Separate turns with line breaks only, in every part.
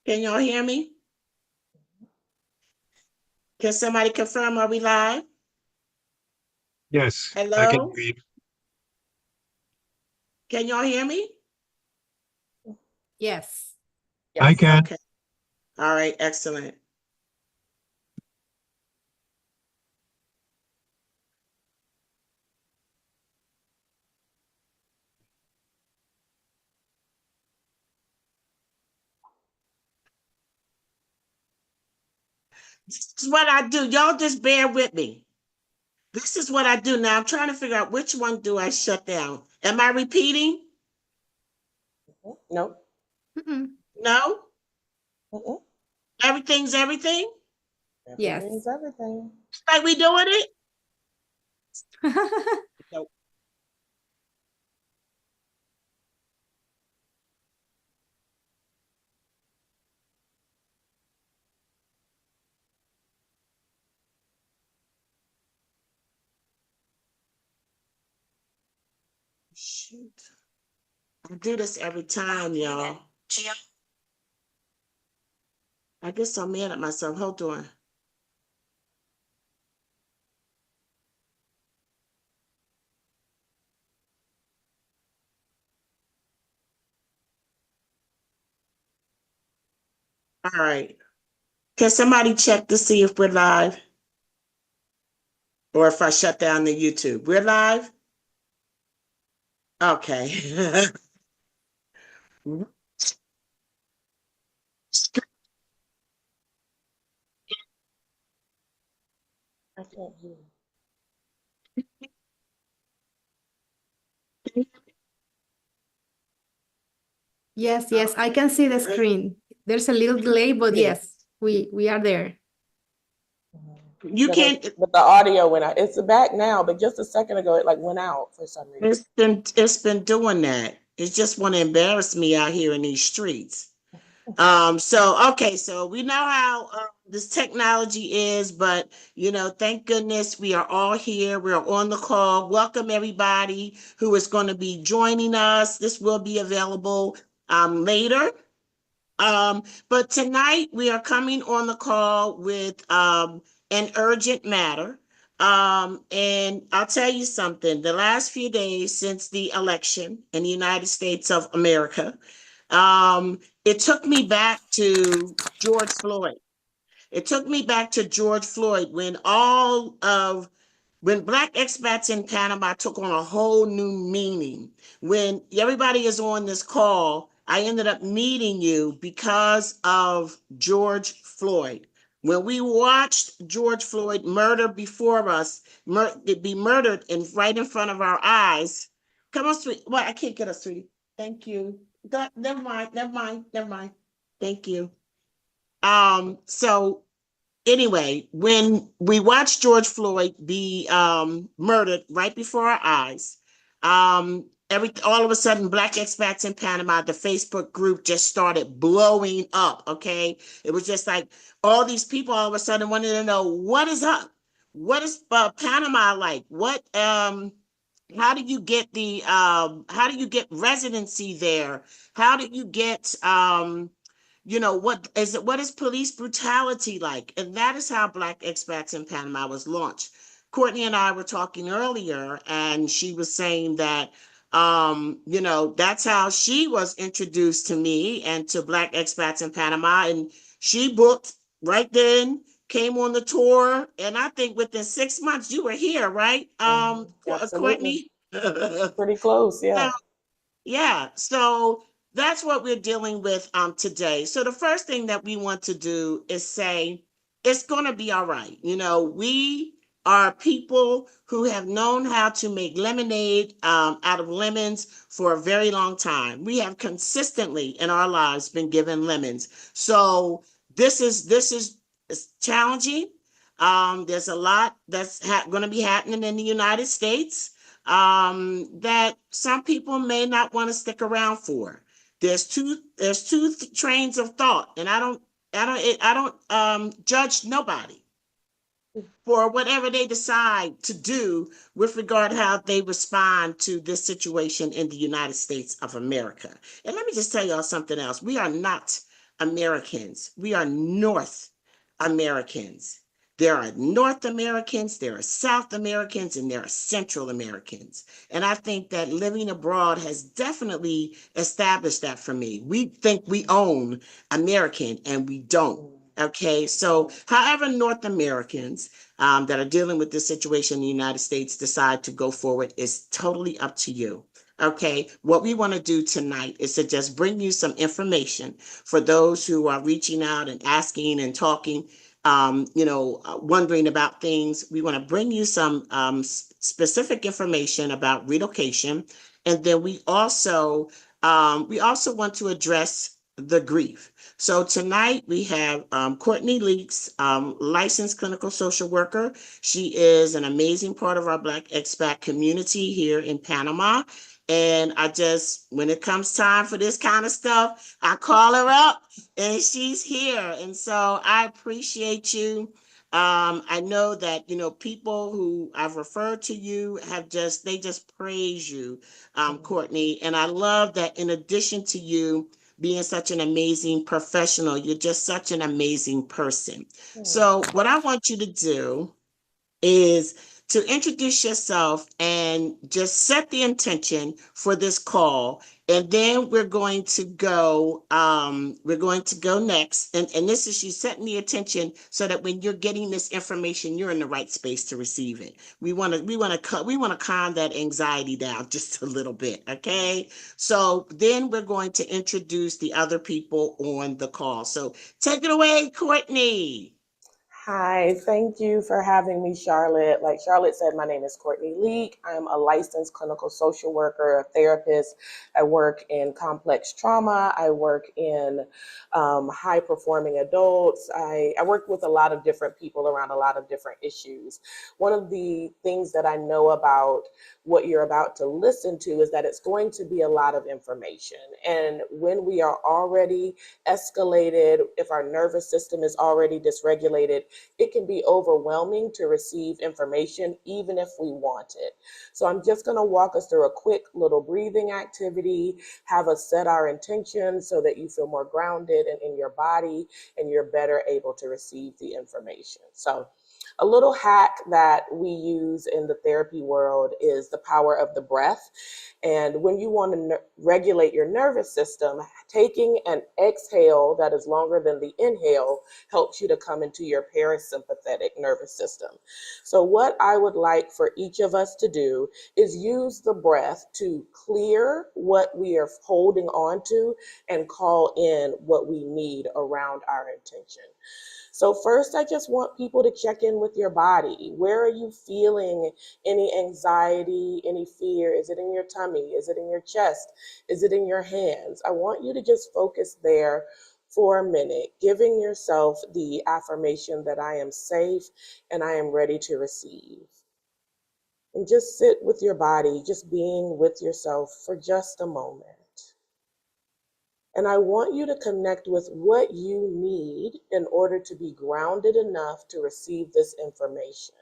Can y'all hear me? Can somebody confirm, are we live?
Yes, I can
Hello?
hear you.
Can y'all hear me?
Yes.
I
Yes.
can.
Okay. All right, excellent. This is what I do. Y'all just bear with me. This is what I do. Now I'm trying to figure out which one do I shut down. Am I repeating?
No.
Mm-mm.
No?
Mm-mm.
Everything's everything?
Yes.
Everything's everything.
Like we doing it? Nope. Shoot. I do this every time, y'all. I guess I'm mad at myself. Hold on. All right. Can somebody check to see if we're live? Or if I shut down the YouTube? We're live? Okay.
I can't hear.
Yes, yes, I can see the screen. There's a little delay, but yes, we are there.
You
Yeah,
can't,
but the audio went out. It's back now, but just a second ago it like went out for some reason.
it's been doing that. It just want to embarrass me out here in these streets. So we know how this technology is, but thank goodness we are all here. We're on the call. Welcome everybody who is going to be joining us. This will be available later. But tonight we are coming on the call with an urgent matter. And I'll tell you something, the last few days since the election in the United States of America, it took me back to George Floyd. It took me back to George Floyd when Black expats in Panama took on a whole new meaning. When everybody is on this call, I ended up meeting you because of George Floyd. When we watched George Floyd murder before us, be murdered right in front of our eyes. Come on, sweet. Well, I can't get us, sweetie. Thank you. Never mind. Never mind. Never mind. Thank you. So anyway, when we watched George Floyd be murdered right before our eyes, all of a sudden, Black expats in Panama, the Facebook group just started blowing up. Okay, it was just like all these people all of a sudden wanted to know what is up, what is Panama like, what how do you get how do you get residency there, how do you get what is police brutality like? And that is how Black Expats in Panama was launched. Courtney and I were talking earlier, and she was saying that that's how she was introduced to me and to Black Expats in Panama. And she booked right then, came on the tour, and I think within 6 months you were here, right?
Absolutely.
Courtney.
Pretty close, yeah.
Yeah, so that's what we're dealing with today. So the first thing that we want to do is say it's going to be all right. We are people who have known how to make lemonade out of lemons for a very long time. We have consistently in our lives been given lemons. So this is it's challenging. There's a lot that's going to be happening in the United States that some people may not want to stick around for. There's two trains of thought, and I don't judge nobody for whatever they decide to do with regard to how they respond to this situation in the United States of America. And let me just tell y'all something else. We are not Americans. We are North Americans. There are North Americans, there are South Americans, and there are Central Americans. And I think that living abroad has definitely established that for me. We think we own American and we don't. Okay, so however, North Americans that are dealing with this situation in the United States decide to go forward is totally up to you. Okay, what we want to do tonight is to just bring you some information for those who are reaching out and asking and talking, wondering about things. We want to bring you some specific information about relocation, and then we also want to address the grief. So tonight we have Courtney Leaks, licensed clinical social worker. She is an amazing part of our Black expat community here in Panama. And when it comes time for this kind of stuff, I call her up and she's here. And so I appreciate you. I know that, people who I've referred to you they just praise you, Courtney. And I love that in addition to you being such an amazing professional, you're just such an amazing person. So what I want you to do is to introduce yourself and just set the intention for this call. And then we're going to go next. And this is you setting the attention so that when you're getting this information, you're in the right space to receive it. We want to calm that anxiety down just a little bit. Okay. So then we're going to introduce the other people on the call. So take it away, Courtney.
Hi, thank you for having me, Charlotte. Like Charlotte said, my name is Courtney Leak. I'm a licensed clinical social worker, a therapist. I work in complex trauma. I work in high-performing adults. I work with a lot of different people around a lot of different issues. One of the things that I know about what you're about to listen to is that it's going to be a lot of information. And when we are already escalated, if our nervous system is already dysregulated, it can be overwhelming to receive information, even if we want it. So I'm just going to walk us through a quick little breathing activity, have us set our intention so that you feel more grounded and in your body, and you're better able to receive the information. So a little hack that we use in the therapy world is the power of the breath. And when you want to regulate your nervous system, taking an exhale that is longer than the inhale helps you to come into your parasympathetic nervous system. So what I would like for each of us to do is use the breath to clear what we are holding on to and call in what we need around our intention. So first, I just want people to check in with your body. Where are you feeling any anxiety, any fear? Is it in your tummy? Is it in your chest? Is it in your hands? I want you to just focus there for a minute, giving yourself the affirmation that I am safe and I am ready to receive. And just sit with your body, just being with yourself for just a moment. And I want you to connect with what you need in order to be grounded enough to receive this information.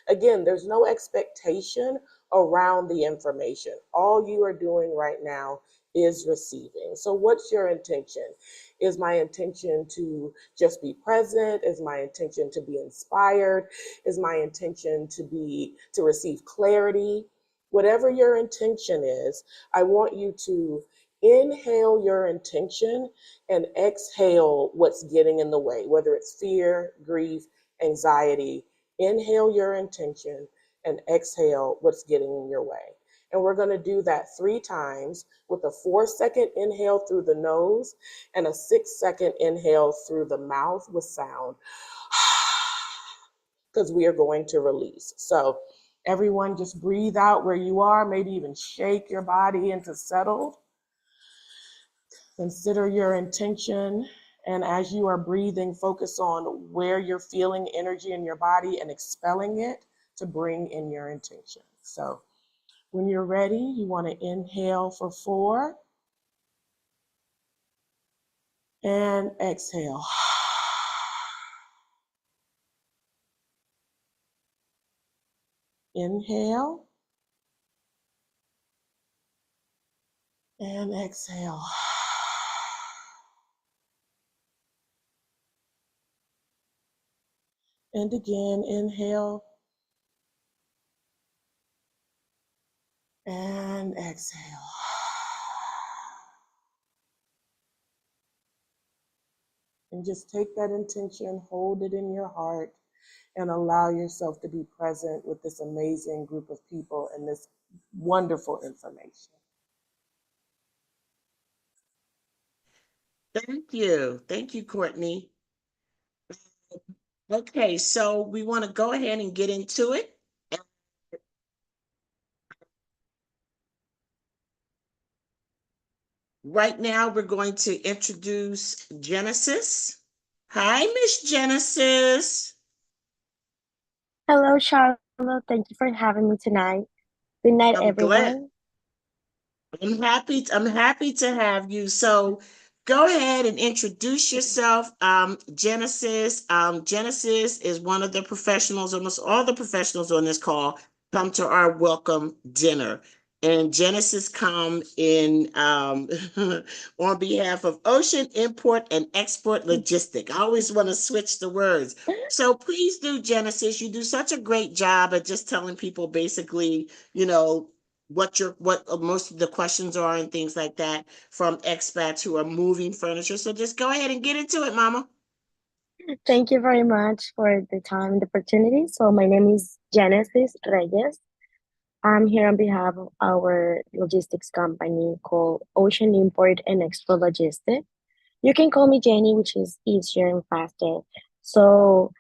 Again, there's no expectation around the information. All you are doing right now is receiving. So what's your intention? Is my intention to just be present? Is my intention to be inspired? Is my intention to receive clarity? Whatever your intention is, I want you to inhale your intention and exhale what's getting in the way, whether it's fear, grief, anxiety. Inhale your intention and exhale what's getting in your way. And we're going to do that 3 times with a 4-second inhale through the nose and a 6-second inhale through the mouth with sound, because we are going to release. So everyone just breathe out where you are, maybe even shake your body into settled. Consider your intention, and as you are breathing, focus on where you're feeling energy in your body and expelling it to bring in your intention. So when you're ready, you want to inhale for 4 and exhale. Inhale and exhale. And again, inhale. And exhale. And just take that intention, hold it in your heart, and allow yourself to be present with this amazing group of people and this wonderful information.
Thank you. Thank you, Courtney. Okay, so we want to go ahead and get into it. Right now, we're going to introduce Genesis. Hi, Miss Genesis.
Hello, Charlotte. Thank you for having me tonight. Good night,
I'm glad.
everyone.
I'm happy to have you. So go ahead and introduce yourself. Genesis. Genesis is one of the professionals, almost all the professionals on this call come to our welcome dinner. And Genesis come in on behalf of Ocean Import and Export Logistic. I always want to switch the words. So please do, Genesis. You do such a great job at just telling people basically, what most of the questions are and things like that from expats who are moving furniture. So just go ahead and get into it, Mama.
Thank you very much for the time and the opportunity. So my name is Genesis Reyes. I'm here on behalf of our logistics company called Ocean Import and Export Logistics. You can call me Jenny, which is easier and faster. So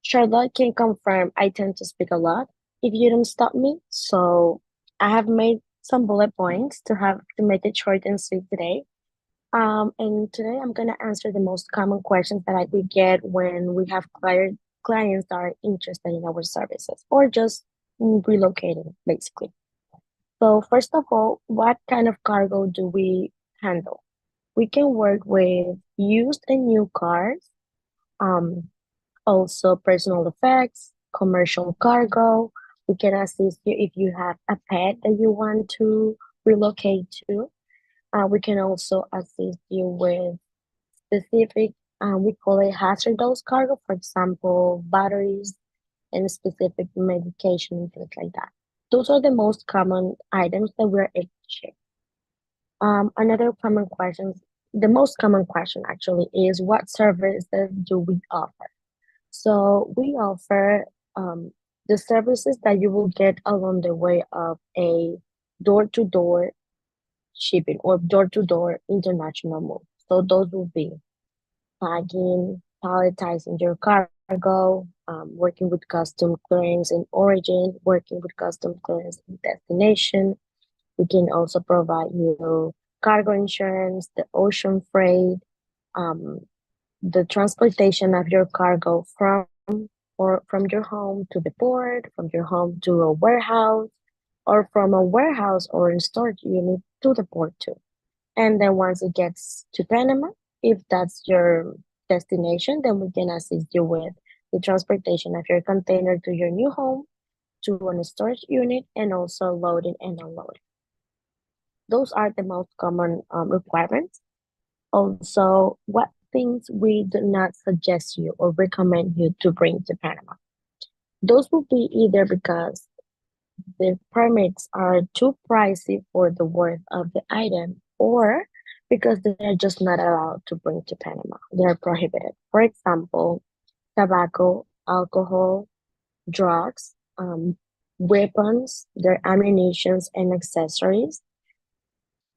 Charlotte can confirm I tend to speak a lot if you don't stop me. So I have made some bullet points to make it short and sweet today. And today I'm gonna answer the most common questions that we get when we have clients that are interested in our services or just relocating, basically. So first of all, what kind of cargo do we handle? We can work with used and new cars, um, also personal effects, commercial cargo. We can assist you if you have a pet that you want to relocate to. We can also assist you with specific, we call it hazardous cargo, for example, batteries and specific medication and things like that. Those are the most common items that we're able to ship. Another common question, the most common question actually is what services do we offer? So we offer the services that you will get along the way of a door-to-door shipping or door-to-door international move. So those will be packing, palletizing your cargo, working with custom clearance in origin, working with custom clearance in destination. We can also provide you cargo insurance, the ocean freight, um, the transportation of your cargo from your home to the port, from your home to a warehouse, or from a warehouse or a storage unit to the port too. And then once it gets to Panama, if that's your destination, then we can assist you with the transportation of your container to your new home, to a storage unit, and also loading and unloading. Those are the most common requirements. Also, what things we do not suggest you or recommend you to bring to Panama. Those will be either because the permits are too pricey for the worth of the item, or because they're just not allowed to bring to Panama. They're prohibited. For example, tobacco, alcohol, drugs, weapons, their ammunitions and accessories,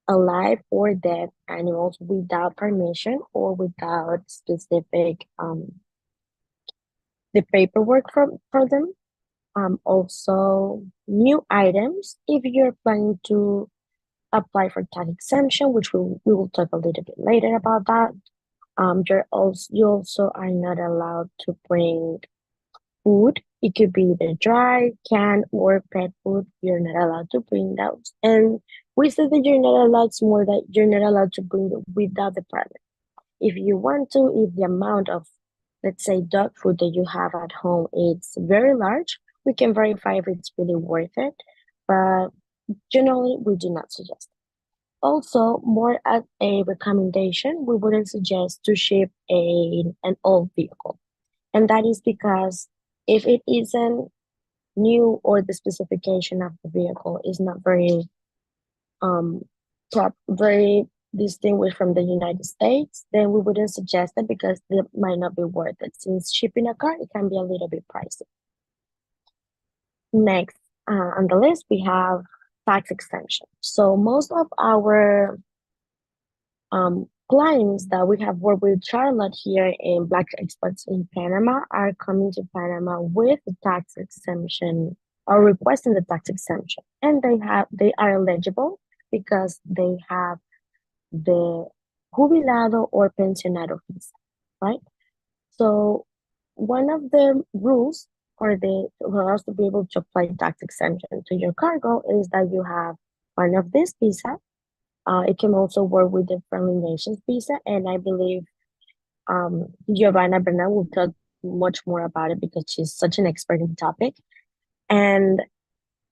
alive or dead animals without permission or without specific the paperwork for them. Also new items if you're planning to apply for tax exemption, which we will talk a little bit later about that. You also are not allowed to bring food. It could be either dry, canned, or pet food. You're not allowed to bring those. And we said that you're not allowed more that you're not allowed to bring it without the permit. If you want to, if the amount of, let's say, dog food that you have at home is very large, we can verify if it's really worth it. But generally, we do not suggest. Also, more as a recommendation, we wouldn't suggest to ship an old vehicle. And that is because if it isn't new or the specification of the vehicle is not um very distinguished from the United States, then we wouldn't suggest it because it might not be worth it. Since shipping a car, it can be a little bit pricey. Next, on the list, we have tax exemption. So most of our clients that we have worked with Charlotte here in Black Experts in Panama are coming to Panama with the tax exemption or requesting the tax exemption. And they are eligible because they have the jubilado or pensionado visa, right? So one of the rules for us to be able to apply tax exemption to your cargo is that you have one of these visa. It can also work with the friendly nations visa, and I believe Giovanna Bernal will talk much more about it because she's such an expert in the topic. And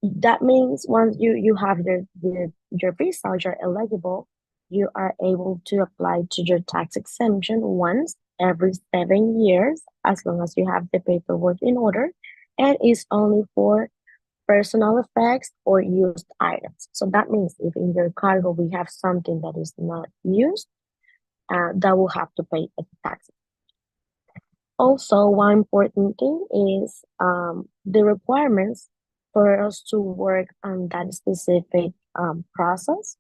that means once you have your visa, you're eligible, you are able to apply to your tax exemption once every 7 years, as long as you have the paperwork in order, and it's only for personal effects or used items. So that means if in your cargo we have something that is not used, that will have to pay a tax. Also, one important thing is the requirements for us to work on that specific process.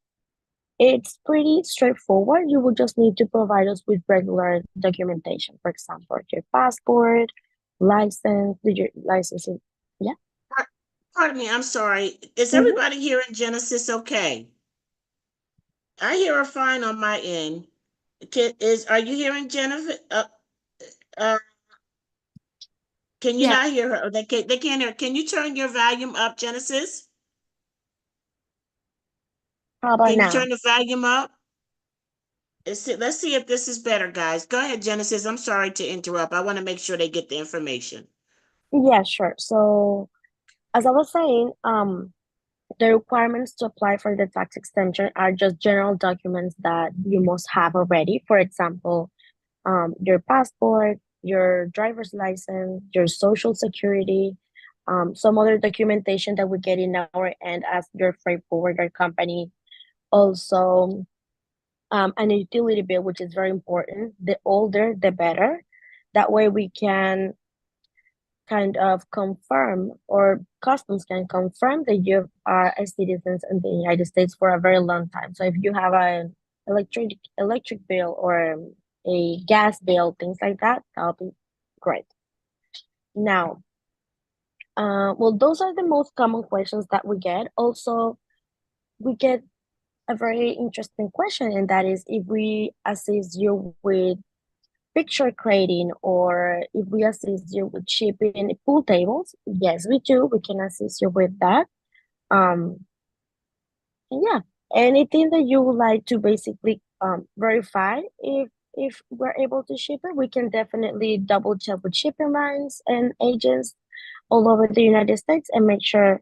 It's pretty straightforward. You will just need to provide us with regular documentation. For example, your passport, license, your licensing. Yeah.
Pardon me, I'm sorry. Is
Mhm.
everybody hearing Genesis okay? I hear her fine on my end. Are you hearing Jennifer? Uh, can you not
Yes.
hear her? Or they can't hear. Can you turn your volume up, Genesis?
How about
Can you
now?
turn the volume up? Let's see if this is better, guys. Go ahead, Genesis. I'm sorry to interrupt. I want to make sure they get the information.
Yeah, sure. So as I was saying, the requirements to apply for the tax extension are just general documents that you must have already. For example, your passport, your driver's license, your social security, some other documentation that we get in our end as your freight forwarder company. Also, an utility bill, which is very important. The older, the better. That way we can kind of confirm, or customs can confirm that you are a citizen in the United States for a very long time. So if you have an electric bill or a gas bill, things like that, that'll be great. Now, well, those are the most common questions that we get. Also, we get a very interesting question, and that is if we assist you with picture creating or if we assist you with shipping pool tables. Yes, we do. We can assist you with that. And yeah, anything that you would like to basically verify if we're able to ship it, we can definitely double check with shipping lines and agents all over the United States and make sure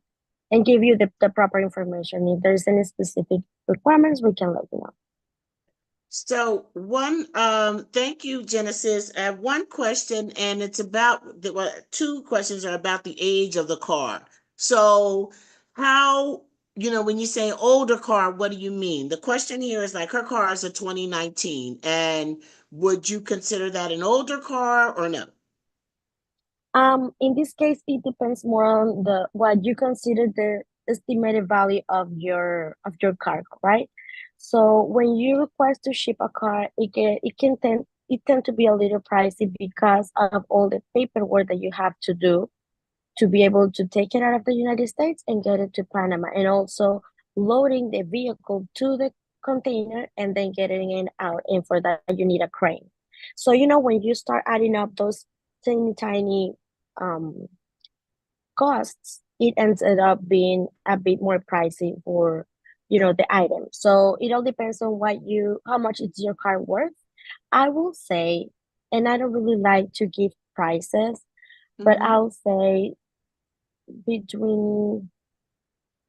and give you the proper information. If there's any specific requirements, we can let you know.
So thank you, Genesis. I have one question, and it's about two questions are about the age of the car. So how, when you say older car, what do you mean? The question here is like her car is a 2019, and would you consider that an older car or no?
In this case, it depends more on the what you consider the estimated value of your cargo, right? So when you request to ship a car, it tend to be a little pricey because of all the paperwork that you have to do to be able to take it out of the United States and get it to Panama, and also loading the vehicle to the container and then getting it out. And for that, you need a crane. So, when you start adding up those tiny um, costs, it ends up being a bit more pricey for, the item. So it all depends on how much is your car worth. I will say, and I don't really like to give prices, but
Mm-hmm.
I'll say between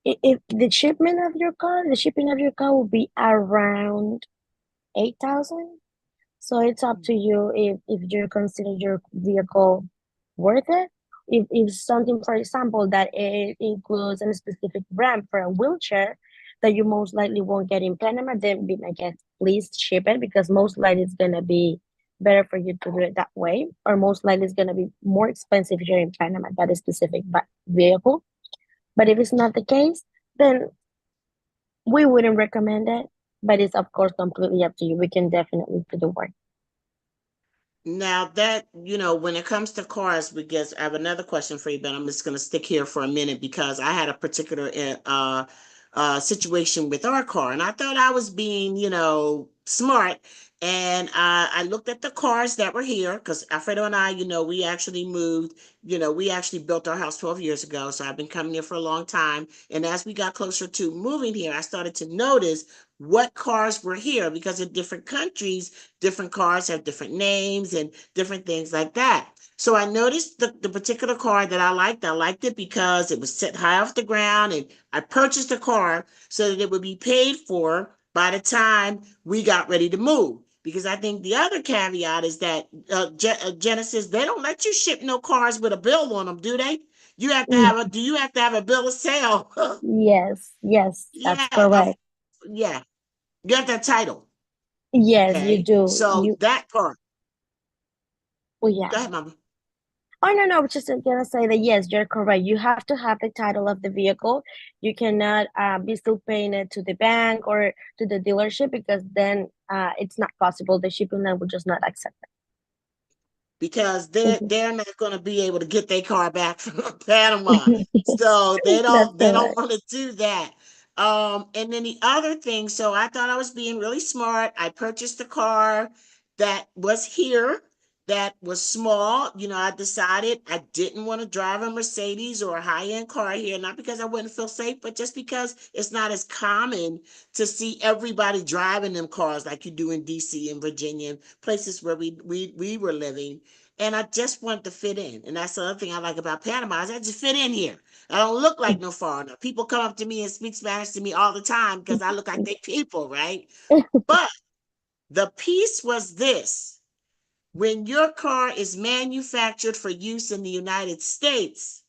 if the shipping of your car will be around 8,000. So it's up to you if you consider your vehicle worth it. If something, for example, that it includes a specific ramp for a wheelchair that you most likely won't get in Panama, then be my guest, please ship it because most likely it's gonna be better for you to do it that way, or most likely it's gonna be more expensive here in Panama, that specific vehicle. But if it's not the case, then we wouldn't recommend it. But it's of course completely up to you. We can definitely do the work.
Now that, when it comes to cars, because I have another question for you, but I'm just going to stick here for a minute because I had a particular situation with our car, and I thought I was being, smart. And I looked at the cars that were here because Alfredo and I, we actually moved, we actually built our house 12 years ago. So I've been coming here for a long time. And as we got closer to moving here, I started to notice what cars were here because in different countries, different cars have different names and different things like that. So I noticed the particular car that I liked. I liked it because it was set high off the ground, and I purchased a car so that it would be paid for by the time we got ready to move. Because I think the other caveat is that Genesis, they don't let you ship no cars with a bill on them, do they? You have to have
Mm,
do you have to have a bill of sale?
yes, that's
Yeah,
correct.
yeah. You have that title.
Yes, you
Okay.
do.
So that part.
Oh yeah.
Go ahead, Mama.
Oh no, no, I was just gonna say that yes, you're correct. You have to have the title of the vehicle. You cannot be still paying it to the bank or to the dealership because then it's not possible. The shipping line will just not accept
Because
it.
they're not going to be able to get their car back from Panama. So they
That's
don't
correct.
want to do that. And then the other thing, so I thought I was being really smart. I purchased a car that was here, that was small. I decided I didn't want to drive a Mercedes or a high-end car here, not because I wouldn't feel safe, but just because it's not as common to see everybody driving them cars like you do in DC and Virginia and places where we were living. And I just wanted to fit in. And that's the other thing I like about Panama is I just fit in here. I don't look like no foreigner. People come up to me and speak Spanish to me all the time because I look like they people, right? But the piece was this. When your car is manufactured for use in the United States,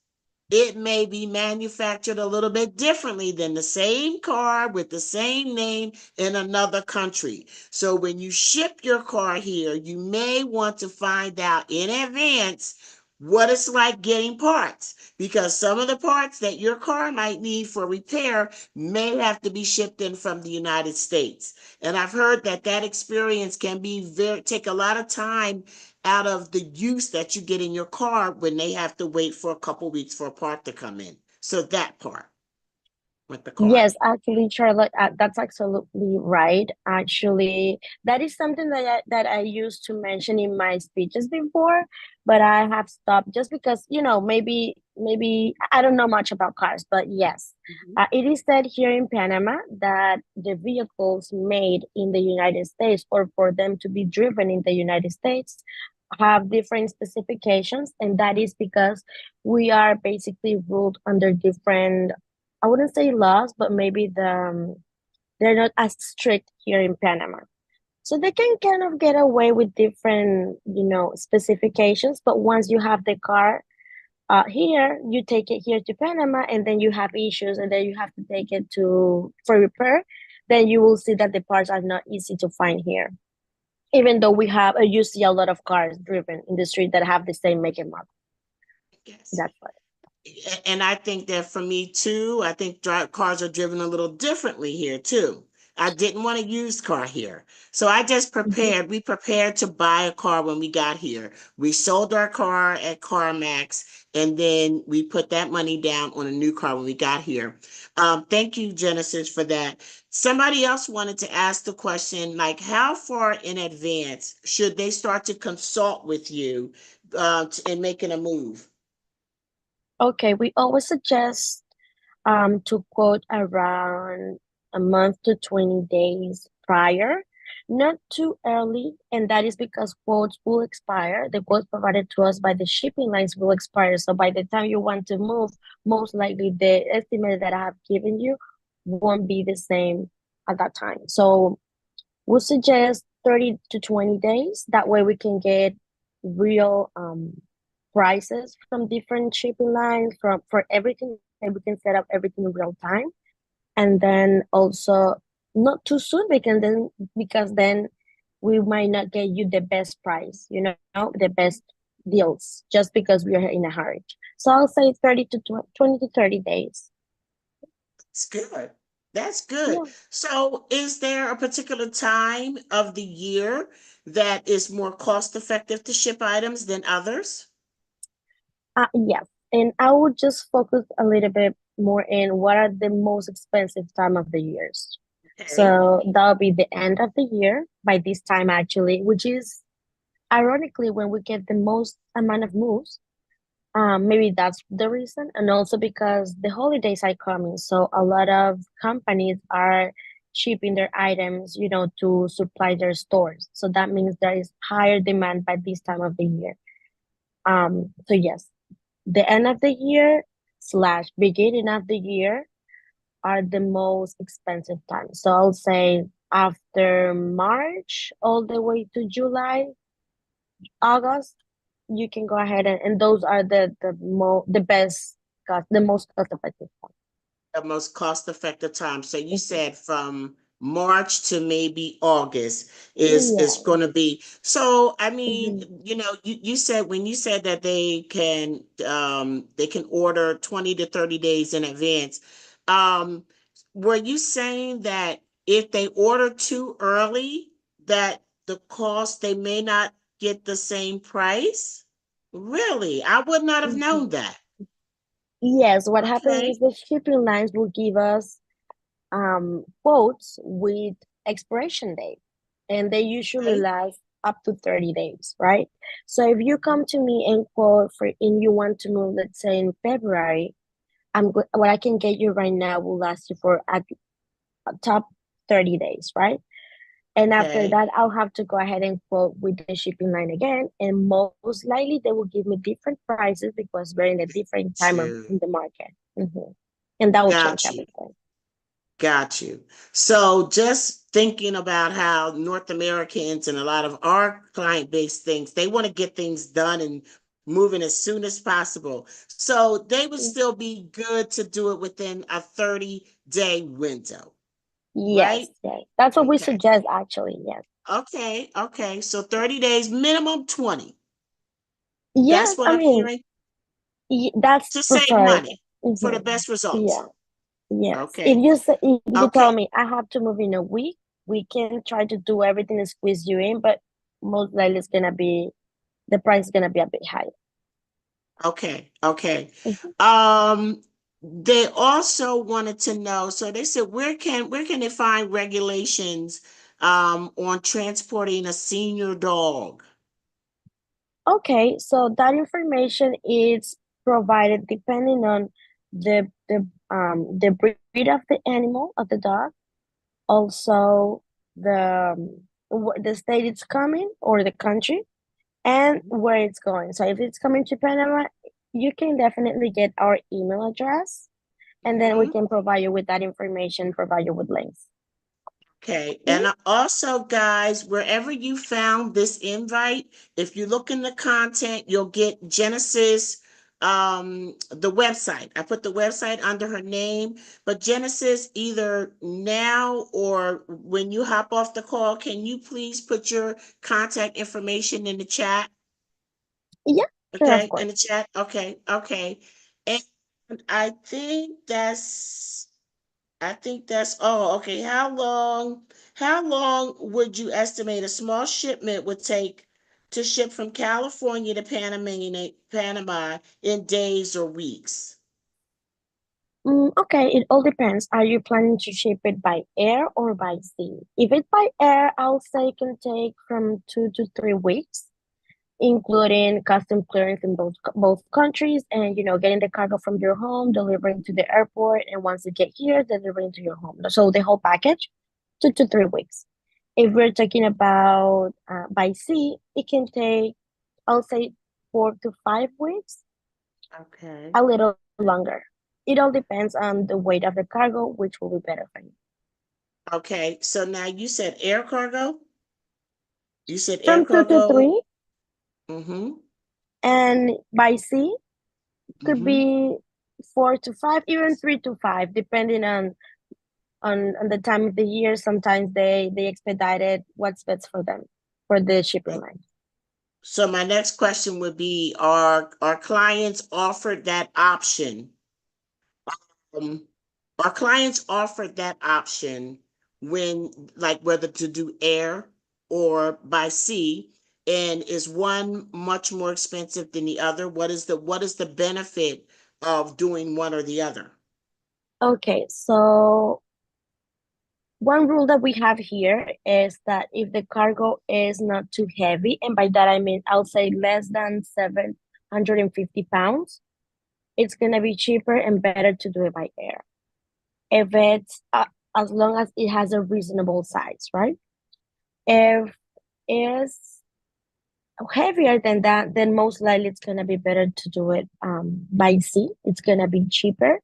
it may be manufactured a little bit differently than the same car with the same name in another country. So when you ship your car here, you may want to find out in advance what it's like getting parts, because some of the parts that your car might need for repair may have to be shipped in from the United States. And I've heard that experience can be take a lot of time out of the use that you get in your car when they have to wait for a couple weeks for a part to come in. So that part with the car.
Yes, actually, Charlotte, that's absolutely right. Actually, that is something that I used to mention in my speeches before, but I have stopped just because, maybe I don't know much about cars, but yes,
Mm-hmm.
it is said here in Panama that the vehicles made in the United States or for them to be driven in the United States have different specifications, and that is because we are basically ruled under different, I wouldn't say laws, but maybe they're not as strict here in Panama. So they can kind of get away with different, specifications. But once you have the car here, you take it here to Panama, and then you have issues, and then you have to take it to for repair. Then you will see that the parts are not easy to find here. Even though you see a lot of cars driven in the street that have the same make and model.
Yes.
That's why.
And I think that for me too, I think cars are driven a little differently here too. I didn't want a used car here. So I just we prepared to buy a car when we got here. We sold our car at CarMax, and then we put that money down on a new car when we got here. Thank you, Genesis, for that. Somebody else wanted to ask the question, like, how far in advance should they start to consult with you in making a move?
Okay, we always suggest to quote around a month to 20 days prior, not too early, and that is because quotes will expire. The quotes provided to us by the shipping lines will expire. So by the time you want to move, most likely the estimate that I have given you won't be the same at that time. So we suggest 30 to 20 days. That way we can get real prices from different shipping lines for everything, and we can set up everything in real time. And then also not too soon because then we might not get you the best price, the best deals just because we are in a hurry. So I'll say 20 to 30 days.
It's good. That's good.
Yeah.
So is there a particular time of the year that is more cost effective to ship items than others?
Yes. And I would just focus a little bit more in what are the most expensive time of the years.
Okay.
So that'll be the end of the year by this time actually, which is ironically when we get the most amount of moves. Maybe that's the reason, and also because the holidays are coming, so a lot of companies are shipping their items, to supply their stores. So that means there is higher demand by this time of the year. So yes, the end of the year slash beginning of the year are the most expensive times. So I'll say after March all the way to July, August, you can go ahead and those are the best cost, the most cost effective one.
The most cost effective time. So you
Mhm.
said from March to maybe August is
Yeah.
going to be. So I mean,
Mhm.
you said when you said that they can order 20 to 30 days in advance. Um, were you saying that if they order too early, that the cost they may not get the same price? Really? I would not have known
Mhm.
that.
Yes, what happens
Okay.
is the shipping lines will give us quotes with expiration date, and they usually
Okay.
last up to 30 days, right? So if you come to me and quote and you want to move, let's say in February, what I can get you right now will last you for at top 30 days, right? And after
Okay.
that, I'll have to go ahead and quote with the shipping line again. And most likely, they will give me different prices because we're in a different time
To
in the market. And that will change
got you.
everything.
Got you. So just thinking about how North Americans and a lot of our client base thinks they want to get things done and moving as soon as possible. So they would
Mm.
still be good to do it within a 30-day window, right?
Yes, yes. That's what we
Okay.
suggest, actually. Yes.
Okay. Okay. So 30 days, minimum 20. That's
Yes,
what
I
I'm
mean,
hearing
that's
to save
preferred.
money for the
hmm
best results.
Yeah. Yes.
Okay.
If you tell
Okay.
me I have to move in a week, we can try to do everything and squeeze you in, but most likely the price is gonna be a bit higher.
Okay, okay.
Mhm.
They also wanted to know, so they said, where can they find regulations on transporting a senior dog?
Okay, so that information is provided depending on the breed of the animal of the dog, also the state it's coming or the country, and where it's going. So if it's coming to Panama, you can definitely get our email address, and then we
Mhm.
can provide you with that information, provide you with links.
Okay,
Mhm.
and also, guys, wherever you found this invite, if you look in the content, you'll get Genesis, the website. I put the website under her name, but Genesis, either now or when you hop off the call, can you please put your contact information in the chat?
Yeah, sure, of
Okay, in
course.
the chat. Okay, okay. And I think that's oh, okay. How long would you estimate a small shipment would take to ship from California to Panama in days or weeks?
Okay, it all depends. Are you planning to ship it by air or by sea? If it's by air, I'll say it can take from 2 to 3 weeks, including custom clearance in both countries, and getting the cargo from your home, delivering to the airport, and once you get here, delivering to your home. So the whole package, 2 to 3 weeks. If we're talking about by sea, it can take, I'll say, 4 to 5 weeks,
Okay.
a little longer. It all depends on the weight of the cargo, which will be better for you.
Okay. So now you said air cargo? You said air
from 2 to
cargo?
3,
Mm-hmm.
and by sea could
Mm-hmm.
be 4 to 5, even 3 to 5, depending on the time of the year. Sometimes they expedited what's best for them for the shipping line.
So my next question would be, are clients offered that option? Um, our clients offered that option when, like, whether to do air or by sea, and is one much more expensive than the other? What is the benefit of doing one or the other?
Okay, so one rule that we have here is that if the cargo is not too heavy, and by that I mean I'll say less than 750 pounds, it's gonna be cheaper and better to do it by air. If it's as long as it has a reasonable size, right? If it's heavier than that, then most likely it's gonna be better to do it by sea. It's gonna be cheaper.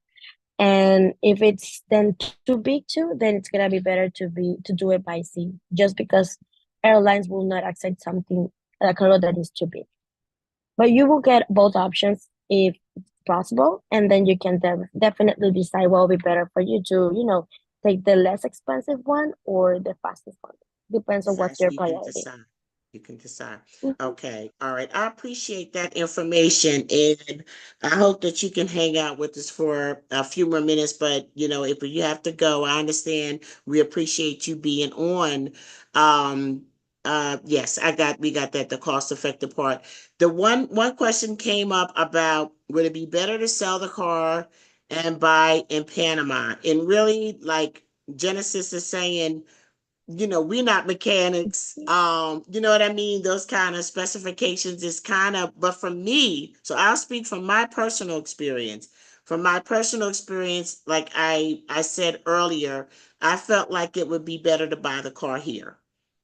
And if it's then too big too, then it's gonna be better to do it by sea, just because airlines will not accept something a cargo that is too big. But you will get both options if possible, and then you can definitely decide what will be better for you to, take the less expensive one or the fastest one. Depends on what's
Decides
your
you can
priority.
decide. You can decide.
Mhm.
Okay. All right. I appreciate that information, and I hope that you can hang out with us for a few more minutes. But if you have to go, I understand. We appreciate you being on. Um, yes, we got that, the cost effective part. The one question came up about, would it be better to sell the car and buy in Panama? And really, like Genesis is saying, we're not mechanics. You know what I mean? Those kind of specifications is kind of, but for me, so I'll speak from my personal experience. From my personal experience, like I said earlier, I felt like it would be better to buy the car here,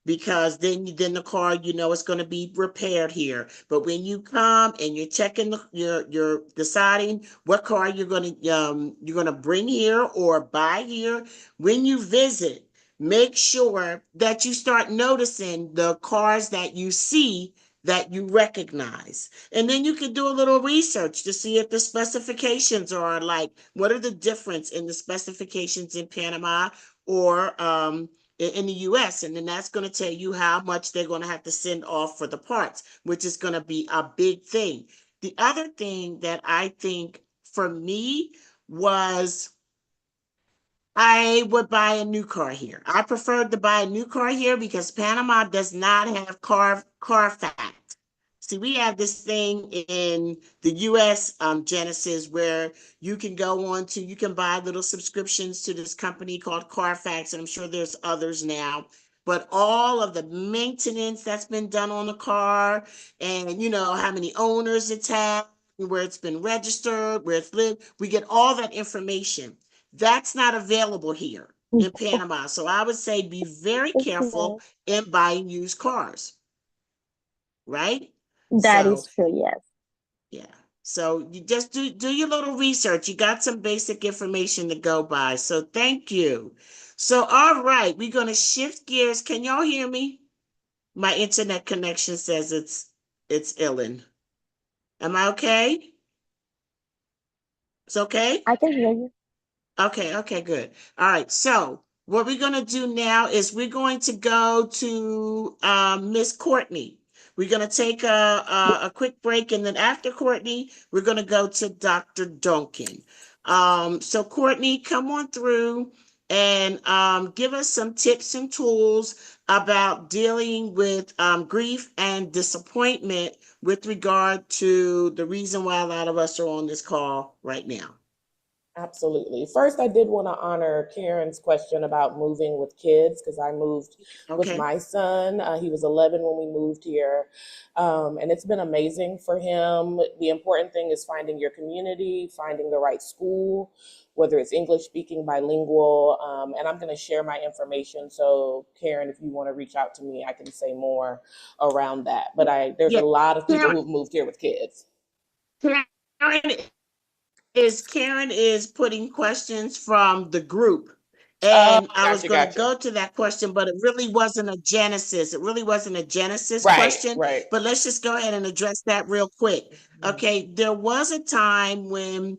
because then the car, it's going to be repaired here. But when you come and you're checking you're deciding what car you're going to bring here or buy here, when you visit, make sure that you start noticing the cars that you see that you recognize. And then you can do a little research to see if the specifications are like, what are the difference in the specifications in Panama or in the US. And then that's going to tell you how much they're going to have to send off for the parts, which is going to be a big thing. The other thing that I think for me was, I would buy a new car here. I preferred to buy a new car here because Panama does not have Carfax. See, we have this thing in the US, Genesis, where you can you can buy little subscriptions to this company called Carfax, and I'm sure there's others now. But all of the maintenance that's been done on the car, and how many owners it's had, where it's been registered, where it's lived, we get all that information. That's not available here in Panama. So I would say be very
Okay.
careful in buying used cars, right?
That
So
is true, yes.
yeah. So you just do your little research. You got some basic information to go by. So thank you. So all right, we're gonna shift gears. Can y'all hear me? My internet connection says it's illin. Am I okay? It's okay?
I can hear you.
Okay, good. All right. So what we're going to do now is we're going to go to Miss Courtney. We're going to take a quick break, and then after Courtney, we're going to go to Dr. Duncan. So Courtney, come on through and give us some tips and tools about dealing with grief and disappointment with regard to the reason why a lot of us are on this call right now.
Absolutely. First, I did want to honor Karen's question about moving with kids, because I moved with
Okay.
my son. He was 11 when we moved here, and it's been amazing for him. The important thing is finding your community, finding the right school, whether it's English speaking, bilingual, and I'm going to share my information. So Karen, if you want to reach out to me, I can say more around that. But there's a
Yeah.
lot of people who've moved here with kids.
Karen Karen is putting questions from the group, And I was
Gotcha,
going to
gotcha.
go to that question, but it really wasn't a Genesis. It really wasn't a Genesis
Right,
question.
right.
But let's just go ahead and address that real quick. Okay. There was a time when,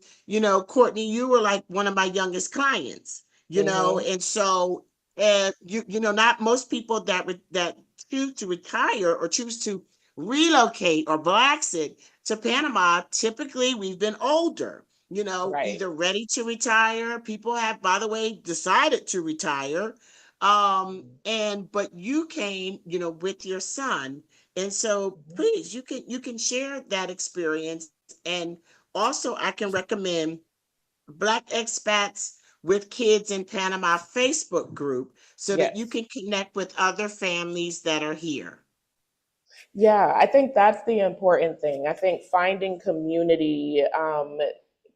Courtney, you were like one of my youngest clients,
Mm-hmm.
and so, not most people that choose to retire or choose to relocate or BLAXIT to Panama, typically we've been older,
Right.
either ready to retire. People have, by the way, decided to retire. But you came, with your son. And so please, you can share that experience. And also I can recommend Black Expats with Kids in Panama Facebook group so that you
Yes.
can connect with other families that are here.
Yeah, I think that's the important thing. I think finding community,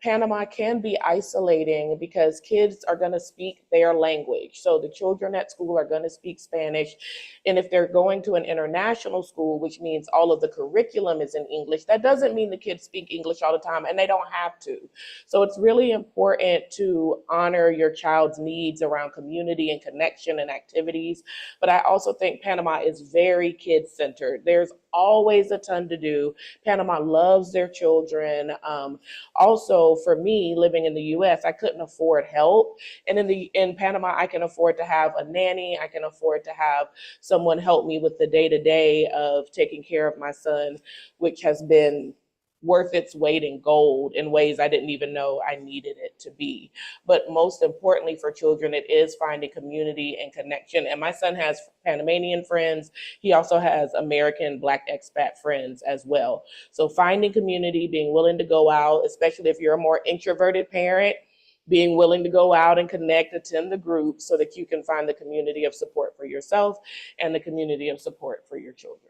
Panama can be isolating because kids are going to speak their language. So the children at school are going to speak Spanish. And if they're going to an international school, which means all of the curriculum is in English, that doesn't mean the kids speak English all the time, and they don't have to. So it's really important to honor your child's needs around community and connection and activities. But I also think Panama is very kid-centered. There's always a ton to do. Panama loves their children. Also, for me, living in the US, I couldn't afford help. And in Panama, I can afford to have a nanny. I can afford to have someone help me with the day-to-day of taking care of my son, which has been worth its weight in gold in ways I didn't even know I needed it to be. But most importantly for children, it is finding community and connection. And my son has Panamanian friends. He also has American Black expat friends as well. So finding community, being willing to go out, especially if you're a more introverted parent, being willing to go out and connect, attend the group so that you can find the community of support for yourself and the community of support for your children.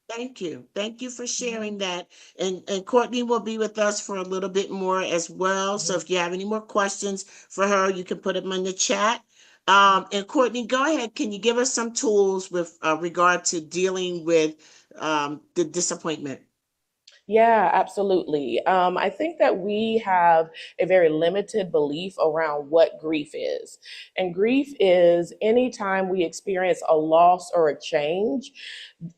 Thank you. Thank you for sharing that. And Courtney will be with us for a little bit more as well. So if you have any more questions for her, you can put them in the chat. And Courtney, go ahead. Can you give us some tools with regard to dealing with the disappointment?
Yeah, absolutely. I think that we have a very limited belief around what grief is. And grief is anytime we experience a loss or a change,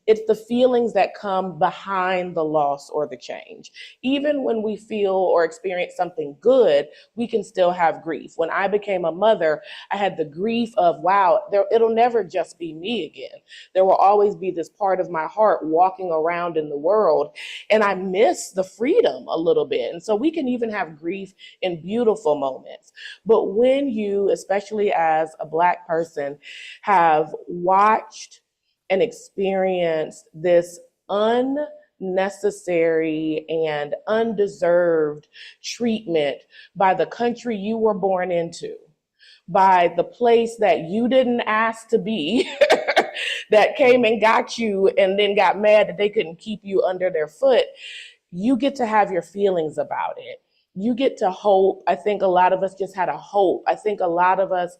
it's the feelings that come behind the loss or the change. Even when we feel or experience something good, we can still have grief. When I became a mother, I had the grief of, wow, it'll never just be me again. There will always be this part of my heart walking around in the world, and I miss the freedom a little bit. And so we can even have grief in beautiful moments. But when you, especially as a Black person, have watched and experienced this unnecessary and undeserved treatment by the country you were born into, by the place that you didn't ask to be, that came and got you and then got mad that they couldn't keep you under their foot, you get to have your feelings about it. You get to hope. I think a lot of us just had a hope. I think a lot of us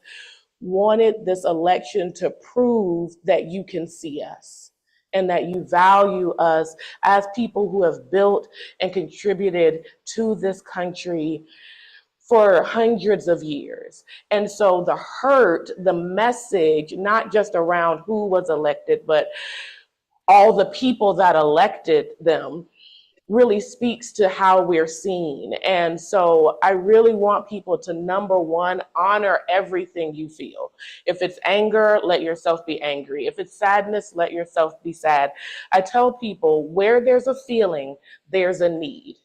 wanted this election to prove that you can see us and that you value us as people who have built and contributed to this country for hundreds of years. And so the hurt, the message, not just around who was elected, but all the people that elected them, really speaks to how we're seen. And so I really want people to, number one, honor everything you feel. If it's anger, let yourself be angry. If it's sadness, let yourself be sad. I tell people, where there's a feeling, there's a need.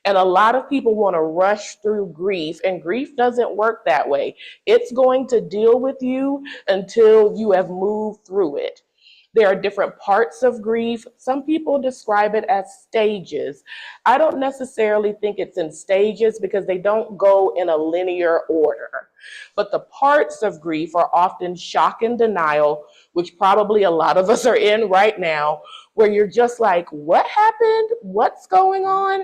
And a lot of people want to rush through grief, and grief doesn't work that way. It's going to deal with you until you have moved through it. There are different parts of grief. Some people describe it as stages. I don't necessarily think it's in stages because they don't go in a linear order. But the parts of grief are often shock and denial, which probably a lot of us are in right now, where you're just like, what happened? What's going on?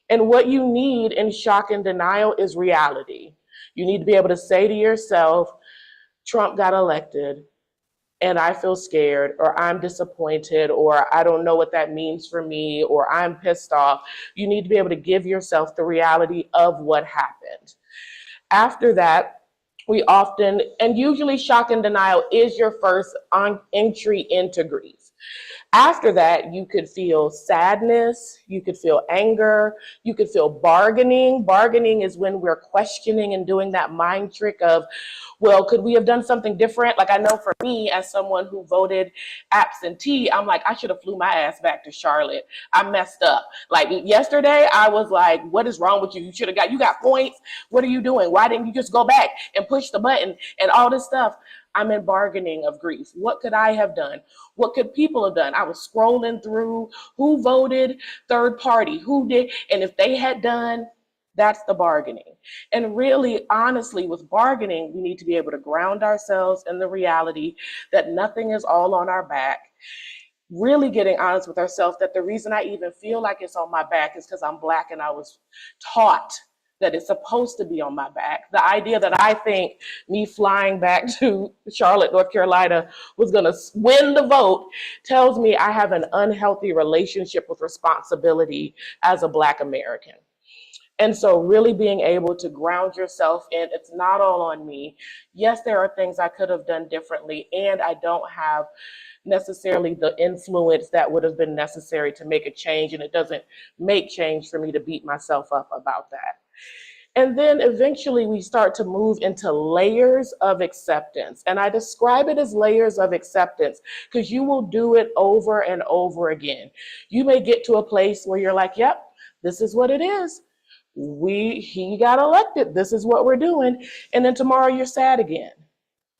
And what you need in shock and denial is reality. You need to be able to say to yourself, Trump got elected, and I feel scared, or I'm disappointed, or I don't know what that means for me, or I'm pissed off. You need to be able to give yourself the reality of what happened. After that, We often, and usually shock and denial is your first entry into grief. After that, you could feel sadness, you could feel anger, you could feel bargaining. Bargaining is when we're questioning and doing that mind trick of, well, could we have done something different? Like, I know for me, as someone who voted absentee, I'm like, I should have flew my ass back to Charlotte. I messed up. Like yesterday, I was like, what is wrong with you? You got points. What are you doing? Why didn't you just go back and push the button and all this stuff? I'm in bargaining of grief. What could I have done? What could people have done? I was scrolling through who voted, third party, who did, and if they had done, that's the bargaining. And really, honestly, with bargaining, we need to be able to ground ourselves in the reality that nothing is all on our back. Really getting honest with ourselves that the reason I even feel like it's on my back is because I'm Black and I was taught that it's supposed to be on my back. The idea that I think me flying back to Charlotte, North Carolina was gonna win the vote tells me I have an unhealthy relationship with responsibility as a Black American. And so really being able to ground yourself in, it's not all on me. Yes, there are things I could have done differently, and I don't have necessarily the influence that would have been necessary to make a change, and it doesn't make change for me to beat myself up about that. And then eventually we start to move into layers of acceptance. And I describe it as layers of acceptance because you will do it over and over again. You may get to a place where you're like, yep, this is what it is. He got elected. This is what we're doing. And then tomorrow you're sad again.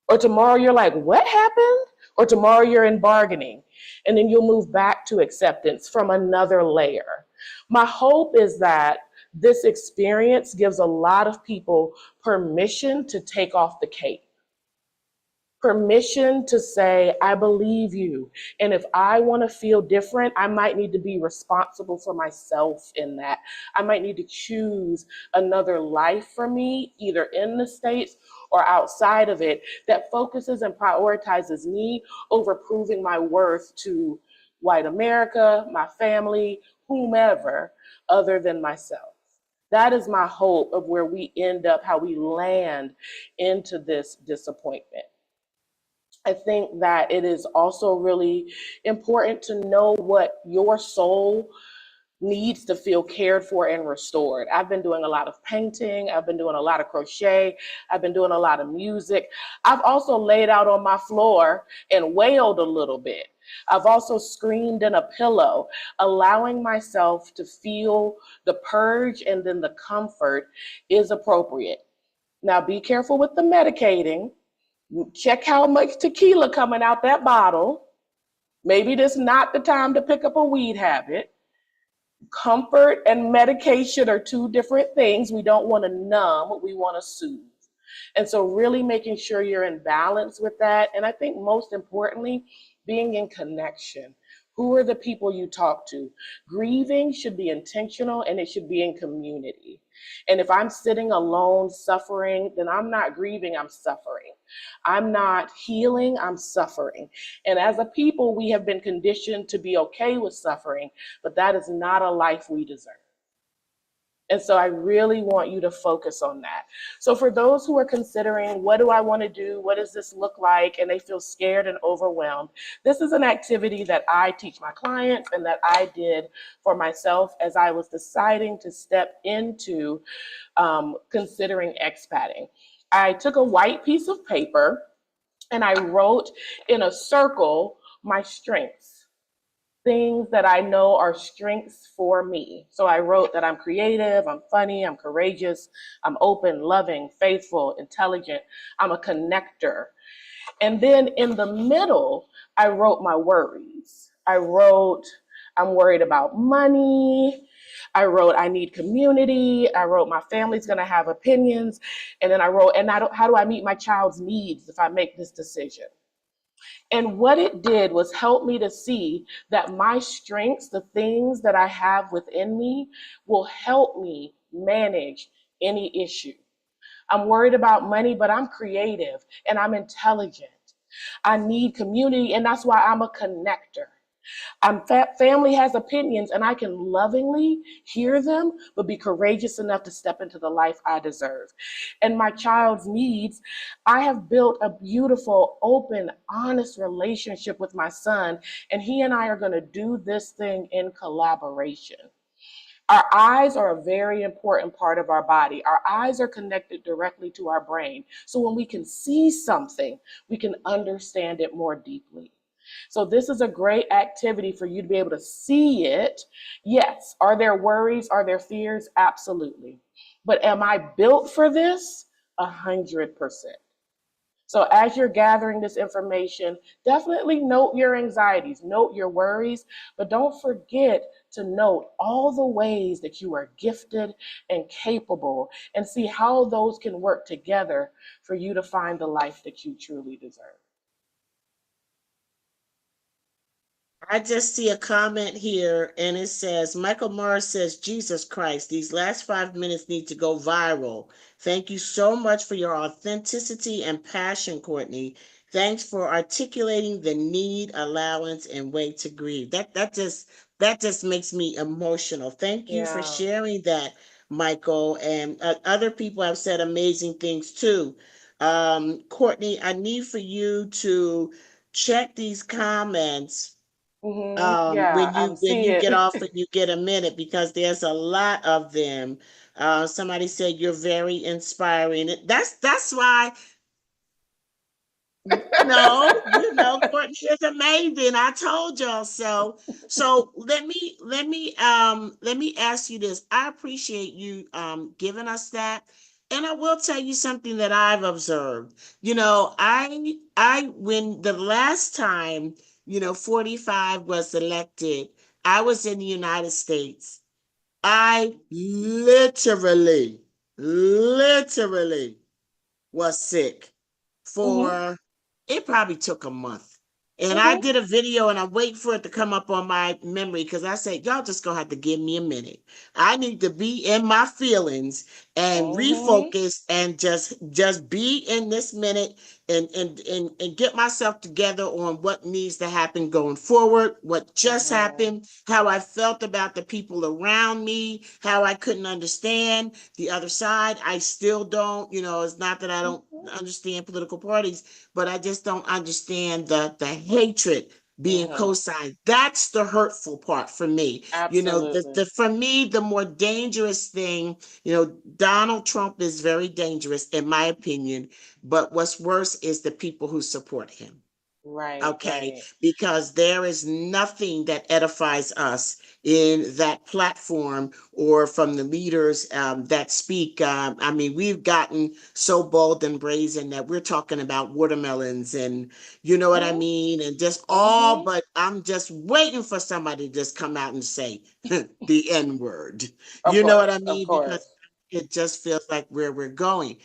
Or tomorrow you're like, what happened? Or tomorrow you're in bargaining. And then you'll move back to acceptance from another layer. My hope is that this experience gives a lot of people permission to take off the cape. Permission to say, I believe you. And if I want to feel different, I might need to be responsible for myself in that. I might need to choose another life for me, either in the States or outside of it, that focuses and prioritizes me over proving my worth to white America, my family, whomever, other than myself. That is my hope of where we end up, how we land into this disappointment. I think that it is also really important to know what your soul needs to feel cared for and restored. I've been doing a lot of painting. I've been doing a lot of crochet. I've been doing a lot of music. I've also laid out on my floor and wailed a little bit. I've also screamed in a pillow, allowing myself to feel the purge and then the comfort is appropriate. Now be careful with the medicating. Check how much tequila coming out that bottle. Maybe this is not the time to pick up a weed habit. Comfort and medication are two different things. We don't want to numb, we want to soothe. And so really making sure you're in balance with that. And I think most importantly, being in connection. Who are the people you talk to? Grieving should be intentional and it should be in community. And if I'm sitting alone suffering, then I'm not grieving, I'm suffering. I'm not healing, I'm suffering. And as a people, we have been conditioned to be okay with suffering, but that is not a life we deserve. And so I really want you to focus on that. So for those who are considering, what do I want to do? What does this look like? And they feel scared and overwhelmed. This is an activity that I teach my clients and that I did for myself as I was deciding to step into considering expatting. I took a white piece of paper and I wrote in a circle my strengths. Things that I know are strengths for me. So I wrote that I'm creative, I'm funny, I'm courageous, I'm open, loving, faithful, intelligent, I'm a connector. And then in the middle, I wrote my worries. I wrote, I'm worried about money. I wrote, I need community. I wrote, my family's gonna have opinions. And then I wrote, how do I meet my child's needs if I make this decision? And what it did was help me to see that my strengths, the things that I have within me, will help me manage any issue. I'm worried about money, but I'm creative and I'm intelligent. I need community, and that's why I'm a connector. Family has opinions, and I can lovingly hear them, but be courageous enough to step into the life I deserve. And my child's needs, I have built a beautiful, open, honest relationship with my son, and he and I are going to do this thing in collaboration. Our eyes are a very important part of our body. Our eyes are connected directly to our brain. So when we can see something, we can understand it more deeply. So this is a great activity for you to be able to see it. Yes. Are there worries? Are there fears? Absolutely. But am I built for this? 100%. So as you're gathering this information, definitely note your anxieties, note your worries, but don't forget to note all the ways that you are gifted and capable, and see how those can work together for you to find the life that you truly deserve.
I just see a comment here and it says, Michael Morris says, Jesus Christ, these last 5 minutes need to go viral. Thank you so much for your authenticity and passion, Courtney. Thanks for articulating the need, allowance, and way to grieve. That just makes me emotional. Thank you for
Yeah.
sharing that, Michael. And other people have said amazing things too. Courtney, I need for you to check these comments
Yeah, I'm
when you
seeing
get off
it.
and you get a minute, because there's a lot of them. Somebody said you're very inspiring. That's why, Courtney is amazing. I told y'all so. So let me ask you this. I appreciate you giving us that. And I will tell you something that I've observed. I when the last time, 45 was elected, I was in the United States. I literally was sick
Hmm.
for, it probably took a month. And I
Hmm.
did a video and I'm waiting for it to come up on my memory, because I said, y'all just gonna have to give me a minute. I need to be in my feelings and
Hmm.
refocus and just be in this minute, and get myself together on what needs to happen going forward, what just
Hmm.
happened, how I felt about the people around me, how I couldn't understand the other side. I still don't. It's not that I don't understand political parties, but I just don't understand the hatred being
Hmm.
co-signed. That's the hurtful part for me.
Absolutely.
For me, the more dangerous thing, Donald Trump is very dangerous in my opinion, but what's worse is the people who support him.
Right,
Okay,
right.
because there is nothing that edifies us in that platform or from the leaders that speak. I mean, we've gotten so bold and brazen that we're talking about watermelons, and you know what I
Hmm.
mean, and just all.
Hmm.
But I'm just waiting for somebody to just come out and say the N word.
Of
You know what
course,
I
of
mean? Because
course.
it just feels like where we're going.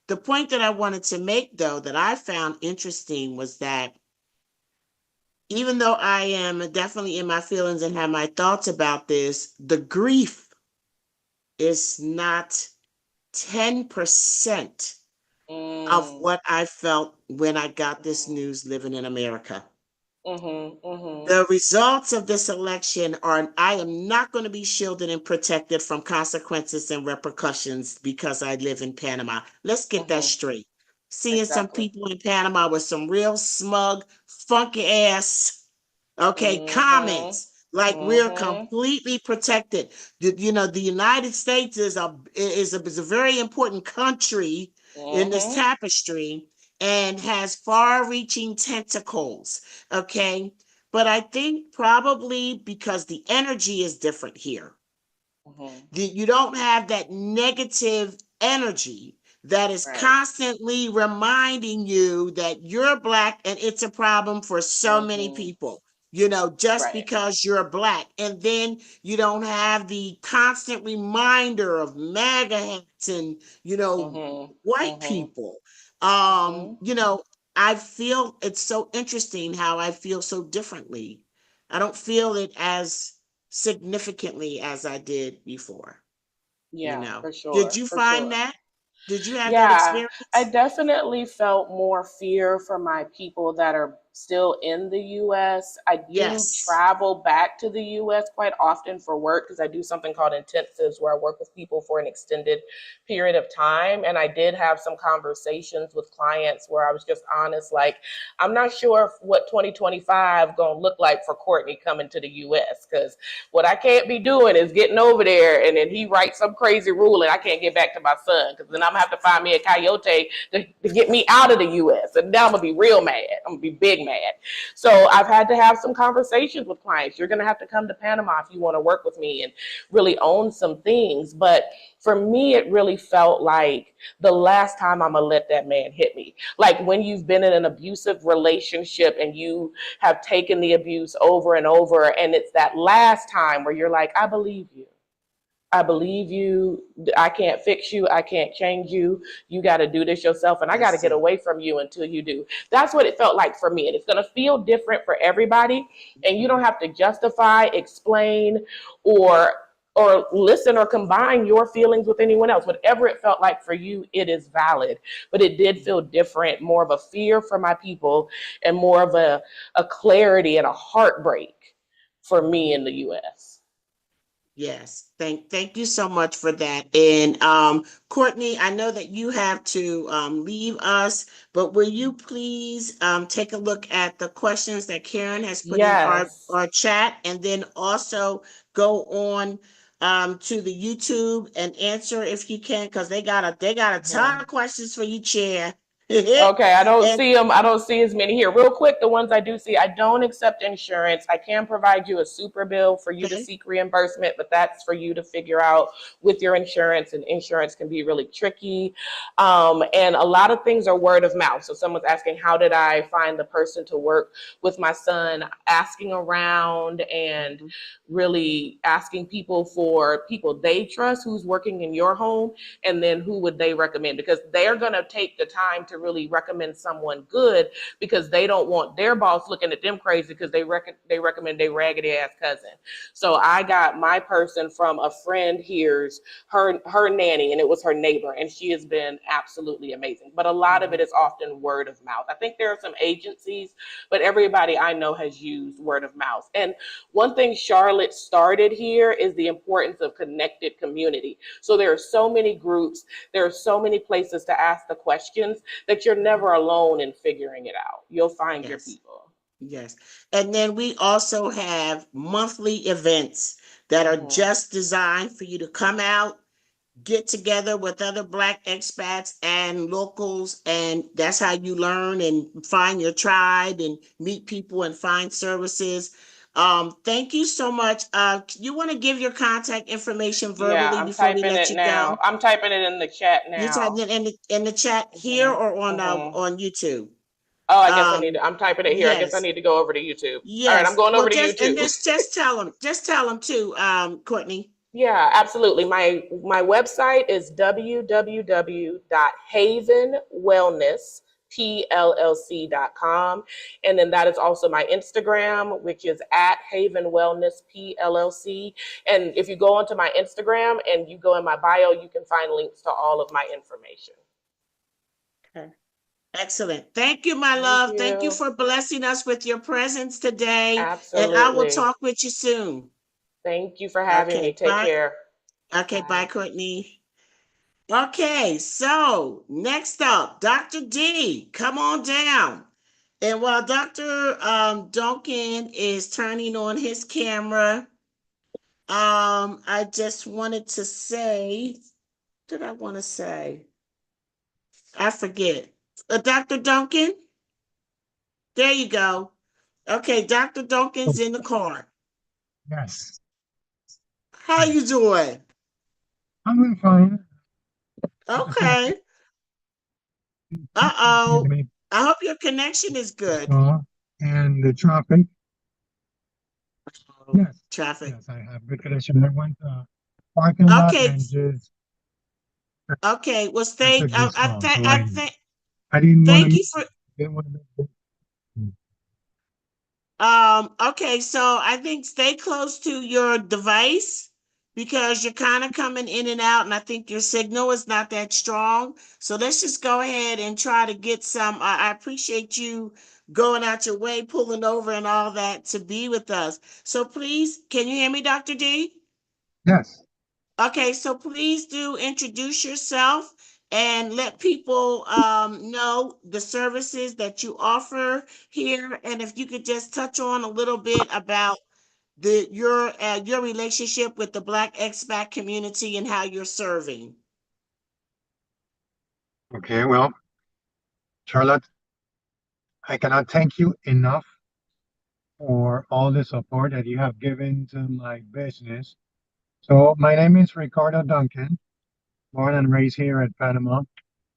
The point that I wanted to make, though, that I found interesting was that even though I am definitely in my feelings and have my thoughts about this, the grief is not 10% of
Mm.
what I felt when I got this news living in America.
Hmm. Hmm.
The results of this election are, I am not going to be shielded and protected from consequences and repercussions because I live in Panama. Let's get that
Hmm.
straight. Seeing some
Exactly.
people in Panama with some real smug, funky ass, okay,
Hmm.
comments like we're
Hmm.
completely protected. The United States is a very important country in this
Hmm.
tapestry and has far-reaching tentacles. Okay, but I think probably because the energy is different here.
Hmm.
You don't have that negative energy that is
Right.
constantly reminding you that you're Black and it's a problem for so many
Hmm.
people, just
Right.
because you're Black. And then you don't have the constant reminder of MAGA hats and,
Hmm.
white
Hmm.
people.
Hmm.
I feel it's so interesting how I feel so differently. I don't feel it as significantly as I did before.
Yeah, for
Did
sure,
you
for
find
sure.
that? Did you have that
Yeah, I
experience?
definitely felt more fear for my people that are still in the US. I do
Yes.
travel back to the US quite often for work because I do something called intensives where I work with people for an extended period of time. And I did have some conversations with clients where I was just honest, like, I'm not sure what 2025 gonna look like for Courtney coming to the US, because what I can't be doing is getting over there and then he writes some crazy rule and I can't get back to my son, because then I'm gonna have to find me a coyote to get me out of the US. And now I'm gonna be real mad. I'm gonna be big mad. So I've had to have some conversations with clients. You're gonna have to come to Panama if you want to work with me and really own some things. But for me, it really felt like the last time I'm gonna let that man hit me. Like when you've been in an abusive relationship and you have taken the abuse over and over, and it's that last time where you're like, I believe you. I believe you. I can't fix you. I can't change you. You got to do this yourself. And I got to get away from you until you do. That's what it felt like for me. And it's going to feel different for everybody. And you don't have to justify, explain, or listen or combine your feelings with anyone else. Whatever it felt like for you, it is valid. But it did feel different, more of a fear for my people and more of a clarity and a heartbreak for me in the US.
Yes, thank you so much for that. And Courtney, I know that you have to leave us, but will you please take a look at the questions that Karen has put in
Yes.
our chat, and then also go on to the YouTube and answer if you can, because they got a ton of questions for you, Chair.
Okay, I don't
And-
see them. I don't see as many here. Real quick, the ones I do see, I don't accept insurance. I can provide you a super bill for you to
Okay.
seek reimbursement, but that's for you to figure out with your insurance, and insurance can be really tricky. And a lot of things are word of mouth. So someone's asking, how did I find the person to work with my son? Asking around and really asking people for people they trust who's working in your home, and then who would they recommend, because they're going to take the time to really recommend someone good, because they don't want their boss looking at them crazy because they recommend their raggedy ass cousin. So I got my person from a friend here's her nanny, and it was her neighbor, and she has been absolutely amazing. But a lot of it is often word of mouth. I think there are some agencies, but everybody I know has used word of mouth. And one thing Charlotte started here is the importance of connected community. So there are so many groups, there are so many places to ask the questions that you're never alone in figuring it out. You'll find your people.
Yes. And then we also have monthly events that are just designed for you to come out, get together with other Black expats and locals, and that's how you learn and find your tribe and meet people and find services. Thank you so much. You want to give your contact information verbally
I'm
before we
typing
let
it
you
now.
go?
I'm typing it in the chat
You
now.
typing it in the chat here or on YouTube?
Oh, I guess I'm typing it here. I guess I
Yes.
need to go over to YouTube. All right, I'm
Yes.
going
Well,
over to YouTube.
just tell them too, Courtney.
Yeah, absolutely. My website is www.havenwellnesspllc.com. And then that is also my Instagram, which is @havenwellnesspllc. And if you go onto my Instagram and you go in my bio, you can find links to all of my information.
Okay. Excellent. Thank you, my love. Thank you
you.
for blessing us with your presence today.
Absolutely.
And I will talk with you soon.
Thank you for having me. Take care.
Okay, bye, Courtney. Okay, so next up, Dr. D, come on down. And while Dr. Duncan is turning on his camera, I just wanted to say, what did I want to say? I forget. Dr. Duncan? There you go. Okay, Dr. Duncan's in the car.
Yes.
How you doing?
I'm doing fine.
Okay. Uh-oh. I hope your connection is good.
And the traffic. Yes.
Traffic.
Yes, I have good connection. I went parking lot
Okay.
and just
Okay. Well,
I
I
didn't want
thank
to
you for
didn't want to
okay, so I think stay close to your device because you're kind of coming in and out, and I think your signal is not that strong. So let's just go ahead and try to get some. I appreciate you going out your way, pulling over and all that to be with us. So please, can you hear me, Dr. D?
Yes.
Okay, so please do introduce yourself and let people know the services that you offer here. And if you could just touch on a little bit about your relationship with the Black expat community and how you're serving.
Okay, well, Charlotte, I cannot thank you enough for all the support that you have given to my business. So my name is Ricardo Duncan, born and raised here at Panama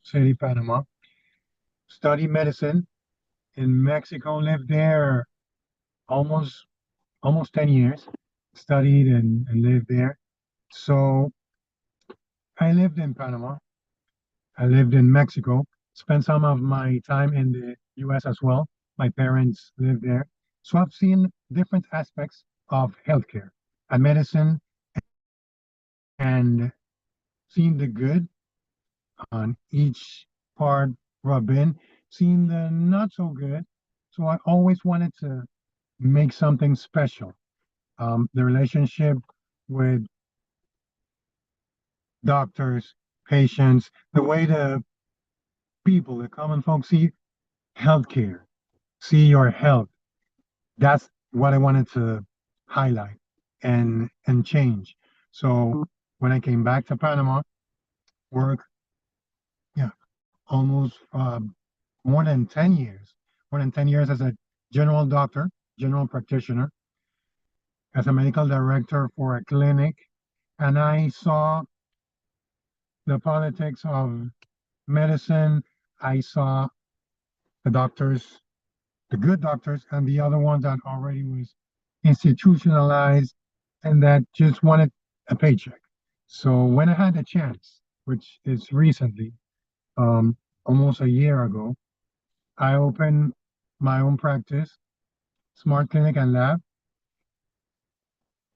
City, Panama. Studied medicine in Mexico, lived there almost almost 10 years. Studied and lived there. So I lived in Panama. I lived in Mexico. Spent some of my time in the US as well. My parents lived there. So I've seen different aspects of healthcare and medicine and seen the good on each part where I've been, seen the not so good. So I always wanted to make something special. The relationship with doctors, patients, the way the people, the common folks see healthcare, see your health. That's what I wanted to highlight and change. So when I came back to Panama, work, yeah, almost more than 10 years, more than 10 years as a general doctor, general practitioner, as a medical director for a clinic. And I saw the politics of medicine. I saw the doctors, the good doctors, and the other ones that already was institutionalized and that just wanted a paycheck. So when I had the chance, which is recently, almost a year ago, I opened my own practice, Smart Clinic and Lab,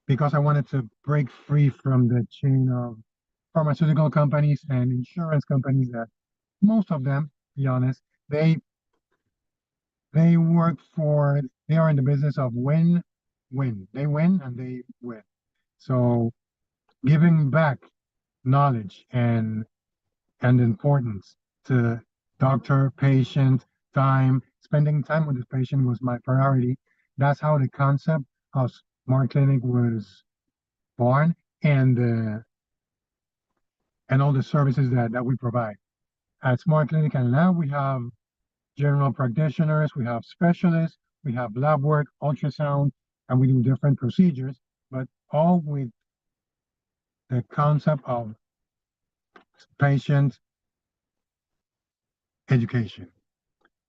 because I wanted to break free from the chain of pharmaceutical companies and insurance companies that most of them, to be honest, they they work for, they are in the business of win. They win and they win. So giving back knowledge and importance to doctor, patient, time, spending time with the patient was my priority. That's how the concept of Smart Clinic was born and all the services that we provide. At Smart Clinic and Lab, we have general practitioners, we have specialists, we have lab work, ultrasound, and we do different procedures, but all with the concept of patient education.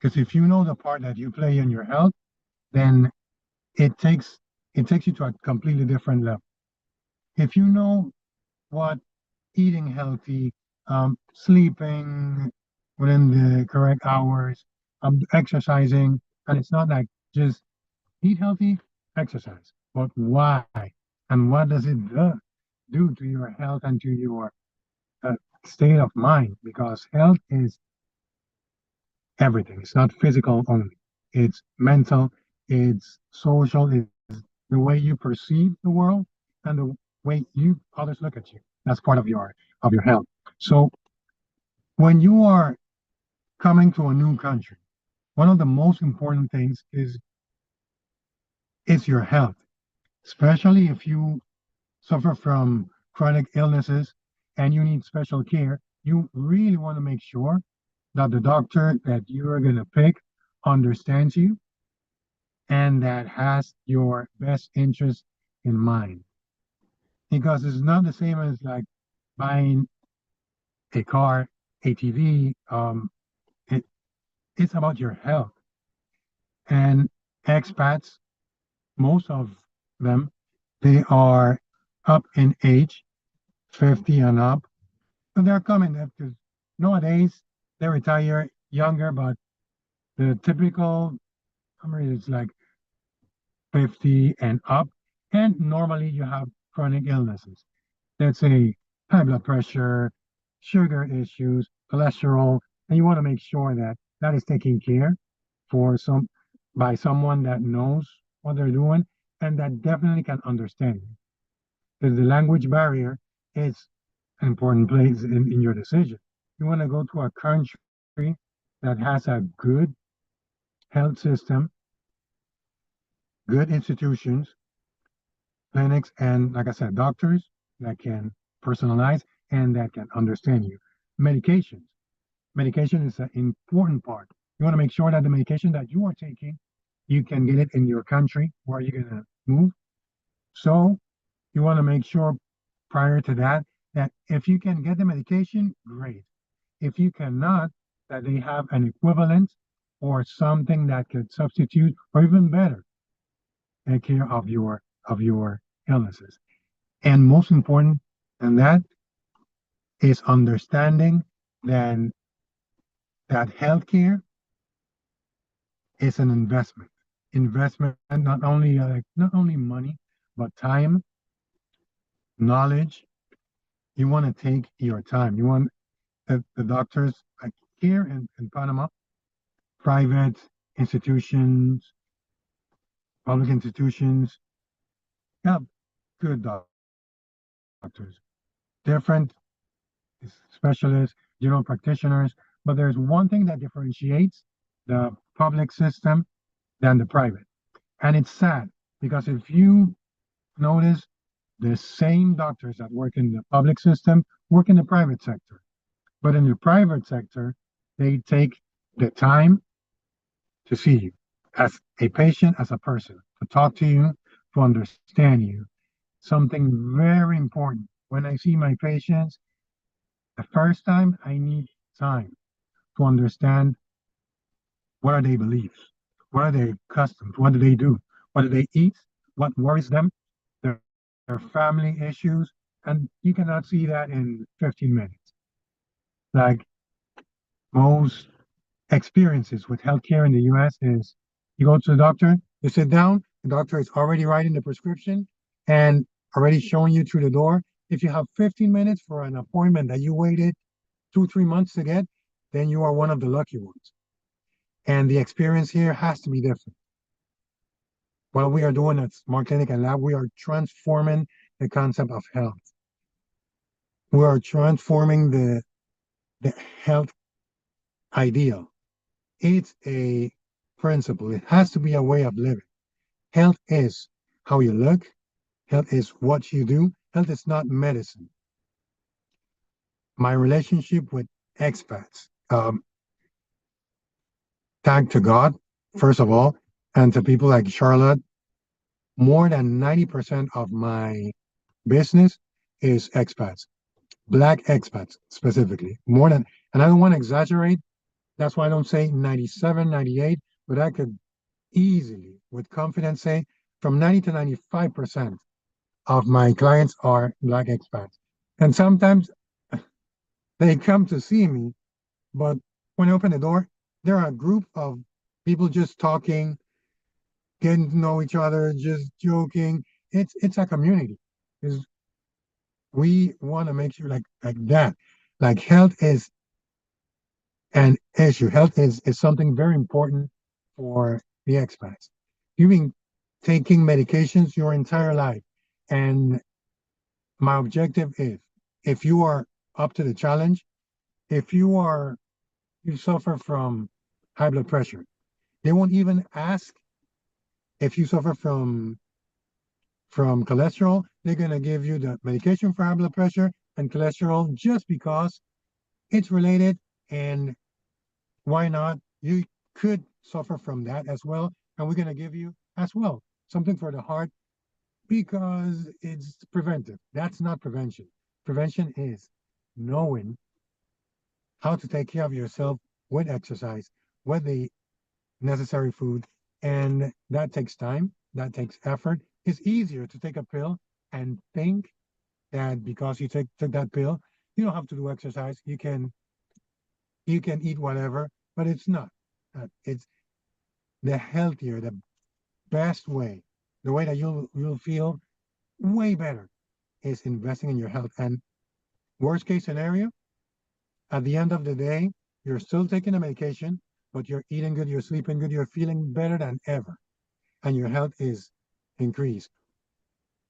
Because if you know the part that you play in your health, then it takes it takes you to a completely different level. If you know what eating healthy, sleeping within the correct hours, exercising, and it's not like just eat healthy, exercise, but why and what does it do to your health and to your uh, state of mind? Because health is everything. It's not physical only. It's mental, it's social, it's the way you perceive the world and the way you others look at you. That's part of your health. So when you are coming to a new country, one of the most important things is your health, especially if you suffer from chronic illnesses and you need special care. You really want to make sure that the doctor that you are going to pick understands you and that has your best interest in mind. Because it's not the same as like buying a car, ATV. It, it's about your health. And expats, most of them, they are up in age, 50 and up. So they're coming there because nowadays they retire younger, but the typical number is like 50 and up. And normally you have chronic illnesses. Let's say high blood pressure, sugar issues, cholesterol, and you want to make sure that that is taken care for some by someone that knows what they're doing and that definitely can understand you. Because the language barrier is an important place in your decision. You want to go to a country that has a good health system, good institutions, clinics, and like I said, doctors that can personalize and that can understand you. Medications. Medication is an important part. You want to make sure that the medication that you are taking, you can get it in your country where you're going to move. So you want to make sure prior to that, that if you can get the medication, great. If you cannot, that they have an equivalent or something that could substitute or even better take care of your illnesses. And most important than that is understanding then that healthcare is an investment. Investment not only not only money, but time, knowledge. You want to take your time. You want the doctors like here in Panama, private institutions, public institutions, have good doctors, different specialists, general practitioners, but there's one thing that differentiates the public system than the private. And it's sad because if you notice the same doctors that work in the public system work in the private sector. But in the private sector, they take the time to see you as a patient, as a person, to talk to you, to understand you. Something very important. When I see my patients, the first time I need time to understand what are their beliefs, what are their customs, what do they do, what do they eat, what worries them, their, their family issues, and you cannot see that in 15 minutes. Like most experiences with healthcare in the US is you go to the doctor, you sit down, the doctor is already writing the prescription and already showing you through the door. If you have 15 minutes for an appointment that you waited 2, 3 months to get, then you are one of the lucky ones. And the experience here has to be different. What we are doing at Smart Clinic and Lab, we are transforming the concept of health. We are transforming the health ideal. It's a principle. It has to be a way of living. Health is how you look. Health is what you do. Health is not medicine. My relationship with expats, thank to God, first of all, and to people like Charlotte, more than 90% of my business is expats, Black expats specifically. More than, and I don't want to exaggerate. That's why I don't say 97, 98, but I could easily, with confidence, say from 90 to 95% of my clients are Black expats. And sometimes they come to see me, but when I open the door, there are a group of people just talking, getting to know each other, just joking. It's a community. Is we want to make sure like that. Like health is an issue. Health is something very important for the expats. You've been taking medications your entire life. And my objective is if you are up to the challenge, if you suffer from high blood pressure, they won't even ask if you suffer from cholesterol. They're gonna give you the medication for high blood pressure and cholesterol just because it's related. And why not? You could suffer from that as well. And we're gonna give you as well something for the heart because it's preventive. That's not prevention. Prevention is knowing how to take care of yourself with exercise, with the necessary food. And that takes time, that takes effort. It's easier to take a pill and think that because you took that pill, you don't have to do exercise. You can eat whatever, but it's not. It's the healthier, the best way, the way that you'll feel way better is investing in your health. And worst case scenario, at the end of the day, you're still taking a medication, but you're eating good, you're sleeping good, you're feeling better than ever, and your health is increased.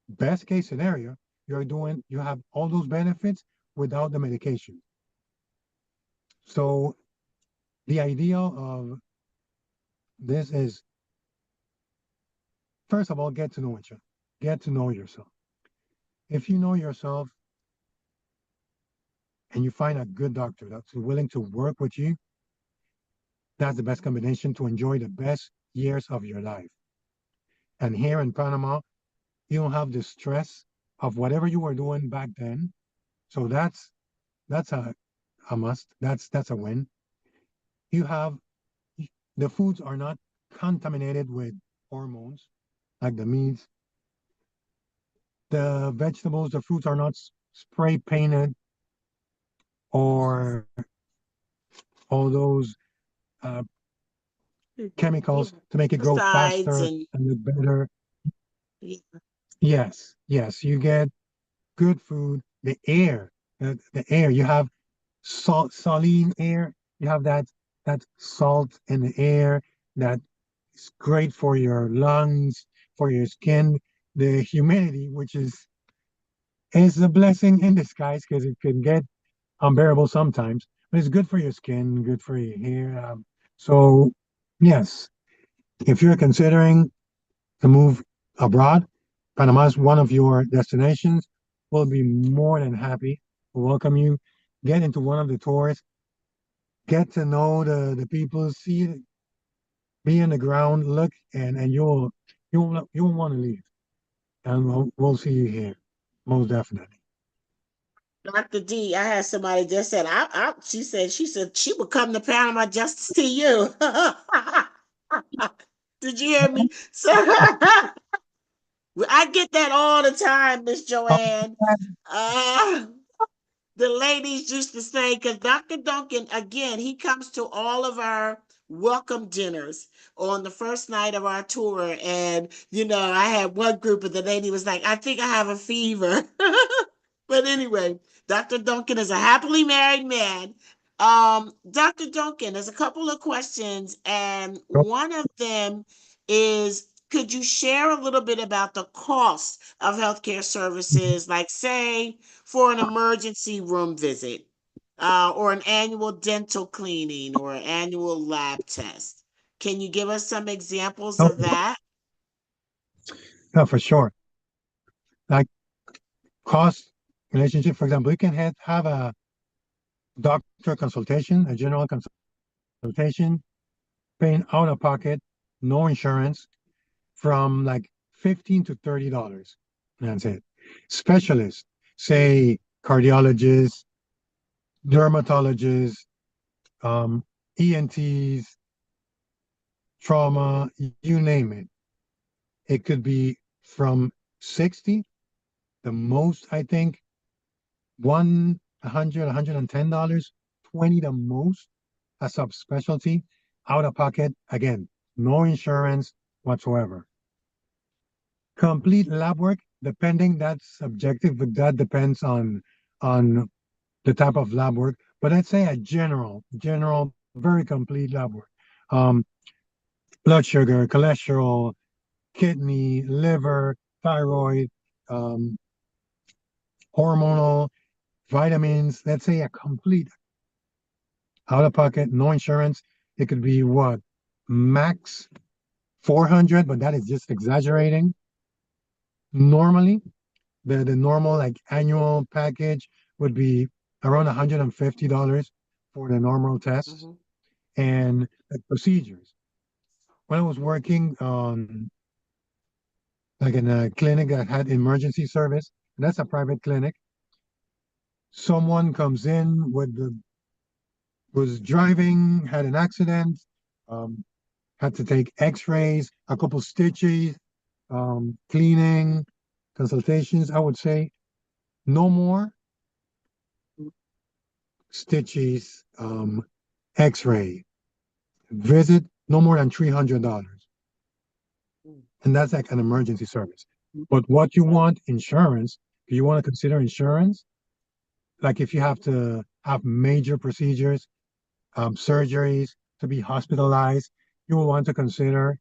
Best case scenario, you have all those benefits without the medication. So the idea of this is, first of all, get to know each other, get to know yourself. If you know yourself and you find a good doctor that's willing to work with you, that's the best combination to enjoy the best years of your life. And here in Panama, you don't have the stress of whatever you were doing back then. So that's a must. That's a win. You have the foods are not contaminated with hormones like the meats. The vegetables, the fruits are not spray painted or all those uh, chemicals to make it grow
Pesticides
faster
and
and look better.
yeah.
Yes, you get good food. The air, you have saline air. You have that salt in the air that is great for your lungs, for your skin. The humidity, which is a blessing in disguise because it can get unbearable sometimes, but it's good for your skin, good for your hair. So yes, if you're considering to move abroad, Panama is one of your destinations. We'll be more than happy to welcome you. Get into one of the tours, get to know the people, see, be in the ground, look, and you'll want to leave. And we'll see you here, most definitely.
Dr. D, I had somebody just said, she said she would come to Panama just to see you. Did you hear me? So I get that all the time, Miss
Oh,
Joanne. Uh, the ladies used to say, because Dr. Duncan, again, he comes to all of our welcome dinners on the first night of our tour. And, I had one group and the lady was like, I think I have a fever. But anyway, Dr. Duncan is a happily married man. Dr. Duncan, there's a couple of questions, and one of them is, could you share a little bit about the cost of healthcare services, like say for an emergency room visit, or an annual dental cleaning or an annual lab test? Can you give us some examples
no,
of that?
no, for sure. Like cost relationship, for example, you can have a doctor consultation, a general consultation, paying out of pocket, no insurance, from like $15 to $30. That's it. Specialists, say cardiologists, dermatologists, ENTs, trauma, you name it. It could be from 60, the most, I think, 100, $110, 20 the most, a subspecialty, out of pocket, again, no insurance whatsoever. Complete lab work, depending, that's subjective, but that depends on the type of lab work. But I'd say a general, very complete lab work. Um, Blood sugar, cholesterol, kidney, liver, thyroid, um, hormonal, vitamins. Let's say a complete out of pocket, no insurance. It could be what, max 400, but that is just exaggerating. Normally, the normal like annual package would be around $150 for the normal tests
Mm-hmm.
and the procedures. When I was working on like in a clinic that had emergency service, and that's a private clinic, someone comes in with the was driving, had an accident, um, had to take X-rays, a couple stitches, cleaning, consultations. I would say no more stitches, X-ray, visit no more than $300, and that's like an emergency service. But what you want insurance? Do you want to consider insurance? Like if you have to have major procedures, surgeries, to be hospitalized, you will want to consider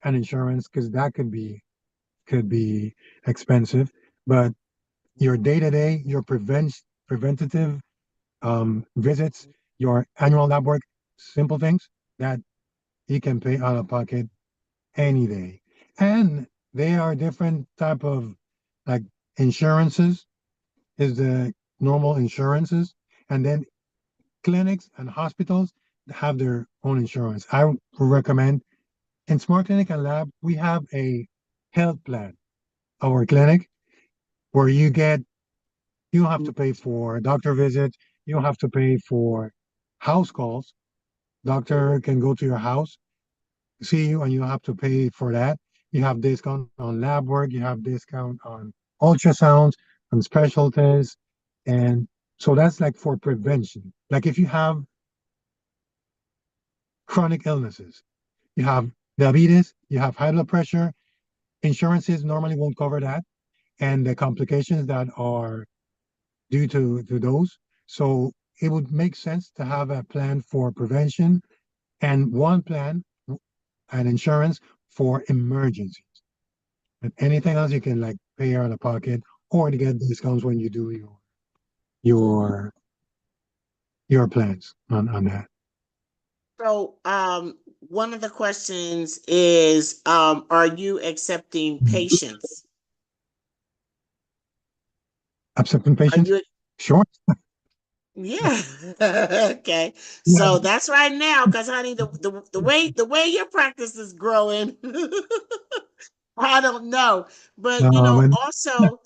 an insurance because that could be expensive. But your day-to-day, your preventative visits, your annual lab work, simple things that you can pay out of pocket any day. And they are different type of like insurances is the normal insurances, and then clinics and hospitals have their own insurance. I would recommend in Smart Clinic and Lab, we have a health plan, our clinic, where you don't have to pay for doctor visits, you don't have to pay for house calls. Doctor can go to your house, see you, and you don't have to pay for that. You have discount on lab work, you have discount on ultrasounds, on specialties, and so that's like for prevention. Like if you have chronic illnesses, you have diabetes, you have high blood pressure, insurances normally won't cover that, and the complications that are due to those. So it would make sense to have a plan for prevention and one plan, an insurance for emergencies. And anything else you can like pay out of pocket or to get discounts when you do your your plans on that.
So, one of the questions is, are you accepting patients?
Accepting
Are
patients?
you?
Sure.
Yeah. Okay.
Yeah.
So that's right now, because honey, the way your practice is growing, I don't know. But
When
also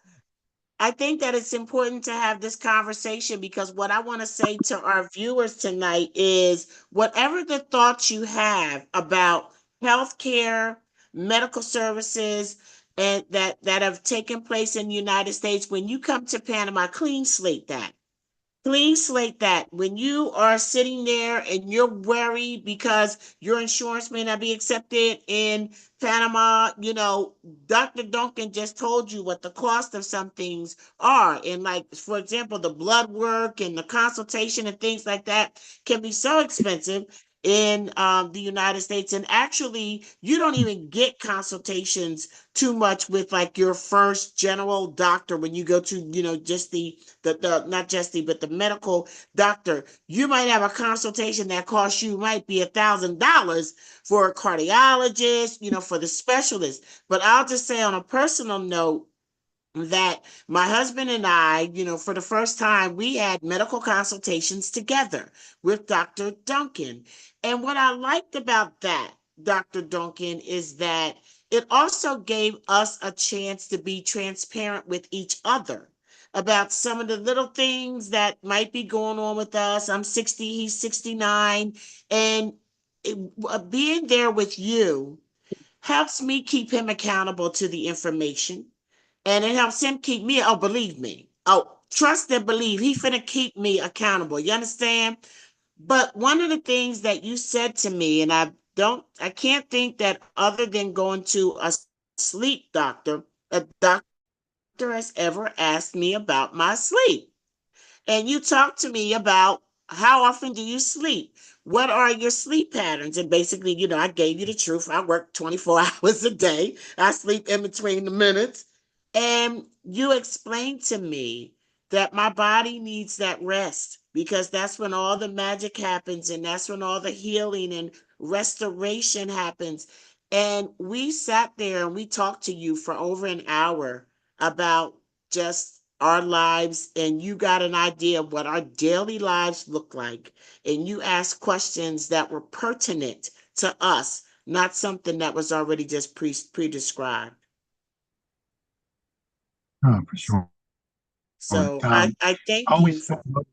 I think that it's important to have this conversation because what I want to say to our viewers tonight is whatever the thoughts you have about healthcare, medical services, and that have taken place in the United States, when you come to Panama, clean slate that. Clean slate that when you are sitting there and you're worried because your insurance may not be accepted in Panama, Dr. Duncan just told you what the cost of some things are. And like, for example, the blood work and the consultation and things like that can be so expensive in the United States. And actually, you don't even get consultations too much with like your first general doctor when you go to, just the not just but the medical doctor. You might have a consultation that costs you might be $1,000 for a cardiologist, for the specialist. But I'll just say on a personal note that my husband and I, for the first time, we had medical consultations together with Dr. Duncan. And what I liked about that, Dr. Duncan, is that it also gave us a chance to be transparent with each other about some of the little things that might be going on with us. I'm 60, he's 69. And being there with you helps me keep him accountable to the information, and it helps him keep me. Oh, believe me. Oh, trust and believe. He finna keep me accountable. You understand? But one of the things that you said to me, and I can't think that other than going to a sleep doctor, a doctor has ever asked me about my sleep. And you talked to me about how often do you sleep? What are your sleep patterns? And basically, I gave you the truth. I work 24 hours a day. I sleep in between the minutes. And you explained to me that my body needs that rest because that's when all the magic happens and that's when all the healing and restoration happens. And we sat there and we talked to you for over an hour about just our lives, and you got an idea of what our daily lives look like, and you asked questions that were pertinent to us, not something that was already just pre-described.
oh, for sure.
So I,
Um,
I
I
thank you
always
for.
thought about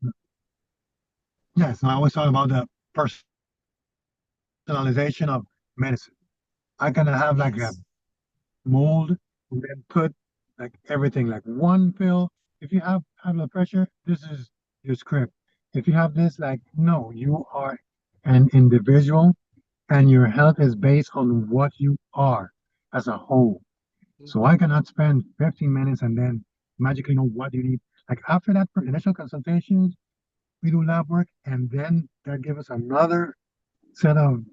yes, I always thought about the personalization of medicine. I kind of have like a
Yes.
mold and then put like everything like one pill. If you have high blood pressure, this is your script. If you have this, like, no, you are an individual and your health is based on what you are as a whole. So I cannot spend 15 minutes and then magically know what you need. Like after that for initial consultations, we do lab work and then that gives us another set of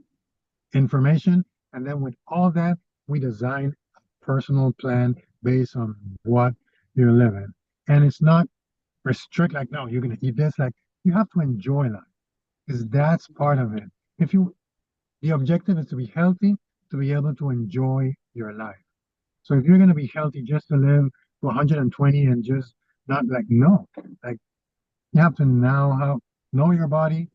information. And then with all that, we design a personal plan based on what you're living. And it's not restrict like, no, you're going to eat this. Like, you have to enjoy life because that's part of it. If you, the objective is to be healthy, to be able to enjoy your life. So if you're going to be healthy just to live to 120 and just not like, no, like you have to now know your body,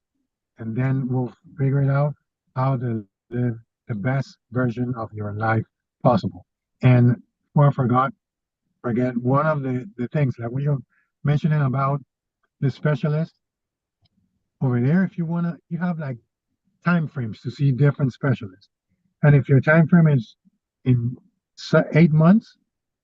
and then we'll figure it out how to live the best version of your life possible. And before I forget one of the things that we are mentioning about the specialist over there. If you wanna, you have like time frames to see different specialists, and if your time frame is in 8 months,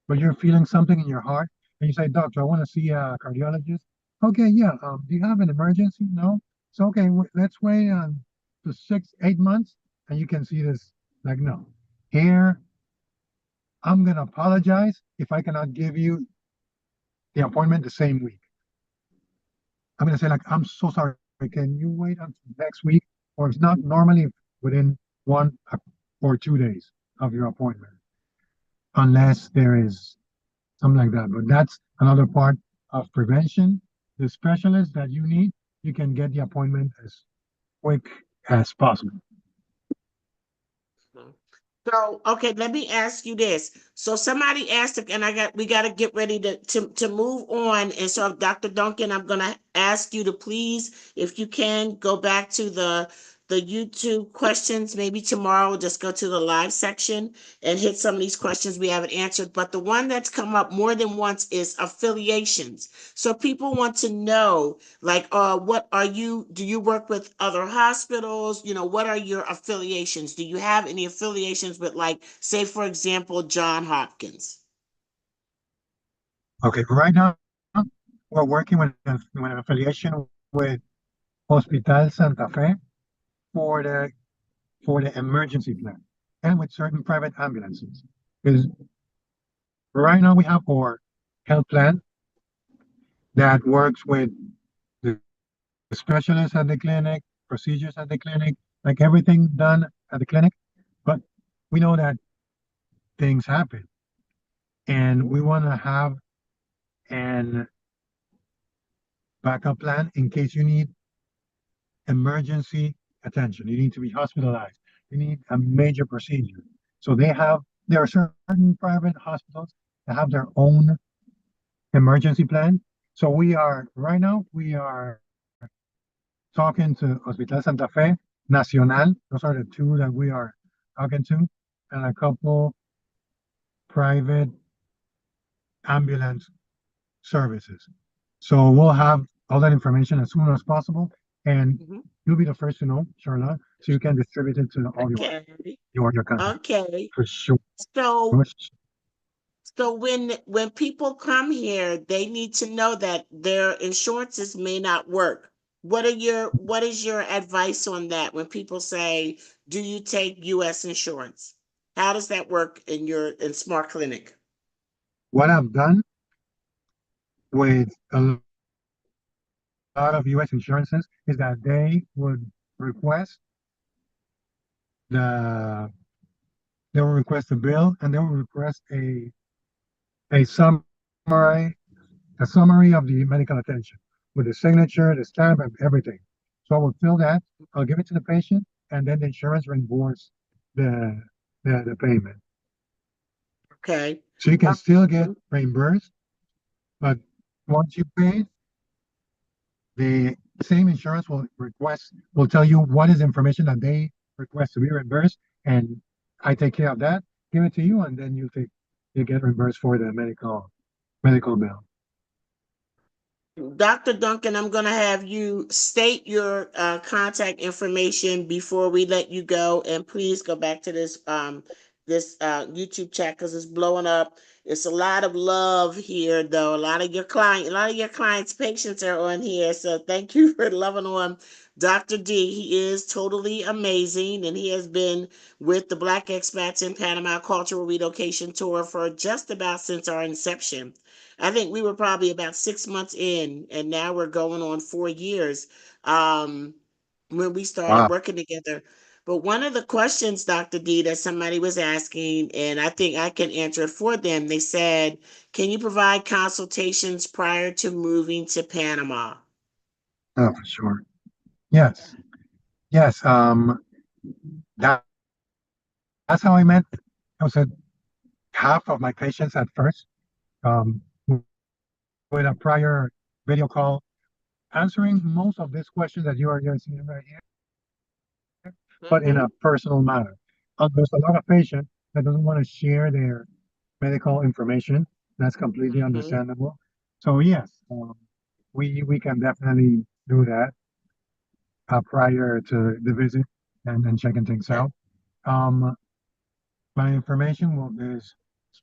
but you're feeling something in your heart, and you say, "Doctor, I want to see a cardiologist." Okay, yeah. Do you have an emergency? No. So okay, let's wait on to 8 months, and you can see this. Like, no, here I'm gonna apologize if I cannot give you the appointment the same week. I'm gonna say like, I'm so sorry. Can you wait until next week, or it's not normally within 1 or 2 days of your appointment, unless there is something like that. But that's another part of prevention. The specialist that you need, you can get the appointment as quick as possible.
So, okay, let me ask you this. So somebody asked, and we got to get ready to move on. And so, Dr. Duncan, I'm going to ask you to please, if you can, go back to the YouTube questions. Maybe tomorrow, just go to the live section and hit some of these questions we haven't answered. But the one that's come up more than once is affiliations. So people want to know, like, what are you, do you work with other hospitals? What are your affiliations? Do you have any affiliations with, like, say, for example, John Hopkins?
Okay, right now we're working with an affiliation with Hospital Santa Fe for the emergency plan, and with certain private ambulances. Because right now we have our health plan that works with the specialists at the clinic, procedures at the clinic, like everything done at the clinic. But we know that things happen, and we want to have an backup plan in case you need emergency attention. You need to be hospitalized. You need a major procedure. So there are certain private hospitals that have their own emergency plan. So right now, we are talking to Hospital Santa Fe, Nacional. Those are the two that we are talking to, and a couple private ambulance services. So we'll have all that information as soon as possible, and you'll be the first to know, Charlotte, so you can distribute it to all
Okay.
your country
Okay.
for sure.
So when people come here, they need to know that their insurances may not work. What is your advice on that when people say, do you take US insurance? How does that work in Smart Clinic?
What I've done with a lot of US insurances is that they would request the they will request a bill, and they will request a summary a summary of the medical attention with the signature, the stamp, and everything. So I will fill that. I'll give it to the patient, and then the insurance reimburse the the payment.
Okay.
So you can still get reimbursed, but once you pay, the same insurance will tell you what is information that they request to be reimbursed, and I take care of that, give it to you, and then you get reimbursed for the medical bill.
Dr. Duncan, I'm going to have you state your contact information before we let you go, and please go back to this YouTube chat because it's blowing up. It's a lot of love here, though. A lot of your clients' patients are on here, so thank you for loving on Dr. D. He is totally amazing, and he has been with the Black Expats in Panama Cultural Relocation Tour for just about since our inception. I think we were probably about 6 months in, and now we're going on 4 years. when we started
Wow.
working together. But one of the questions, Dr. D, that somebody was asking, and I think I can answer it for them, they said, can you provide consultations prior to moving to Panama?
Oh, for sure. Yes. Yes. That, that's how I met. I was at half of my patients at first, um, with a prior video call, answering most of these questions that you're seeing right here, but in
Mm-hmm.
a personal manner. There's a lot of patients that doesn't want to share their medical information. That's completely
Mm-hmm.
understandable. So yes, we can definitely do that prior to the visit and checking things
Okay.
out. Um, my information will is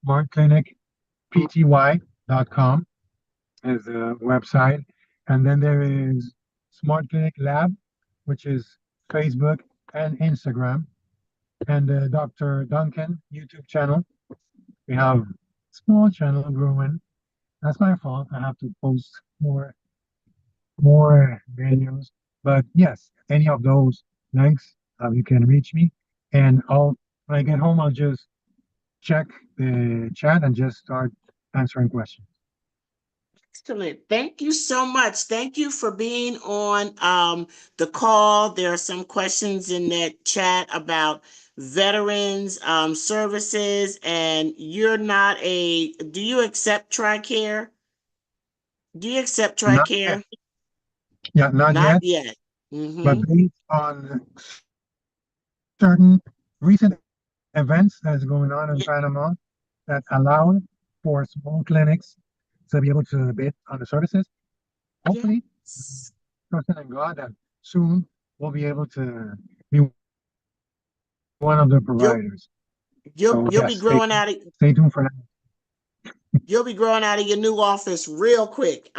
smartclinicpty.com is the website, and then there is Smart Clinic Lab, which is Facebook and Instagram, and the Dr. Duncan YouTube channel. We have small channel growing. That's my fault. I have to post more videos. But yes, any of those links, you can reach me. And when I get home, I'll just check the chat and just start answering questions.
Excellent. Thank you so much. Thank you for being on the call. There are some questions in that chat about veterans services, and you're not do you accept TRICARE? Do you accept
Not yet.
TRICARE?
Yeah, not
Not
yet.
yet.
But
Mm-hmm.
based on certain recent events that's going on in
Yeah,
Panama that allowed for small clinics to be able to bid on the services, hopefully,
yes.
trusting in God that soon we'll be able to be one of the
You'll
providers.
you'll
So
you'll be
yes,
growing out of
stay tuned for that.
you'll be growing out of your new office real quick.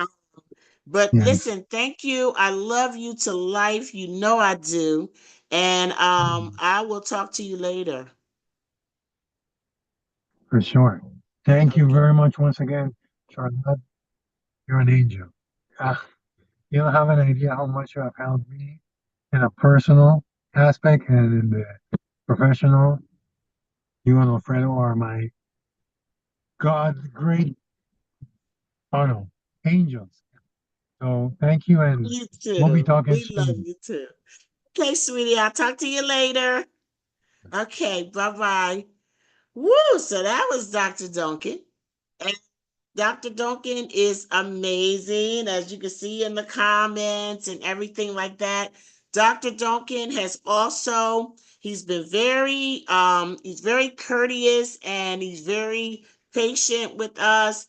But
Yes,
listen, thank you. I love you to life. You know I do. And I will talk to you later.
for sure. Thank you
Okay.
very much once again, Charlotte. You're an angel. Ah, you don't have an idea how much you have helped me in a personal aspect and in the professional. You and Alfredo are my God's great, oh no, angels. So thank you, and
You
we'll be
too.
talking
We love
soon.
you too. Okay, sweetie. I'll talk to you later. Okay, bye-bye. Woo! So that was Dr. Duncan. And Dr. Duncan is amazing, as you can see in the comments and everything like that. Dr. Duncan has also, he's very courteous and he's very patient with us.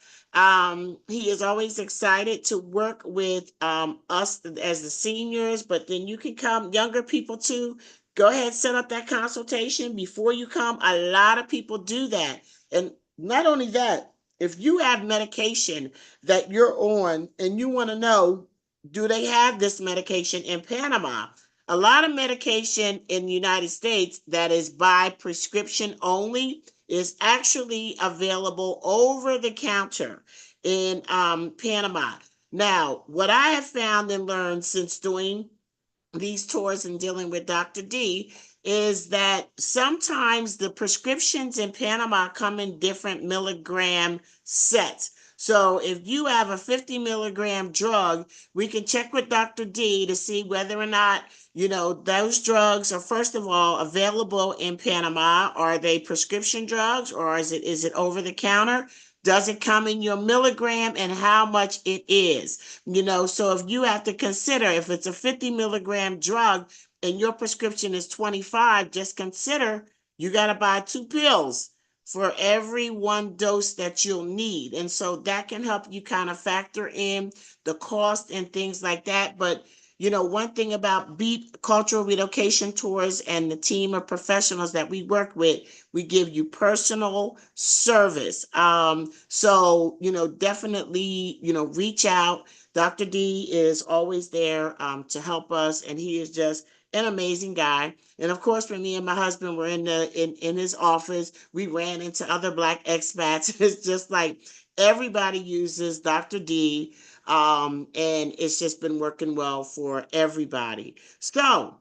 He is always excited to work with us as the seniors, but then you can come, younger people too. Go ahead, set up that consultation before you come. A lot of people do that. And not only that, if you have medication that you're on and you want to know, do they have this medication in Panama? A lot of medication in the United States that is by prescription only is actually available over the counter in Panama. Now, what I have found and learned since doing these tours and dealing with Dr. D is that sometimes the prescriptions in Panama come in different milligram sets. So if you have a 50 milligram drug, we can check with Dr. D to see whether or not, those drugs are, first of all, available in Panama. Are they prescription drugs, or is it over the counter? Does it come in your milligram, and how much it is? So if you have to consider, if it's a 50 milligram drug and your prescription is 25, just consider you got to buy 2 pills for every 1 dose that you'll need. And so that can help you kind of factor in the cost and things like that. But one thing about BEIP Cultural Relocation Tours and the team of professionals that we work with, we give you personal service. So, definitely, reach out. Dr. D is always there to help us, and he is just an amazing guy. And of course, when me and my husband were in his office, we ran into other Black expats. It's just like everybody uses Dr. D. And it's just been working well for everybody. So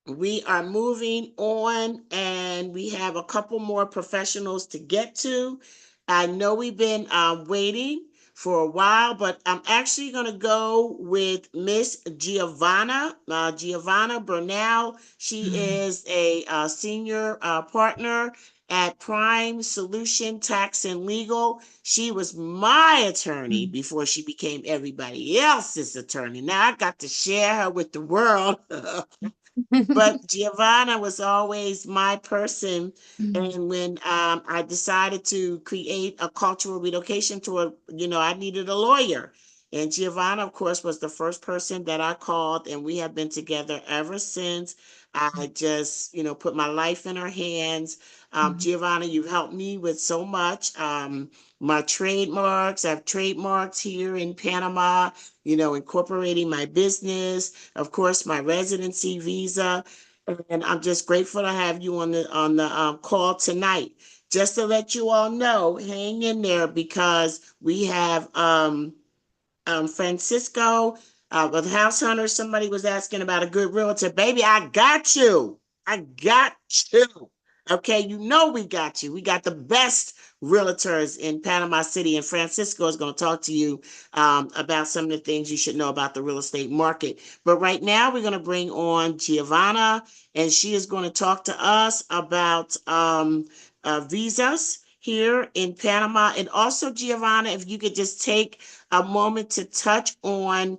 we are moving on, and we have a couple more professionals to get to. I know we've been waiting for a while, but I'm actually going to go with Miss Giovanna, Giovanna Bernal. She is a senior partner at Prime Solution Tax and Legal. She was my attorney before she became everybody else's attorney. Now I got to share her with the world. But Giovanna was always my person. And when I decided to create a cultural relocation tour, I needed a lawyer. And Giovanna, of course, was the first person that I called, and we have been together ever since. I just, put my life in her hands. Giovanna, you've helped me with so much. My trademarks, I have trademarks here in Panama, incorporating my business, of course, my residency visa. And I'm just grateful to have you on the call tonight. Just to let you all know, hang in there, because we have Francisco with House Hunter. Somebody was asking about a good realtor. Baby, I got you. I got you. Okay, we got you. We got the best realtors in Panama City, and Francisco is going to talk to you about some of the things you should know about the real estate market. But right now, we're going to bring on Giovanna, and she is going to talk to us about visas here in Panama. And also, Giovanna, if you could just take a moment to touch on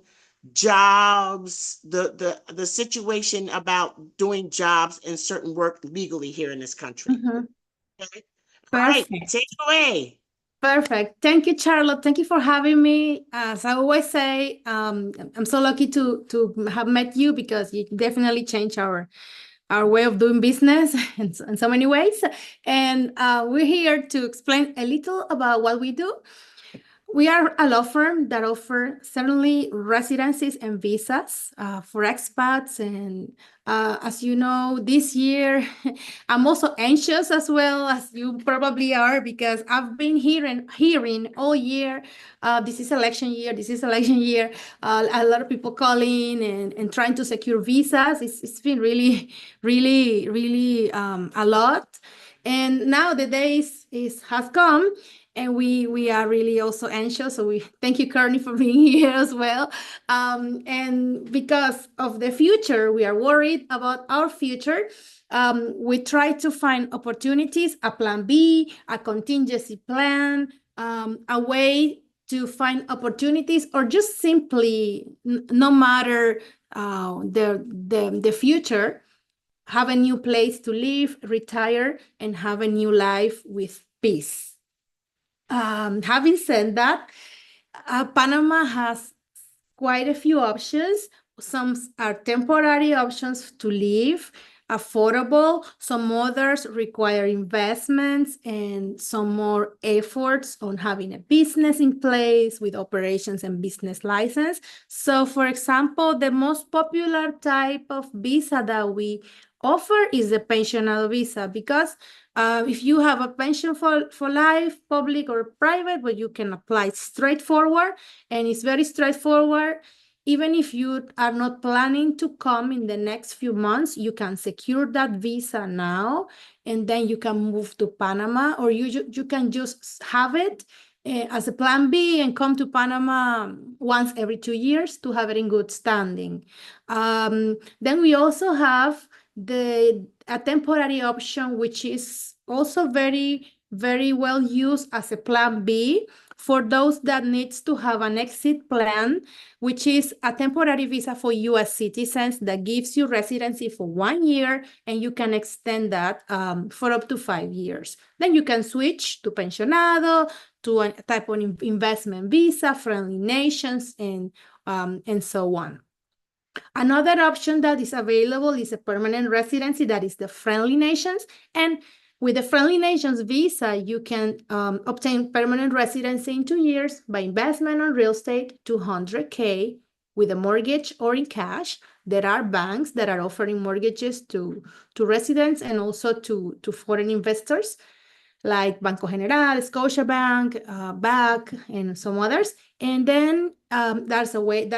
jobs, the situation about doing jobs and certain work legally here in this country. Okay? All right,
Perfect.
take it away.
Perfect. Thank you, Charlotte. Thank you for having me. As I always say, I'm so lucky to have met you, because you definitely changed our way of doing business in so many ways. And we're here to explain a little about what we do. We are a law firm that offer certainly residencies and visas for expats. And as you know, this year, I'm also anxious as well, as you probably are, because I've been hearing all year, this is election year, this is election year. A lot of people calling and trying to secure visas. It's been really, really, really a lot. And now the days has come, and we are really also anxious. So we thank you, Courtney, for being here as well. And because of the future, we are worried about our future. We try to find opportunities, a plan B, a contingency plan, a way to find opportunities, or just simply, no matter the future, have a new place to live, retire, and have a new life with peace. Having said that, Panama has quite a few options. Some are temporary options to live, affordable. Some others require investments and some more efforts on having a business in place with operations and business license. So, for example, the most popular type of visa that we offer is the pensionado visa, because if you have a pension for life, public or private, but you can apply straightforward, and it's very straightforward. Even if you are not planning to come in the next few months, you can secure that visa now, and then you can move to Panama, or you can just have it as a plan B and come to Panama once every 2 years to have it in good standing. Then we also have a temporary option, which is also very, very well used as a plan B for those that needs to have an exit plan, which is a temporary visa for US citizens that gives you residency for 1 year, and you can extend that for up to 5 years. Then you can switch to pensionado, to a type of investment visa, friendly nations, and so on. Another option that is available is a permanent residency, that is the friendly nations. And with the friendly nations visa, you can obtain permanent residency in 2 years by investment on real estate, $200K with a mortgage or in cash. There are banks that are offering mortgages to residents and also to foreign investors. like Banco General, Scotiabank, BAC, and some others. And then that's a way.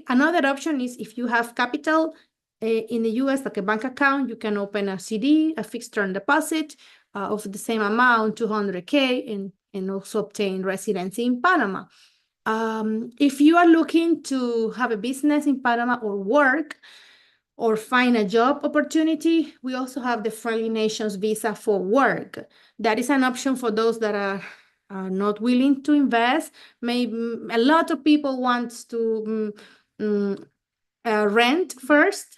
Another option is if you have capital in the US, like a bank account, you can open a CD, a fixed term deposit of the same amount, 200K, and also obtain residency in Panama. If you are looking to have a business in Panama or work or find a job opportunity, we also have the Friendly Nations visa for work. That is an option for those that are not willing to invest. Maybe a lot of people want to rent first,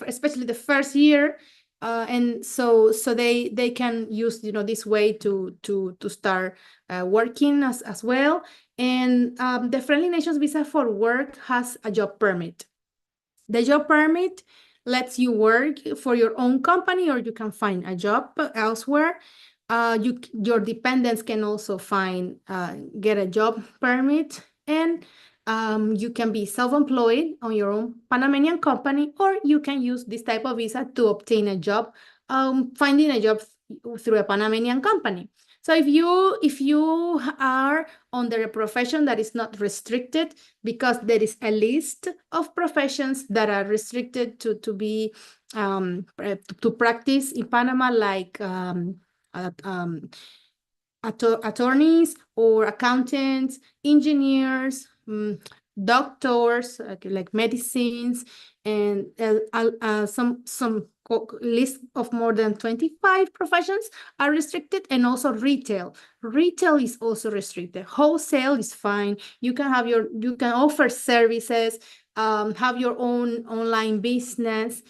especially the first year, and so they can use this way to start working as well. And the Friendly Nations visa for work has a job permit. The job permit lets you work for your own company, or you can find a job elsewhere. Your dependents can also get a job permit, and you can be self-employed on your own Panamanian company, or you can use this type of visa to obtain a job, finding a job through a Panamanian company. So if you are under a profession that is not restricted, because there is a list of professions that are restricted to be to practice in Panama, like attorneys or accountants, engineers, doctors, like medicines, and some list of more than 25 professions are restricted, and also retail. Retail is also restricted. Wholesale is fine. You can offer services, have your own online business.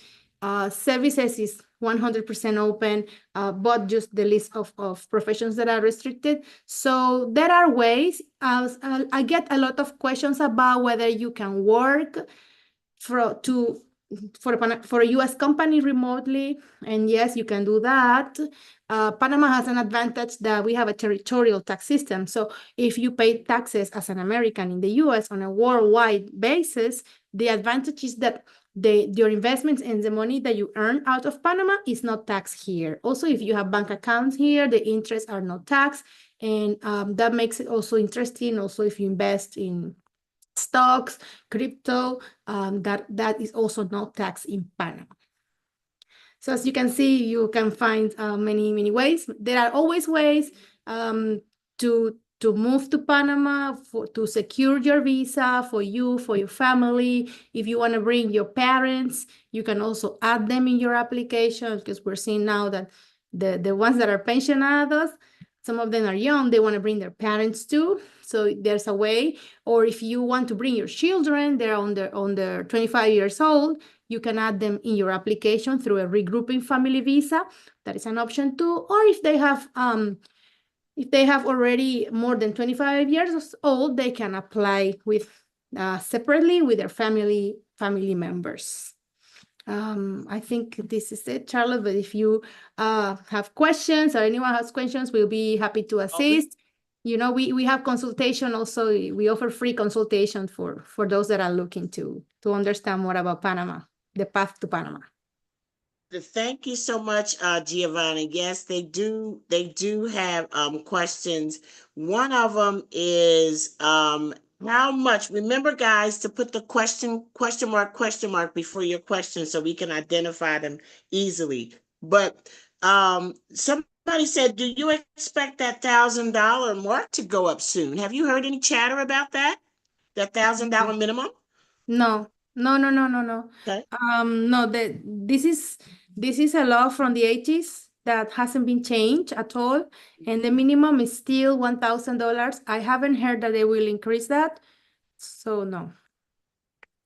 Services is 100% open, but just the list of professions that are restricted. So there are ways. I get a lot of questions about whether you can work for a U.S. company remotely, and yes, you can do that. Panama has an advantage that we have a territorial tax system. So if you pay taxes as an American in the U.S. on a worldwide basis, the advantage is that your investments and the money that you earn out of Panama is not taxed here. Also, if you have bank accounts here, the interests are not taxed, and that makes it also interesting. Also, if you invest in stocks, crypto, that is also not taxed in Panama. So as you can see, you can find many ways. There are always ways to move to Panama, to secure your visa for you, for your family. If you want to bring your parents, you can also add them in your application, because we're seeing now that the ones that are pensionados, some of them are young, they want to bring their parents too. So there's a way. Or if you want to bring your children, they're under 25 years old, you can add them in your application through a regrouping family visa. That is an option too. Or if they have already more than 25 years old, they can apply separately with their family members. I think this is it, Charlotte, but if you have questions, or anyone has questions, we'll be happy to assist. We have consultation also. We offer free consultation for those that are looking to understand more about Panama, the path to Panama.
Thank you so much, Giovanni. Yes, they do have questions. One of them is how much, remember guys, to put the question mark before your question so we can identify them easily. But somebody said, do you expect that $1,000 mark to go up soon? Have you heard any chatter about that? That $1,000 minimum?
No.
Okay.
No, this is a law from the 80s that hasn't been changed at all, and the minimum is still $1,000. I haven't heard that they will increase that, so no.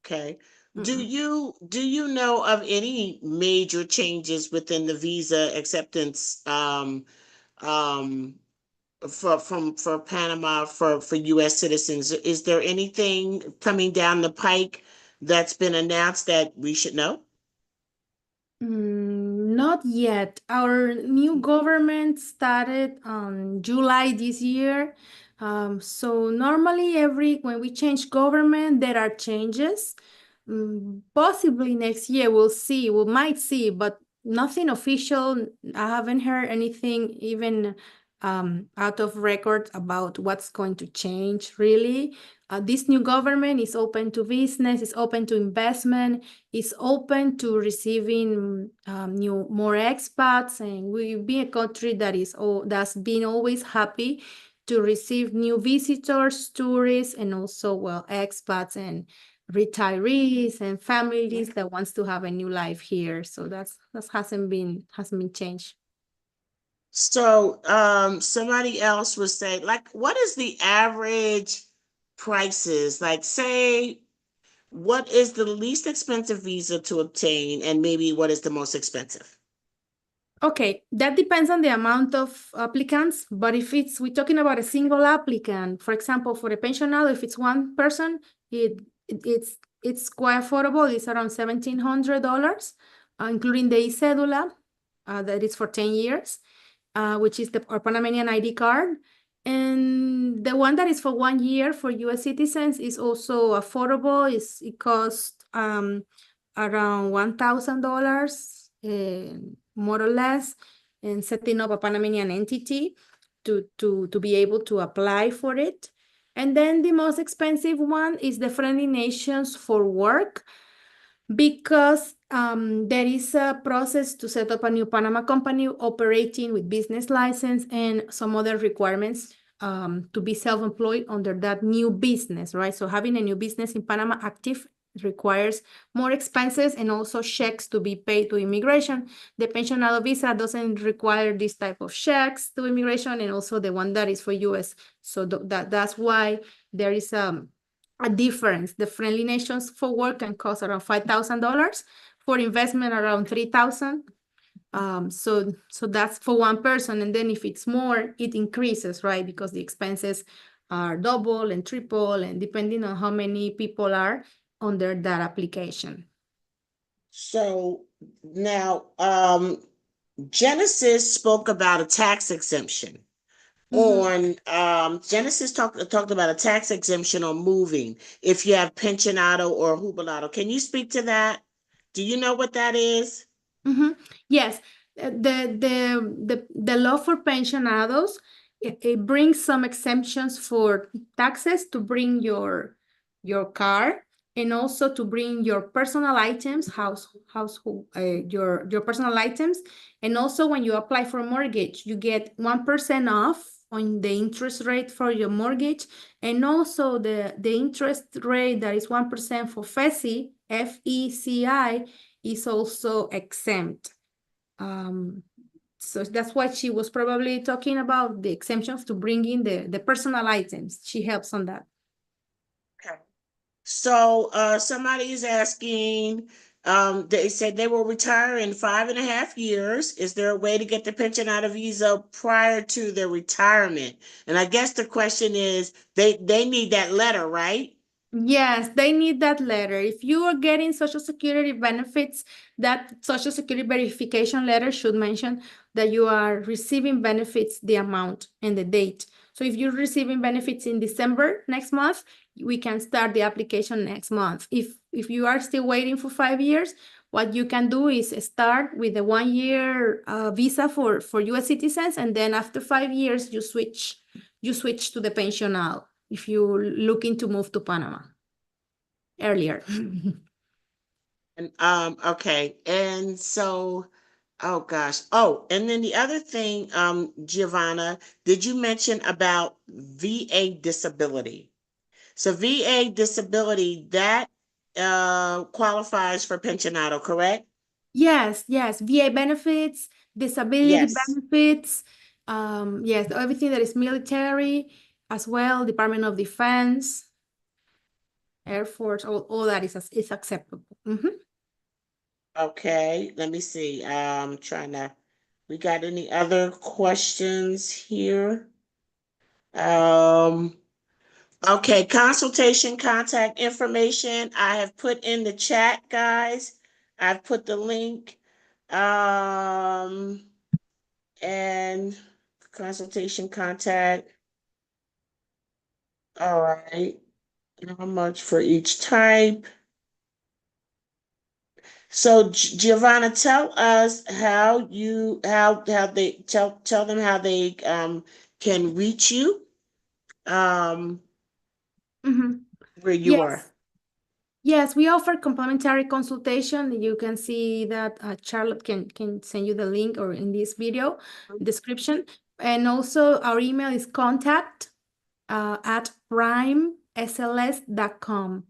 Okay. Do you know of any major changes within the visa acceptance for Panama for US citizens? Is there anything coming down the pike that's been announced that we should know?
Not yet. Our new government started on July this year. So normally when we change government, there are changes. Possibly next year we might see, but nothing official. I haven't heard anything even out of record about what's going to change really. This new government is open to business, is open to investment, is open to receiving more expats, and we've been a country that's been always happy to receive new visitors, tourists, and also, well, expats and retirees and families that wants to have a new life here. So that hasn't been changed.
So somebody else was saying, like, what is the average prices? Like, say, what is the least expensive visa to obtain, and maybe what is the most expensive?
Okay, that depends on the amount of applicants, but if we're talking about a single applicant, for example, for a pensionado, if it's one person, it's quite affordable. It's around $1,700, including the e-cedula, that is for 10 years, which is our Panamanian ID card. And the one that is for 1 year for US citizens is also affordable. It costs around $1,000, more or less, and setting up a Panamanian entity to be able to apply for it. And then the most expensive one is the Friendly Nations for work, because there is a process to set up a new Panama company operating with business license and some other requirements to be self-employed under that new business, right? So having a new business in Panama active requires more expenses and also checks to be paid to immigration. The pensionado visa doesn't require this type of checks to immigration, and also the one that is for US. So that's why there is a difference. The Friendly Nations for work can cost around $5,000, for investment around $3,000. So that's for one person, and then if it's more, it increases, right? Because the expenses are double and triple, and depending on how many people are under that application.
So now, Genesis spoke about a tax exemption on Genesis talked about a tax exemption on moving if you have pensionado or jubilado. Can you speak to that? Do you know what that is?
Yes, the law for pensionados, it brings some exemptions for taxes to bring your car, and also to bring your personal items, your personal items, and also when you apply for a mortgage, you get 1% off on the interest rate for your mortgage, and also the interest rate that is 1% for FECI, FECI, is also exempt. So that's what she was probably talking about, the exemptions to bring in the personal items. She helps on that.
Okay. So somebody is asking, they said they will retire in 5.5 years. Is there a way to get the pensionado visa prior to their retirement? And I guess the question is, they need that letter, right?
Yes, they need that letter. If you are getting Social Security benefits, that Social Security verification letter should mention that you are receiving benefits, the amount and the date. So if you're receiving benefits in December next month, we can start the application next month. If you are still waiting for 5 years, what you can do is start with a 1 year visa for US citizens, and then after 5 years, you switch to the pensionado if you're looking to move to Panama earlier.
And okay, and so, oh gosh, oh, and then the other thing, Giovanna, did you mention about VA disability? So VA disability, that qualifies for pensionado, correct?
Yes, VA benefits, disability
Yes.
benefits, yes, everything that is military as well, Department of Defense, Air Force, all that is acceptable.
Okay, let me see. We got any other questions here? Okay, consultation contact information. I have put in the chat, guys. I've put the link. And consultation contact. All right. How much for each type? So Giovanna, tell us how they tell them how they can reach you
Mhm.
where you are.
Yes. Yes, we offer complimentary consultation. You can see that Charlotte can send you the link or in this video description. And also our email is contact at primesls.com.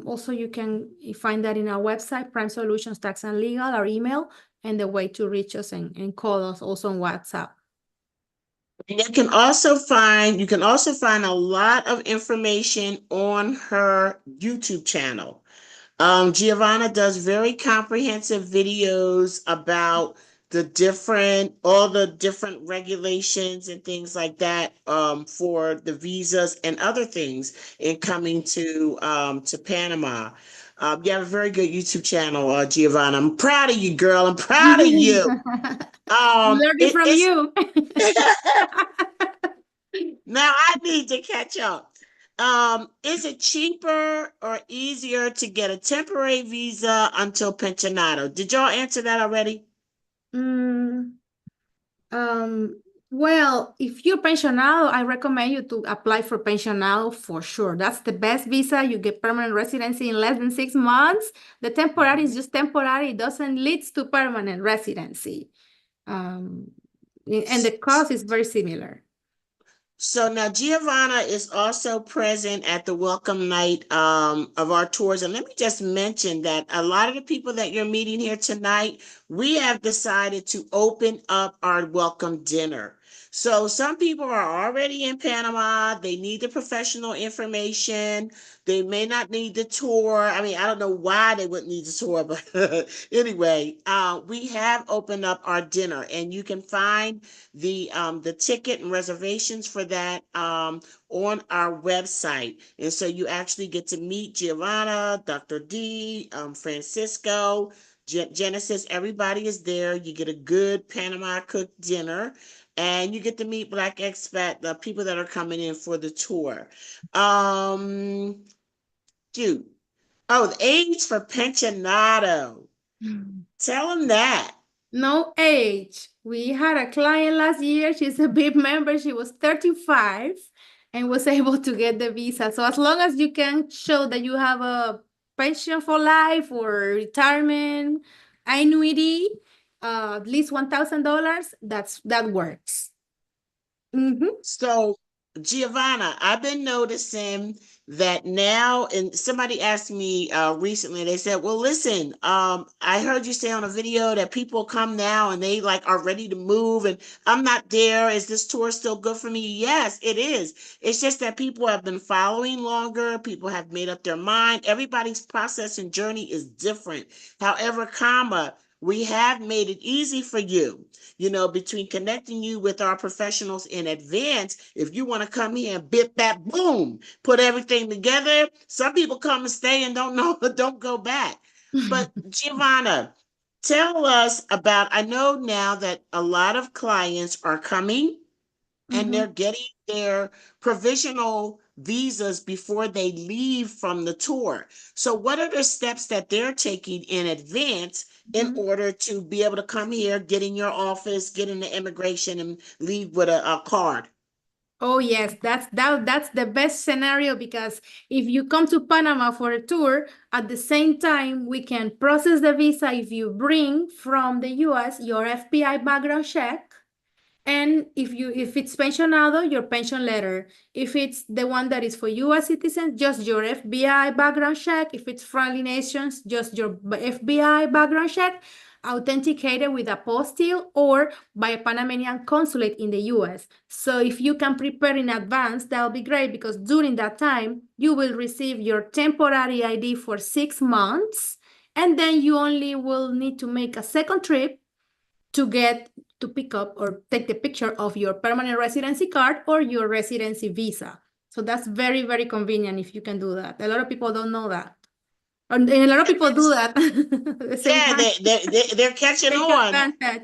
Also, you can find that in our website, Prime Solutions Tax and Legal, our email, and the way to reach us and call us also on WhatsApp.
And you can also find a lot of information on her YouTube channel. Giovanna does very comprehensive videos about all the different regulations and things like that for the visas and other things in coming to Panama. You have a very good YouTube channel, Giovanna. I'm proud of you, girl. I'm proud of you.
Learning from
It's
you.
now I need to catch up. Is it cheaper or easier to get a temporary visa until pensionado? Did y'all answer that already?
Mm, well, if you're pensionado, I recommend you to apply for pensionado for sure. That's the best visa. You get permanent residency in less than 6 months. The temporary is just temporary. It doesn't lead to permanent residency. And the cost is very similar.
So now Giovanna is also present at the welcome night of our tours. And let me just mention that a lot of the people that you're meeting here tonight, we have decided to open up our welcome dinner. So some people are already in Panama. They need the professional information. They may not need the tour. I mean, I don't know why they wouldn't need the tour, but anyway, we have opened up our dinner, and you can find the ticket and reservations for that on our website. And so you actually get to meet Giovanna, Dr. D, Francisco, Genesis. Everybody is there. You get a good Panama cooked dinner, and you get to meet Black expat, the people that are coming in for the tour. Dude. Oh, the age for pensionado. Tell them that.
No age. We had a client last year. She's a BIP member. She was 35 and was able to get the visa. So as long as you can show that you have a pension for life or retirement annuity, at least $1,000, that works.
So, Giovanna, I've been noticing that now, and somebody asked me recently, they said, well, listen, I heard you say on a video that people come now and they like are ready to move and I'm not there. Is this tour still good for me? Yes, it is. It's just that people have been following longer. People have made up their mind. Everybody's process and journey is different. However, we have made it easy for you, between connecting you with our professionals in advance. If you want to come here and bip that boom, put everything together. Some people come and stay and don't know, don't go back. But Giovanna, tell us about, I know now that a lot of clients are coming and they're getting their provisional visas before they leave from the tour. So what are the steps that they're taking in advance in order to be able to come here, get in your office, get in the immigration and leave with a card?
Oh yes, that's the best scenario, because if you come to Panama for a tour, at the same time we can process the visa if you bring from the US your FBI background check. And if it's pensionado, your pension letter. If it's the one that is for US citizens, just your FBI background check. If it's friendly nations, just your FBI background check, authenticated with apostille or by a Panamanian consulate in the US. So if you can prepare in advance, that'll be great, because during that time, you will receive your temporary ID for 6 months, and then you only will need to make a second trip to pick up or take the picture of your permanent residency card or your residency visa. So that's very, very convenient if you can do that. A lot of people don't know that. And a lot of people do that at the same time.
They're catching
Take
on.
advantage.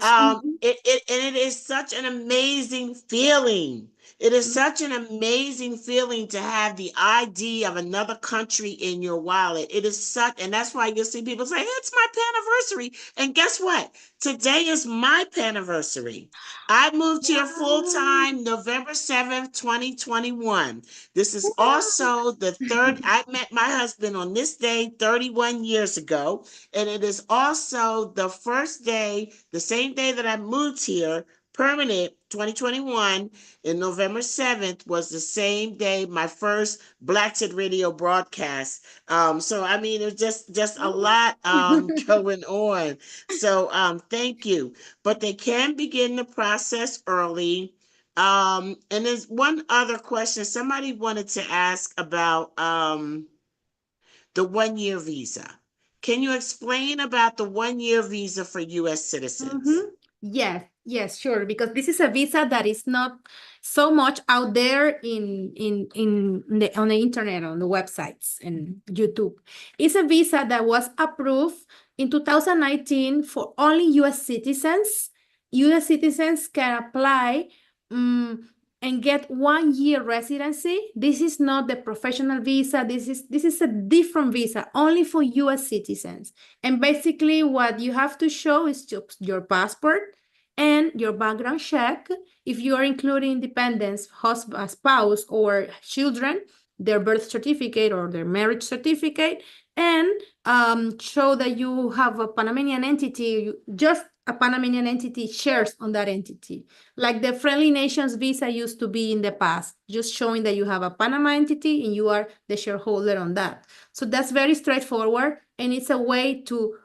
It is such an amazing feeling It is such an amazing feeling to have the ID of another country in your wallet. It is such, and that's why you see people say, it's my anniversary. And guess what? Today is my anniversary. I moved here full time November 7th, 2021. This is also the third, I met my husband on this day 31 years ago. And it is also the first day, the same day that I moved here, permanent 2021, and November 7th was the same day my first BLAXIT radio broadcast. So I mean, it's just a lot going on. So thank you. But they can begin the process early. And there's one other question somebody wanted to ask about the 1 year visa. Can you explain about the 1 year visa for US citizens?
Yes, sure. Because this is a visa that is not so much out there on the internet, on the websites and YouTube. It's a visa that was approved in 2019 for only US citizens. US citizens can apply and get 1 year residency. This is not the professional visa. This is a different visa only for US citizens. And basically what you have to show is just your passport and your background check. If you are including dependents, husband, spouse, or children, their birth certificate or their marriage certificate, and show that you have a Panamanian entity, just a Panamanian entity shares on that entity. Like the Friendly Nations visa used to be in the past, just showing that you have a Panama entity and you are the shareholder on that. So that's very straightforward, and it's a way to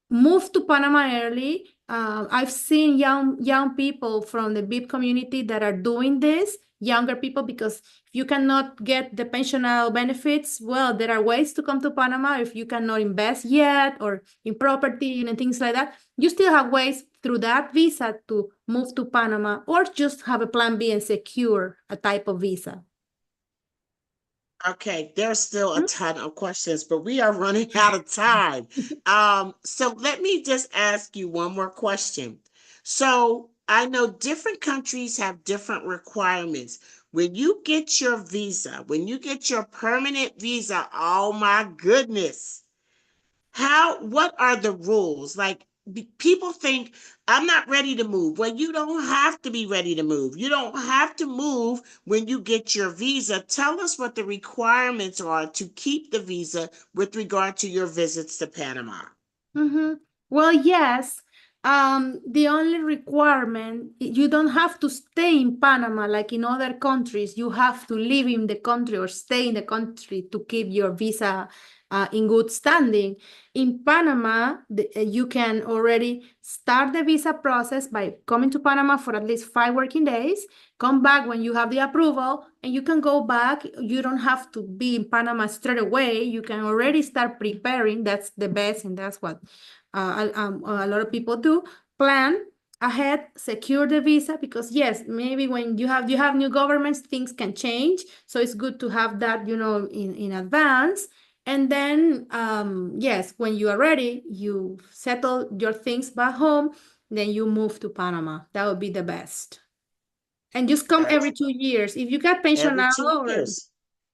move to Panama early. I've seen young people from the BEIP community that are doing this, younger people, because if you cannot get the pensional benefits, well, there are ways to come to Panama. If you cannot invest yet or in property and things like that, you still have ways through that visa to move to Panama, or just have a plan B and secure a type of visa.
Okay, there's still a ton of questions, but we are running out of time. So let me just ask you one more question. So I know different countries have different requirements. When you get your visa, when you get your permanent visa, oh my goodness, what are the rules? Like people think I'm not ready to move. Well, you don't have to be ready to move. You don't have to move when you get your visa. Tell us what the requirements are to keep the visa with regard to your visits to Panama.
Well, yes. The only requirement, you don't have to stay in Panama like in other countries. You have to live in the country or stay in the country to keep your visa in good standing. In Panama, you can already start the visa process by coming to Panama for at least 5 working days, come back when you have the approval, and you can go back. You don't have to be in Panama straight away. You can already start preparing. That's the best, and that's what a lot of people do. Plan ahead, secure the visa, because yes, maybe when you have new governments, things can change. So it's good to have that, in advance. And then, yes, when you are ready, you settle your things back home, then you move to Panama. That would be the best. And just come every 2 years. If you got pension
Every
now,
2 years.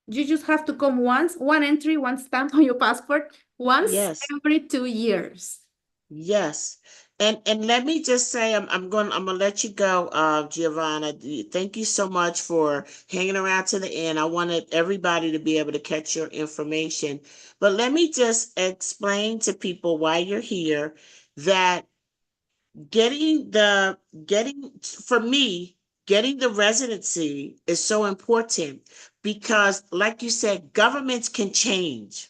you just have to come once, one entry, one stamp on your passport, once
Yes.
every 2 years.
Yes. And let me just say, I'm gonna let you go, Giovanna. Thank you so much for hanging around to the end. I wanted everybody to be able to catch your information. But let me just explain to people why you're here that for me, getting the residency is so important because, like you said, governments can change.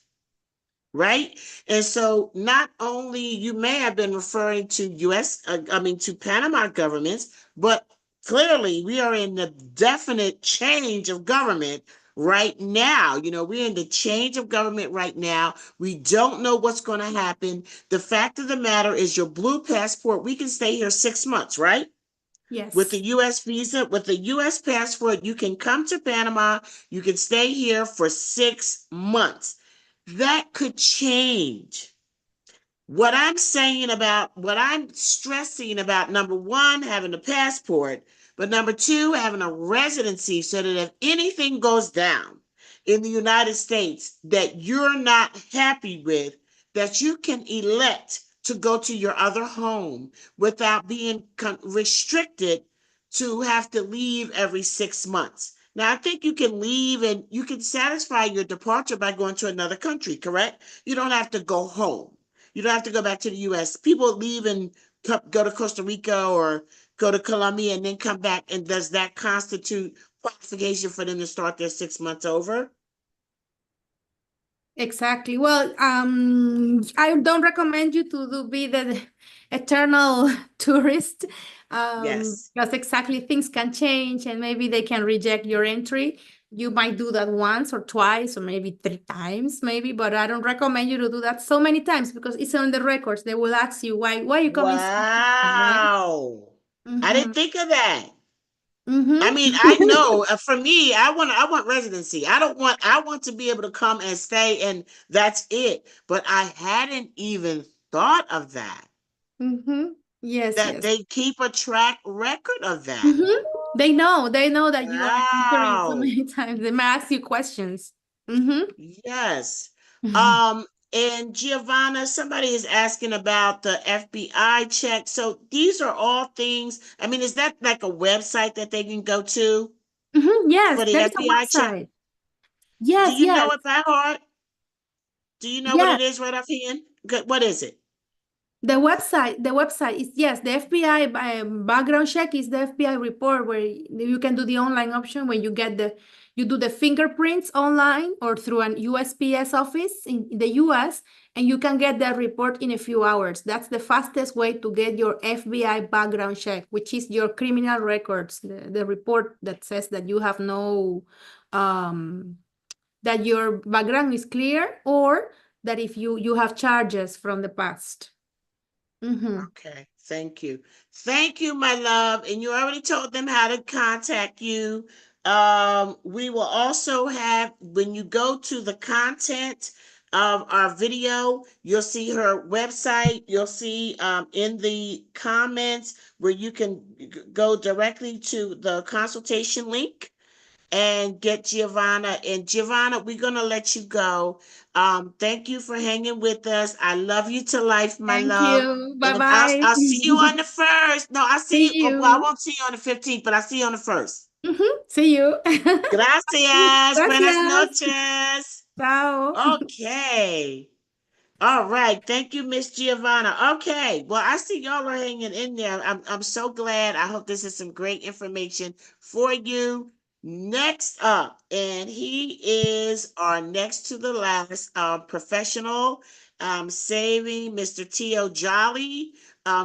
Right. And so not only you may have been referring to to Panama governments, but clearly we are in the definite change of government right now. We're in the change of government right now. We don't know what's going to happen. The fact of the matter is your blue passport, we can stay here 6 months, right?
Yes.
With the US visa, with the US passport, you can come to Panama. You can stay here for 6 months. That could change. What I'm stressing about, number one, having a passport, But number two, having a residency so that if anything goes down in the United States that you're not happy with, that you can elect to go to your other home without being restricted to have to leave every 6 months. Now, I think you can leave and you can satisfy your departure by going to another country, correct? You don't have to go home. You don't have to go back to the US. People leave and go to Costa Rica or go to Colombia and then come back. And does that constitute qualification for them to start their 6 months over?
Exactly. Well, I don't recommend you to be the eternal tourist,
Yes.
because exactly things can change and maybe they can reject your entry. You might do that once or twice or maybe 3 times, maybe, but I don't recommend you to do that so many times because it's on the records. They will ask you why you coming so often, right?
Wow. I
Mm-hmm.
didn't think of that. I mean,
Mm-hmm.
I know for me, I want residency. I want to be able to come and stay and that's it. But I hadn't even thought of that.
Mm-hmm. Yes,
That
yes.
they keep a track record of that.
Mm-hmm. They know that you are entering so
Wow.
many times. They may ask you questions. Mm-hmm.
Yes. Um, and Giovanna, somebody is asking about the FBI check. So these are all things. I mean, is that like a website that they can go to
Mm-hmm. Yes,
for the
there is a
FBI check?
website.
Do
Yes,
you
yes,
know it by heart? Do you know what
yes.
it is right offhand? Good. What is it?
The website is, yes, the FBI background check is the FBI report where you can do the online option when you do the fingerprints online or through an USPS office in the US, and you can get that report in a few hours. That's the fastest way to get your FBI background check, which is your criminal records, the report that says that you have no, that your background is clear, or that if you have charges from the past. Mm-hmm.
Okay, thank you. Thank you, my love. And you already told them how to contact you. We will also have, when you go to the content of our video, you'll see her website. You'll see in the comments where you can go directly to the consultation link and get Giovanna. And Giovanna, we're gonna let you go. Thank you for hanging with us. I love you to life, my
Thank
love.
you.
And
Bye-bye.
I'll see you on the first. No, I see you.
See
Well, I
you.
won't see you on the 15th, but I'll see you on the first.
See you.
Gracias. Buenas
Gracias.
noches.
Chao.
Okay. All right. Thank you, Miss Giovanna. Okay. Well, I see y'all are hanging in there. I'm so glad. I hope this is some great information for you. Next up, and he is our next to the last professional, saving Mr. T.O. Jolly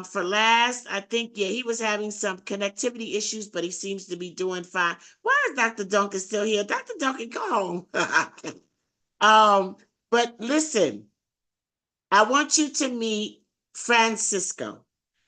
for last. I think, yeah, he was having some connectivity issues, but he seems to be doing fine. Why is Dr. Duncan still here? Dr. Duncan, go home. But listen, I want you to meet Francisco.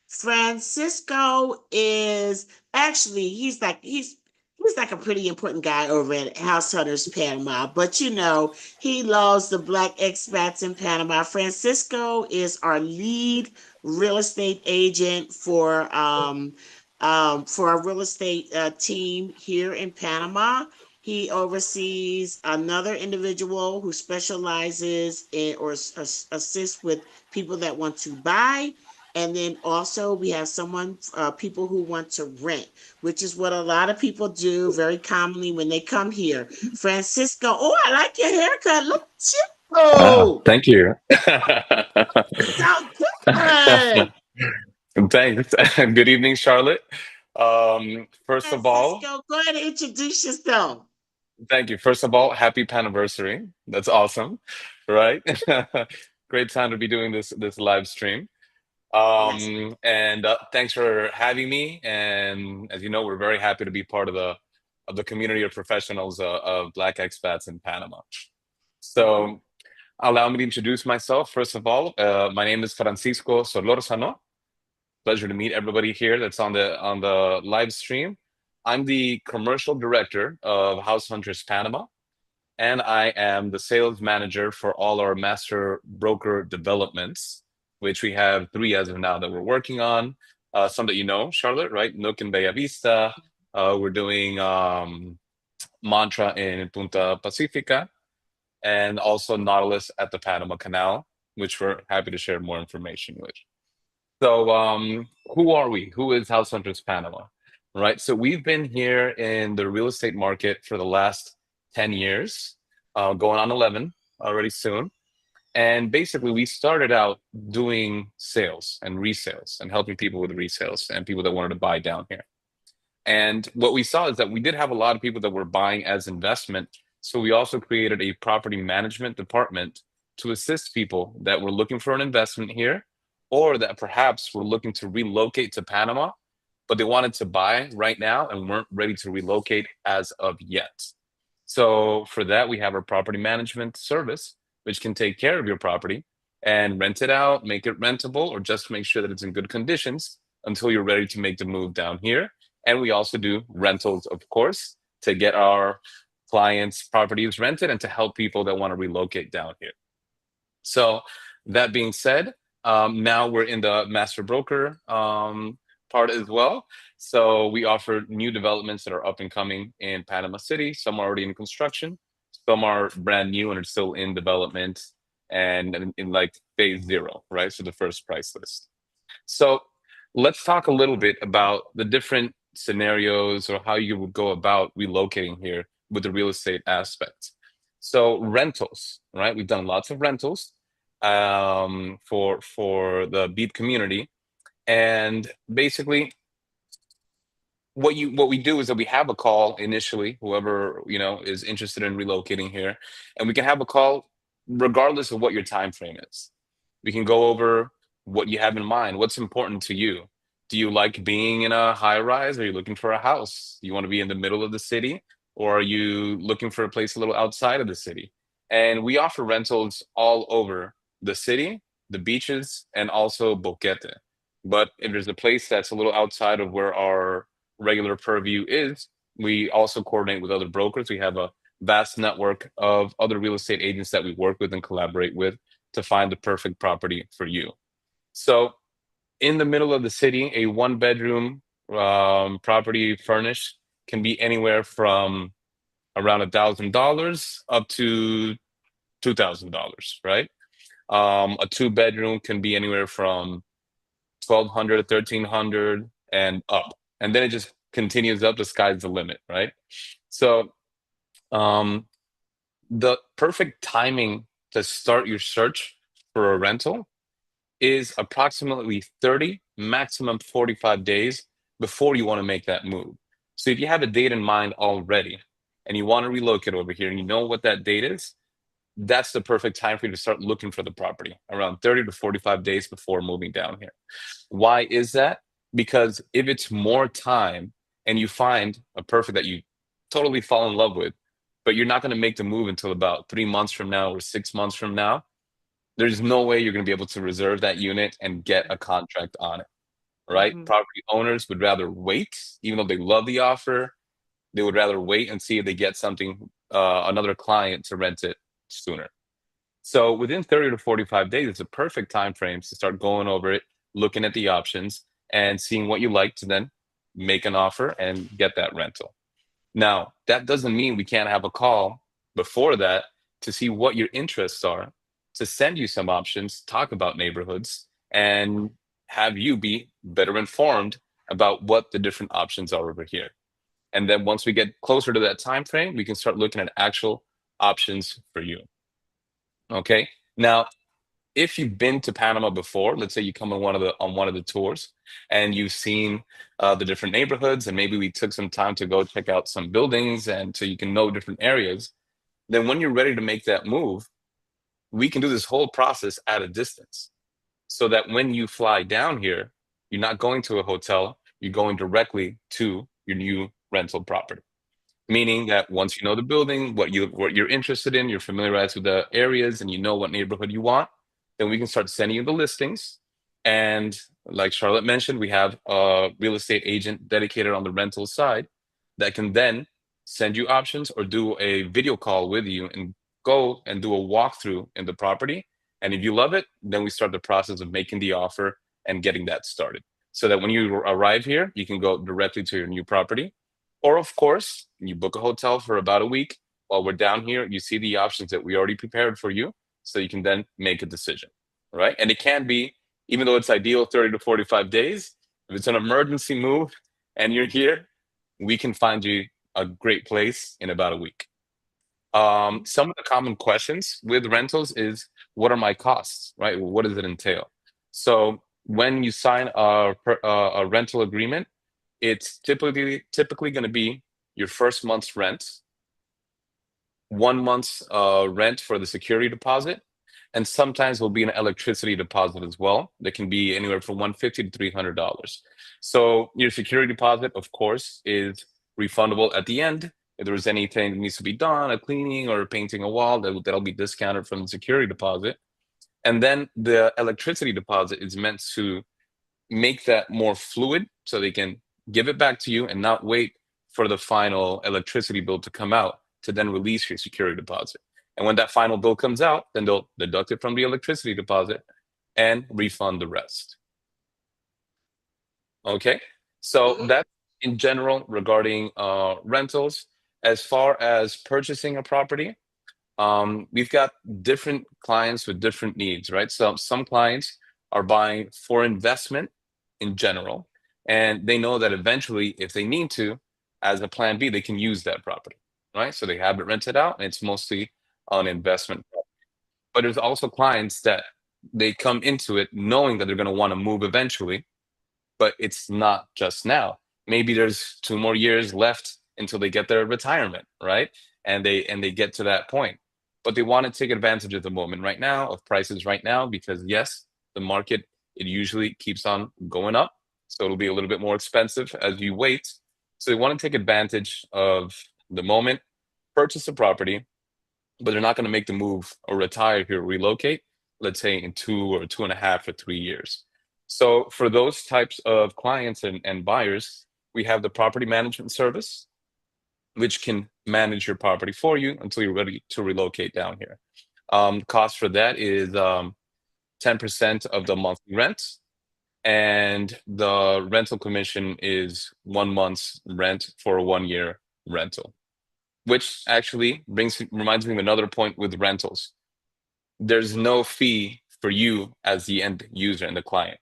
Francisco is actually he's like a pretty important guy over at House Hunters Panama, but he loves the Black expats in Panama. Francisco is our lead real estate agent for our real estate team here in Panama. He oversees another individual who specializes in or assists with people that want to buy. And then also we have people who want to rent, which is what a lot of people do very commonly when they come here. Francisco, oh, I like your haircut. Look at you.
Ah,
Oh,
thank you.
so good.
Thanks. Good evening, Charlotte. First of all,
Francisco, go ahead and introduce yourself.
thank you. First of all, happy anniversary. That's awesome, right? Great time to be doing this live stream.
Yes.
And thanks for having me. And as you know, we're very happy to be part of the community of professionals of Black expats in Panama.
Mhm.
So allow me to introduce myself. First of all, my name is Francisco Solorzano. Pleasure to meet everybody here that's on the live stream. I'm the commercial director of House Hunters Panama, and I am the sales manager for all our master broker developments, which we have 3 as of now that we're working on. Some that you know, Charlotte, right? Nook and Bella Vista, We're doing Mantra in Punta Pacifica, and also Nautilus at the Panama Canal, which we're happy to share more information with. So, who are we? Who is House Hunters Panama? Right. So we've been here in the real estate market for the last 10 years, going on 11 already soon. And basically, we started out doing sales and resales and helping people with resales and people that wanted to buy down here. And what we saw is that we did have a lot of people that were buying as investment. So we also created a property management department to assist people that were looking for an investment here, or that perhaps were looking to relocate to Panama, but they wanted to buy right now and weren't ready to relocate as of yet. So for that, we have our property management service, which can take care of your property and rent it out, make it rentable, or just make sure that it's in good conditions until you're ready to make the move down here. And we also do rentals, of course, to get our clients' properties rented and to help people that want to relocate down here. So that being said, now we're in the master broker part as well. So we offer new developments that are up and coming in Panama City. Some are already in construction, some are brand new and are still in development and in like phase 0, right? So the first price list. So let's talk a little bit about the different scenarios or how you would go about relocating here with the real estate aspect. So rentals, right? We've done lots of rentals for the BEIP community, and basically what we do is that we have a call initially, whoever is interested in relocating here, and we can have a call regardless of what your time frame is. We can go over what you have in mind, what's important to you. Do you like being in a high rise? Are you looking for a house? Do you want to be in the middle of the city, or are you looking for a place a little outside of the city? And we offer rentals all over the city, the beaches, and also Boquete. But if there's a place that's a little outside of where our regular purview is, we also coordinate with other brokers. We have a vast network of other real estate agents that we work with and collaborate with to find the perfect property for you. So in the middle of the city, a 1-bedroom property furnished can be anywhere from around $1,000 up to $2,000, right? A 2-bedroom can be anywhere from 1,200, 1,300 and up. And then it just continues up. The sky's the limit, right? So the perfect timing to start your search for a rental is approximately 30, maximum 45 days before you want to make that move. So if you have a date in mind already and you want to relocate over here and you know what that date is, that's the perfect time for you to start looking for the property, around 30 to 45 days before moving down here. Why is that? Because if it's more time and you find a perfect that you totally fall in love with, but you're not going to make the move until about 3 months from now or 6 months from now, there's no way you're going to be able to reserve that unit and get a contract on it, right?
Mhm.
Property owners would rather wait, even though they love the offer. They would rather wait and see if they get something, another client to rent it sooner. So within 30 to 45 days, it's a perfect time frame to start going over it, looking at the options, and seeing what you like to then make an offer and get that rental. Now, that doesn't mean we can't have a call before that to see what your interests are, to send you some options, talk about neighborhoods, and have you be better informed about what the different options are over here. And then once we get closer to that time frame, we can start looking at actual options for you. Okay. Now, if you've been to Panama before, let's say you come on one of the tours and you've seen the different neighborhoods, and maybe we took some time to go check out some buildings and so you can know different areas, then when you're ready to make that move, we can do this whole process at a distance, so that when you fly down here, you're not going to a hotel, you're going directly to your new rental property. Meaning that once you know the building, what you're interested in, you're familiarized with the areas, and you know what neighborhood you want, then we can start sending you the listings. And like Charlotte mentioned, we have a real estate agent dedicated on the rental side that can then send you options or do a video call with you and go and do a walkthrough in the property. And if you love it, then we start the process of making the offer, and getting that started. So that when you arrive here, you can go directly to your new property. And then once you get closer to that time frame, we can start looking at actual options for you. Okay. Now, if you've been to Panama before, let's say you come on one of the tours and you've seen the different neighborhoods, and maybe we took some time to go check out some buildings and so you can know different areas, then when you're ready to make that move, we can do this whole process at a distance, so that when you fly down here, you're not going to a hotel, you're going directly to your new rental property. Meaning that once you know the building, what you're interested in, you're familiarized with the areas, and you know what neighborhood you want, then we can start sending you the listings. And like Charlotte mentioned, we have a real estate agent dedicated on the rental side that can then send you options or do a video call with you and go and do a walkthrough in the property. And if you love it, then we start the process of making the offer and getting that started. So that when you arrive here, you can go directly to your new property. Or of course, you book a hotel for about a week. While we're down here, you see the options that we already prepared for you, so you can then make a decision, right? And it can be, even though it's ideal 30 to 45 days, if it's an emergency move and you're here, we can find you a great place in about a week. Some of the common questions with rentals is, what are my costs, right? What does it entail? So when you sign a rental agreement, it's typically going to be your first month's rent, 1 month's rent for the security deposit, and sometimes will be an electricity deposit as well. That can be anywhere from $150 to $300. So your security deposit, of course, is refundable at the end. If there was anything that needs to be done, a cleaning or painting a wall, that'll be discounted from the security deposit. And then the electricity deposit is meant to make that more fluid, so they can give it back to you and not wait for the final electricity bill to come out to then release your security deposit. And when that final bill comes out, then they'll deduct it from the electricity deposit and refund the rest. Okay, so that's in general regarding rentals. As far as purchasing a property, we've got different clients with different needs, right? So some clients are buying for investment in general, and they know that eventually, if they need to, as a plan B, they can use that property, right? So they have it rented out, and it's mostly an investment. But there's also clients that they come into it knowing that they're going to want to move eventually, but it's not just now. Maybe there's 2 more years left until they get their retirement, right? And they get to that point. But they want to take advantage of the moment right now, of prices right now, because yes, the market, it usually keeps on going up. So it'll be a little bit more expensive as you wait. So they want to take advantage of the moment, purchase a property, but they're not going to make the move or retire here, relocate, let's say in 2 or 2.5 or 3 years. So for those types of clients and buyers, we have the property management service, which can manage your property for you until you're ready to relocate down here. Cost for that is 10% of the monthly rent, and the rental commission is 1 month's rent for a 1-year rental, which actually reminds me of another point with rentals. There's no fee for you as the end user and the client.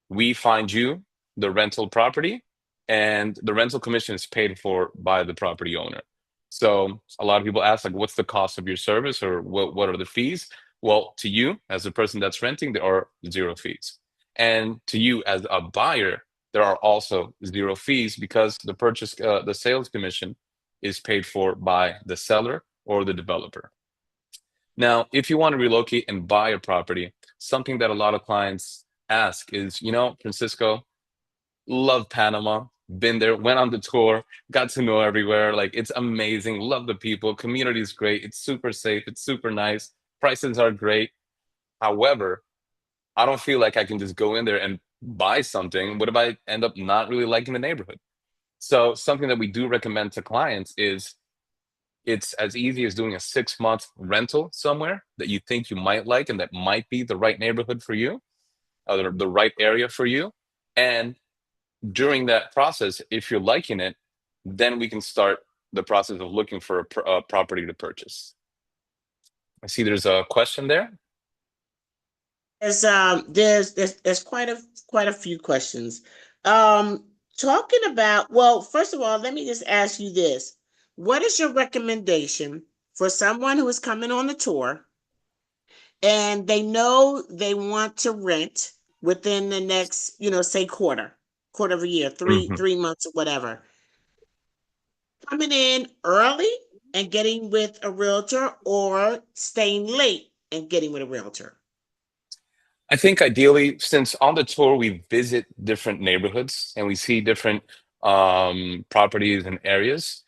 We find you the rental property, and the rental commission is paid for by the property owner. So a lot of people ask, like, what's the cost of your service, or what are the fees? Well, to you as the person that's renting, there are 0 fees. And to you as a buyer, there are also 0 fees, because the sales commission is paid for by the seller or the developer. Now, if you want to relocate and buy a property, something that a lot of clients ask is, Francisco, love Panama, been there, went on the tour, got to know everywhere. Like, it's amazing. Love the people. Community is great. It's super safe. It's super nice. Prices are great. However, I don't feel like I can just go in there and buy something. What if I end up not really liking the neighborhood? So something that we do recommend to clients is, it's as easy as doing a 6-month rental somewhere that you think you might like and that might be the right neighborhood for you, or the right area for you. And during that process, if you're liking it, then we can start the process of looking for a property to purchase. I see there's a question there.
There's quite a few questions. Talking about, well, first of all, let me just ask you this. What is your recommendation for someone who is coming on the tour and they know they want to rent within the next, say quarter of a year, three months or whatever? Coming in early and getting with a realtor, or staying late and getting with a realtor?
I think ideally, since on the tour we visit different neighborhoods and we see different properties and areas,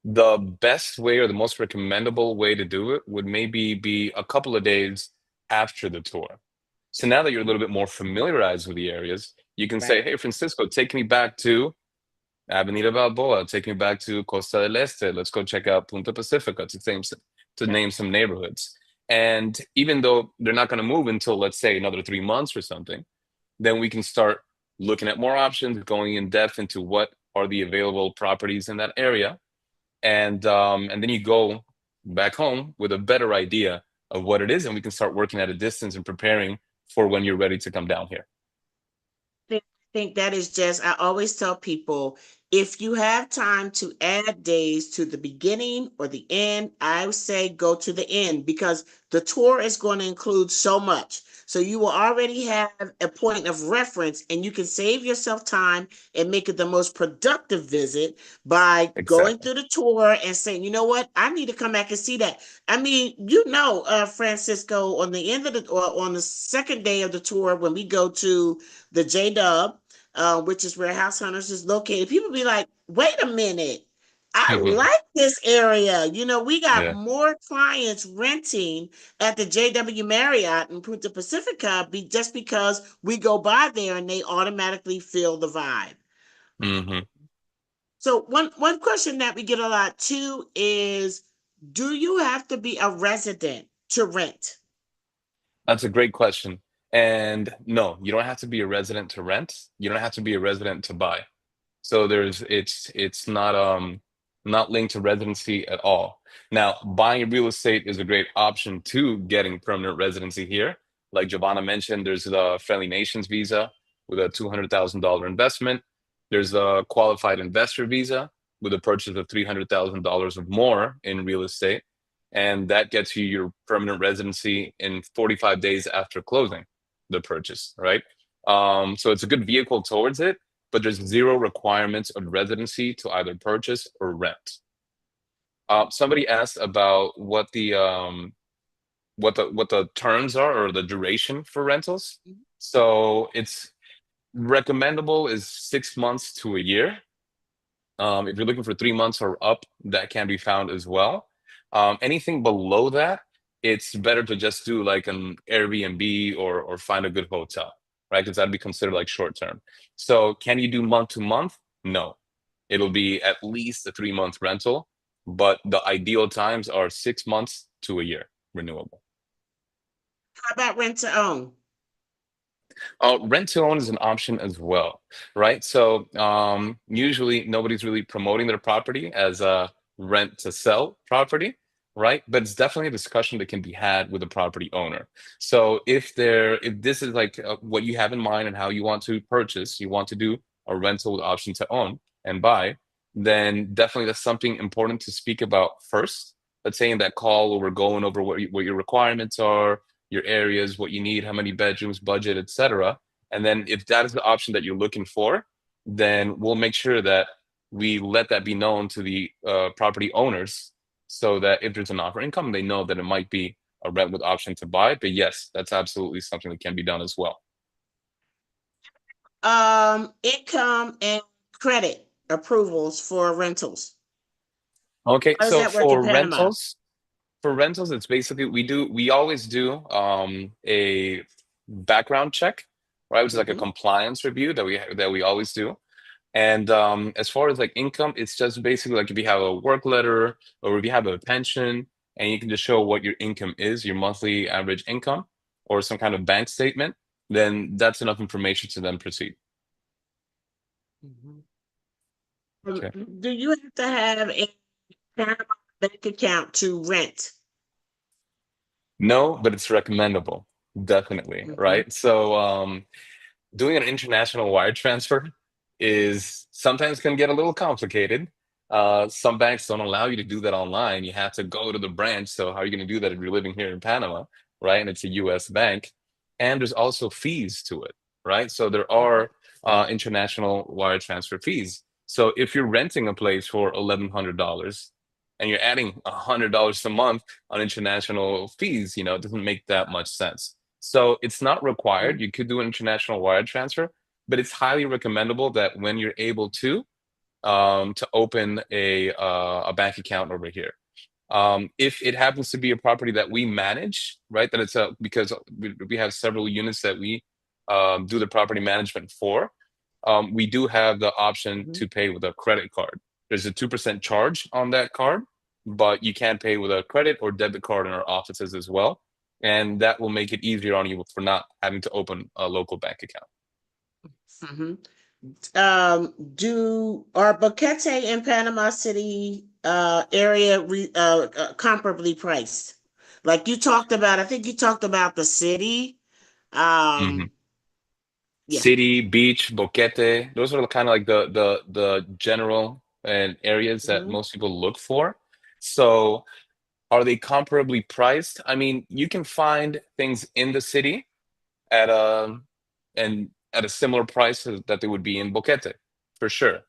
the best way or the most recommendable way to do it would maybe be a couple of days after the tour. So now that you're a little bit more familiarized with the areas, you can say,
Right.
hey, Francisco, take me back to Avenida Balboa, take me back to Costa del Este. Let's go check out Punta Pacifica, to name some neighborhoods. And even though they're not going to move until, let's say, another 3 months or something, then we can start looking at more options, going in depth into what are the available properties in that area, and then you go back home with a better idea of what it is, and we can start working at a distance and preparing for when you're ready to come down here.
I think that is just, I always tell people, if you have time to add days to the beginning or the end, I would say go to the end, because the tour is going to include so much. So you will already have a point of reference, and you can save yourself time and make it the most productive visit by going
Exactly.
through the tour and saying, you know what, I need to come back and see that. I mean, Francisco, on the end of the, or on the second day of the tour, when we go to the J-Dub, which is where House Hunters is located, people be like, wait a minute, I like this area. You know, we got
Yeah.
more clients renting at the JW Marriott in Punta Pacifica just because we go by there and they automatically feel the vibe.
Mm-hmm.
So one question that we get a lot too is, do you have to be a resident to rent?
That's a great question. And no, you don't have to be a resident to rent. You don't have to be a resident to buy. So it's not linked to residency at all. Now, buying real estate is a great option to getting permanent residency here. Like Giovanna mentioned, there's the Friendly Nations visa with a $200,000 investment. There's a qualified investor visa with a purchase of $300,000 or more in real estate. And that gets you your permanent residency in 45 days after closing the purchase, right? So it's a good vehicle towards it, but there's zero requirements of residency to either purchase or rent. Somebody asked about what the terms are or the duration for rentals. So it's recommendable is 6 months to a year. If you're looking for 3 months or up, that can be found as well. Anything below that, it's better to just do like an Airbnb or find a good hotel, right? Because that'd be considered like short term. So can you do month to month? No. It'll be at least a 3-month rental, but the ideal times are 6 months to a year renewable.
How about rent to own?
Rent to own is an option as well, right? So usually nobody's really promoting their property as a rent to sell property, right? But it's definitely a discussion that can be had with the property owner. So if this is like what you have in mind and how you want to purchase, you want to do a rental with option to own and buy, then definitely that's something important to speak about first. Let's say in that call where we're going over what your requirements are, your areas, what you need, how many bedrooms, budget, etc. And then if that is the option that you're looking for, then we'll make sure that we let that be known to the property owners so that if there's an offer income, they know that it might be a rent with option to buy. But yes, that's absolutely something that can be done as well.
Income and credit approvals for rentals.
Okay,
How does
so
that work in Panama?
for rentals, it's basically we always do a background check, right? Which is like a compliance review that we always do. And as far as like income, it's just basically like if you have a work letter or if you have a pension and you can just show what your income is, your monthly average income, or some kind of bank statement, then that's enough information to then proceed. Okay.
Do you have to have a Panama bank account to rent?
No, but it's recommendable, definitely, right? So doing an international wire transfer is sometimes can get a little complicated. Some banks don't allow you to do that online. You have to go to the branch. So how are you going to do that if you're living here in Panama, right? And it's a US bank. And there's also fees to it, right? So there are international wire transfer fees. So if you're renting a place for $1,100 and you're adding $100 a month on international fees, it doesn't make that much sense. So it's not required. You could do an international wire transfer, but it's highly recommendable that when you're able to open a bank account over here. If it happens to be a property that we manage, right, that because we have several units that we do the property management for, we do have the option to pay with a credit card. There's a 2% charge on that card, but you can pay with a credit or debit card in our offices as well. And that will make it easier on you for not having to open a local bank account.
Are Boquete in Panama City area comparably priced? Like you talked about, I think you talked about the city.
Mhm.
Yeah.
City, beach, boquete. Those are kind of like the general and areas that
Mhm.
most people look for. So are they comparably priced? I mean, you can find things in the city at a similar price that they would be in boquete, for sure.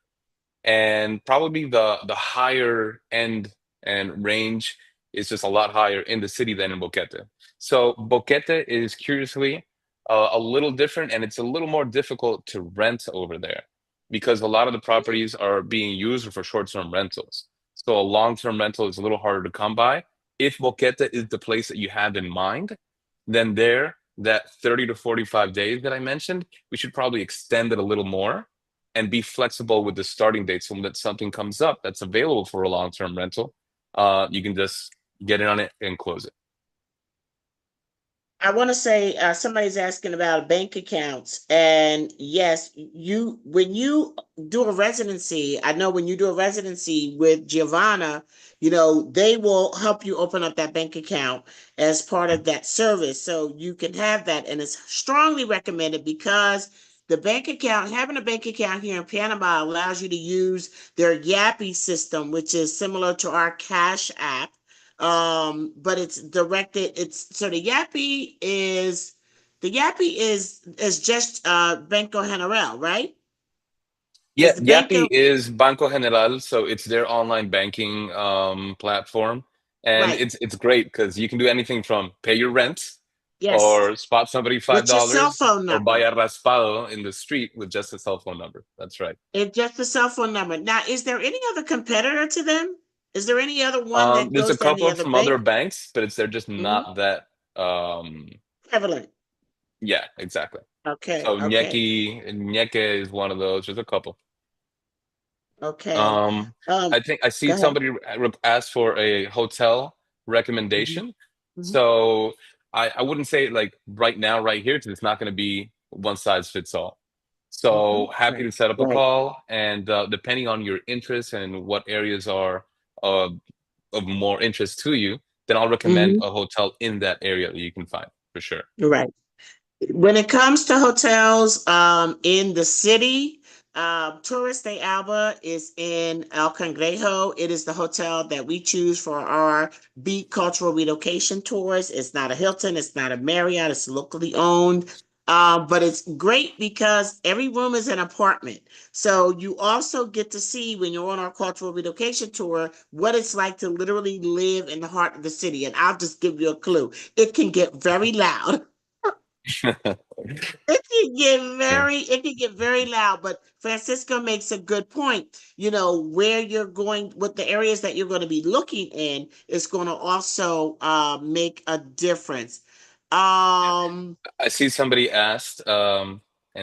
And probably the higher end and range is just a lot higher in the city than in Boquete. So Boquete is curiously a little different, and it's a little more difficult to rent over there because a lot of the properties are being used for short-term rentals. So a long-term rental is a little harder to come by. If Boquete is the place that you have in mind, then there, that 30 to 45 days that I mentioned, we should probably extend it a little more and be flexible with the starting date so that something comes up that's available for a long-term rental, you can just get in on it and close it.
I want to say somebody's asking about bank accounts, and yes, when you do a residency, I know when you do a residency with Giovanna, they will help you open up that bank account as part of that service, so you can have that, and it's strongly recommended because having a bank account here in Panama allows you to use their Yappy system, which is similar to our Cash App. But it's directed. It's so the Yappy is just Banco General, right?
Yeah,
It's
Yapi
Banco,
is Banco General, so it's their online banking platform, and
right?
it's great because you can do anything from pay your rent,
Yes,
or spot somebody five
with your cell
dollars,
phone
or buy
number.
a raspado in the street with just a cell phone number. That's right.
It's just the cell phone number. Now, is there any other competitor to them? Is there any other one that
There's a
goes to any
couple
other
from other
bank?
banks, but they're just
Hmm.
not that. Um,
Prevalent.
yeah, exactly.
Okay.
So
Okay.
Nyeke is one of those. There's a couple.
Okay.
Um,
Um.
I think I see
Go ahead.
somebody ask for a hotel
Hmm.
recommendation.
Hmm.
So I wouldn't say like right now, right here, because it's not going to be one size fits all.
Hmm.
So happy
Right.
to set up a
Right.
call, and depending on your interests and what areas are uh, of more interest to you, then I'll recommend
Hmm.
a hotel in that area that you can find for sure.
Right. When it comes to hotels in the city, Tourist de Alba is in El Cangrejo. It is the hotel that we choose for our Beat Cultural Relocation tours. It's not a Hilton, it's not a Marriott, it's locally owned. But it's great because every room is an apartment. So you also get to see when you're on our cultural relocation tour what it's like to literally live in the heart of the city. And I'll just give you a clue. It can get very loud. It can get very loud, but Francisco makes a good point. Where you're going, what the areas that you're going to be looking in is going to also make a difference. Um,
I see somebody asked, and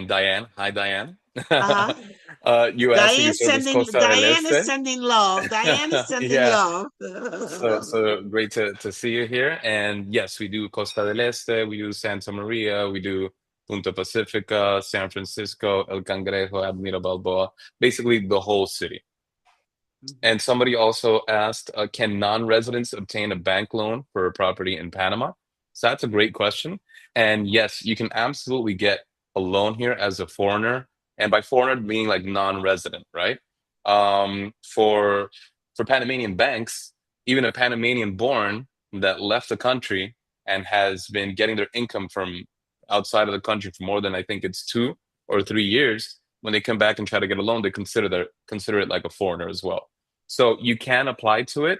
Diane, hi Diane.
uh-huh.
You asked if you service Costa del
Diane is
Este.
sending love. Diane is sending
Yeah,
love.
so great to see you here. And yes, we do Costa del Este, we do Santa Maria, we do Punta Pacifica, San Francisco, El Cangrejo, Avenida Balboa, basically the whole city. And somebody also asked, can non-residents obtain a bank loan for a property in Panama? So that's a great question. And yes, you can absolutely get a loan here as a foreigner, and by foreigner meaning like non-resident, right? For Panamanian banks, even a Panamanian born that left the country and has been getting their income from outside of the country for more than I think it's 2 or 3 years, when they come back and try to get a loan, they consider it like a foreigner as well. So you can apply to it.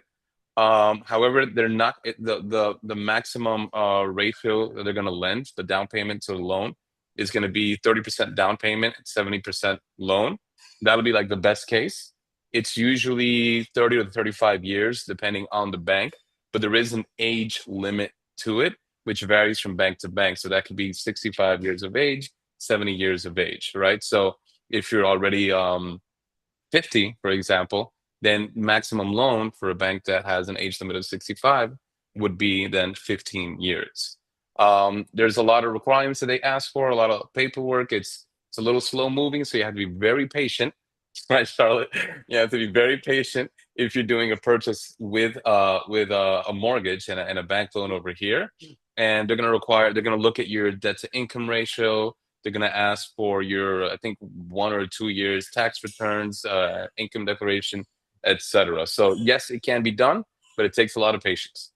However, they're not the maximum ratio that they're going to lend, the down payment to the loan is going to be 30% down payment, 70% loan. That'll be like the best case. It's usually 30 to 35 years, depending on the bank, but there is an age limit to it, which varies from bank to bank. So that could be 65 years of age, 70 years of age, right? So if you're already 50, for example, then maximum loan for a bank that has an age limit of 65 would be then 15 years. There's a lot of requirements that they ask for, a lot of paperwork. It's It's a little slow moving, so you have to be very patient. Right, Charlotte? You have to be very patient if you're doing a purchase with a mortgage and a bank loan over here. And they're gonna look at your debt to income ratio. They're gonna ask for your, I think, 1 or 2 years tax returns, income declaration, etc. So yes, it can be done, but it takes a lot of patience.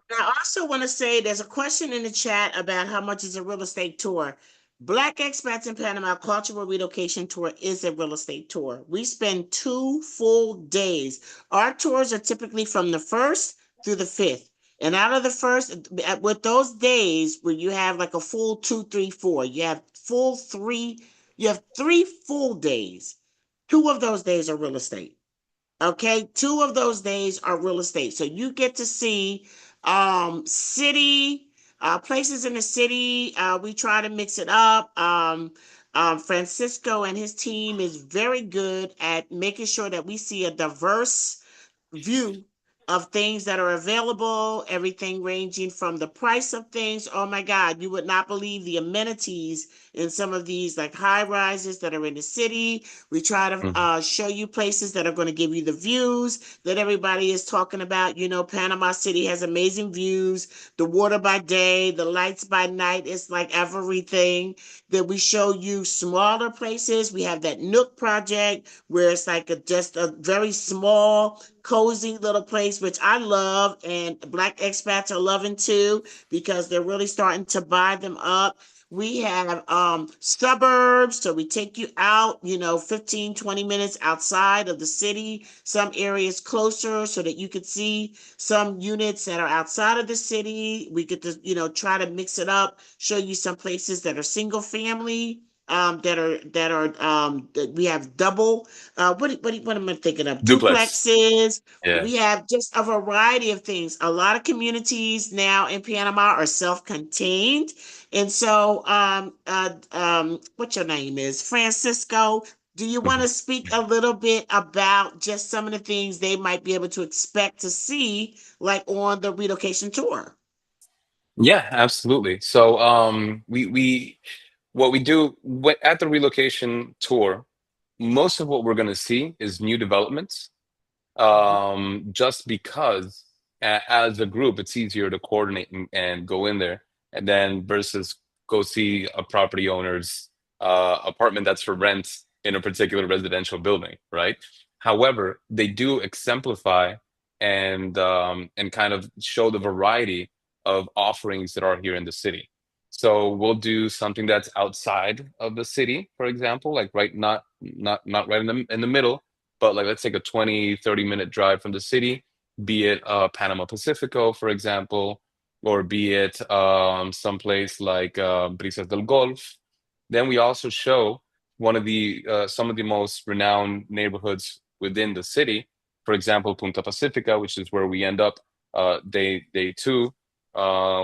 I also want to say there's a question in the chat about how much is a real estate tour. Black Expats in Panama Cultural Relocation Tour is a real estate tour. We spend 2 full days. Our tours are typically from the 1st through the 5th. And out of the first, with those days where you have like a full 2, 3, 4, you have 3 full days. 2 of those days are real estate. Okay, 2 of those days are real estate. So you get to see city, places in the city. We try to mix it up. Francisco and his team is very good at making sure that we see a diverse view of things that are available, everything ranging from the price of things. Oh my God, you would not believe the amenities in some of these like high rises that are in the city. We try to show you places that are going to give you the views that everybody is talking about. You know, Panama City has amazing views, the water by day, the lights by night. It's like everything that we show you. Smaller places, we have that Nook project where it's like just a very small, cozy little place, which I love, and Black expats are loving too, because they're really starting to buy them up. We have suburbs, so we take you out, 15, 20 minutes outside of the city, some areas closer so that you could see some units that are outside of the city. We get to, try to mix it up, show you some places that are single family, that we have double, what am I thinking of?
Duplex.
Duplexes.
Yeah.
We have just a variety of things. A lot of communities now in Panama are self-contained. And so, what your name is? Francisco. Do you want to speak a little bit about just some of the things they might be able to expect to see, like on the relocation tour?
Yeah, absolutely. So we what we do at the relocation tour, most of what we're going to see is new developments, just because as a group, it's easier to coordinate and go in there, and then versus go see a property owner's apartment that's for rent in a particular residential building, right? However, they do exemplify and kind of show the variety of offerings that are here in the city. So we'll do something that's outside of the city, for example, like not right in the middle, but like let's take a 20-30 minute drive from the city, be it Panama Pacifico, for example, or be it someplace like Brisas del Golf. Then we also show some of the most renowned neighborhoods within the city. For example, Punta Pacifica, which is where we end up day 2.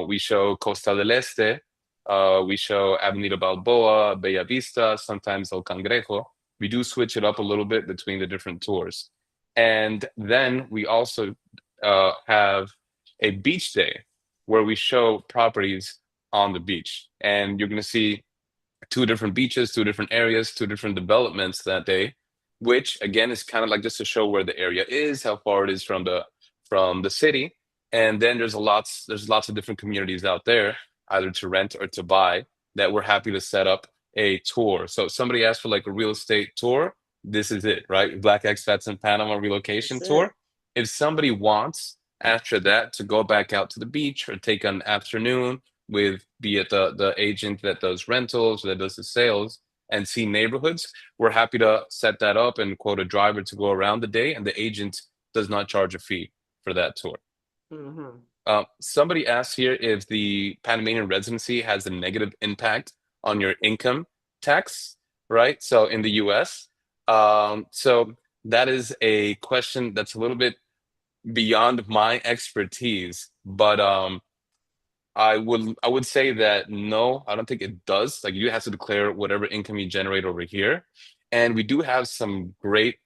We show Costa del Este. We show Avenida Balboa, Bella Vista, sometimes El Cangrejo. We do switch it up a little bit between the different tours. And then we also have a beach day where we show properties on the beach. And you're going to see 2 different beaches, 2 different areas, 2 different developments that day, which again is kind of like just to show where the area is, how far it is from the city. And then there's lots of different communities out there, either to rent or to buy, that we're happy to set up a tour. So if somebody asked for like a real estate tour, this is it, right? Black Expats in Panama Relocation Tour. If somebody wants after that to go back out to the beach or take an afternoon with, be it the agent that does rentals or that does the sales, and see neighborhoods, we're happy to set that up and quote a driver to go around the day, and the agent does not charge a fee for that tour. Somebody asked here if the Panamanian residency has a negative impact on your income tax, right? So in the US. So that is a question that's a little bit beyond my expertise, but I would say that no, I don't think it does. Like you have to declare whatever income you generate over here. And we do have some great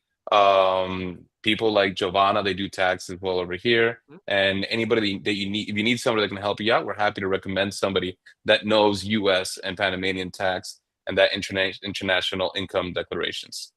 people like Giovanna, they do tax as well over here. And anybody that you need, if you need somebody that can help you out, we're happy to recommend somebody that knows US and Panamanian tax and that international income declarations.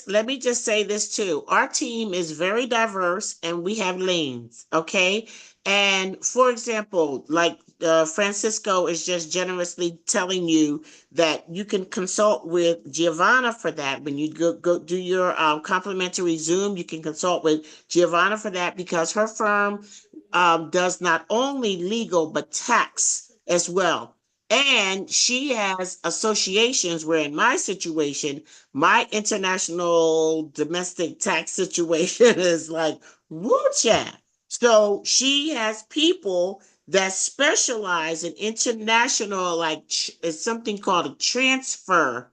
Let me just say this too. Our team is very diverse and we have lanes, okay? And for example, like Francisco is just generously telling you that you can consult with Giovanna for that. When you go do your complimentary Zoom, you can consult with Giovanna for that because her firm does not only legal but tax as well. And she has associations where, in my situation, my international domestic tax situation is like, woo chat. So she has people that specialize in international, like it's something called a transfer.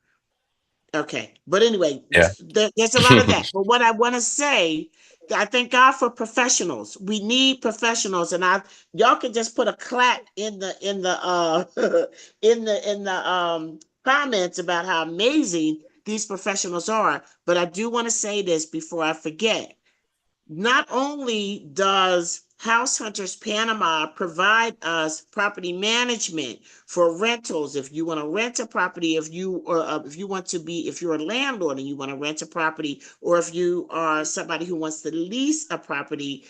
Okay. But anyway,
Yeah.
there's a lot of that. But what I want to say, I thank God for professionals. We need professionals, and y'all can just put a clap in the in the comments about how amazing these professionals are. But I do want to say this before I forget. Not only does House Hunters Panama provide us property management for rentals, if you want to rent a property, if you want to be, if you're a landlord and you want to rent a property, or if you are somebody who wants to lease a property,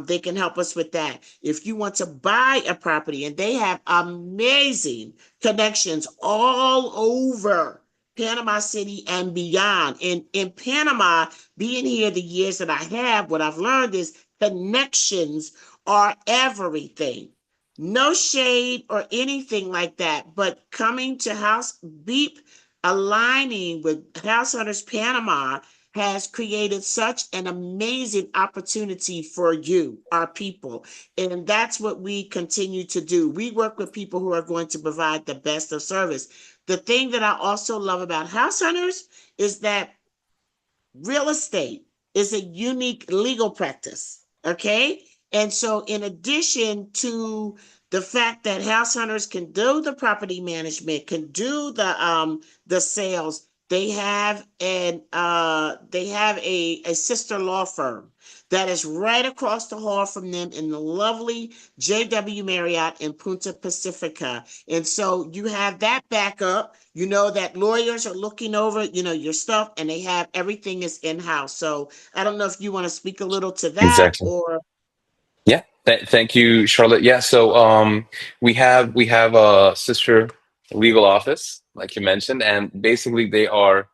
they can help us with that. If you want to buy a property, and they have amazing connections all over Panama City and beyond. In Panama, being here the years that I have, what I've learned is connections are everything. No shade or anything like that, but coming to House BEIP, aligning with House Hunters Panama has created such an amazing opportunity for you, our people. And that's what we continue to do. We work with people who are going to provide the best of service. The thing that I also love about House Hunters is that real estate is a unique legal practice. Okay. And so, in addition to the fact that house hunters can do the property management, can do the sales, they have a sister law firm that is right across the hall from them in the lovely JW Marriott in Punta Pacifica. And so you have that backup. You know that lawyers are looking over, your stuff, and they have everything is in-house. So I don't know if you want to speak a little to that
Exactly.
or.
Yeah. Thank you, Charlotte. Yeah. So we have a sister legal office, like you mentioned, and basically they are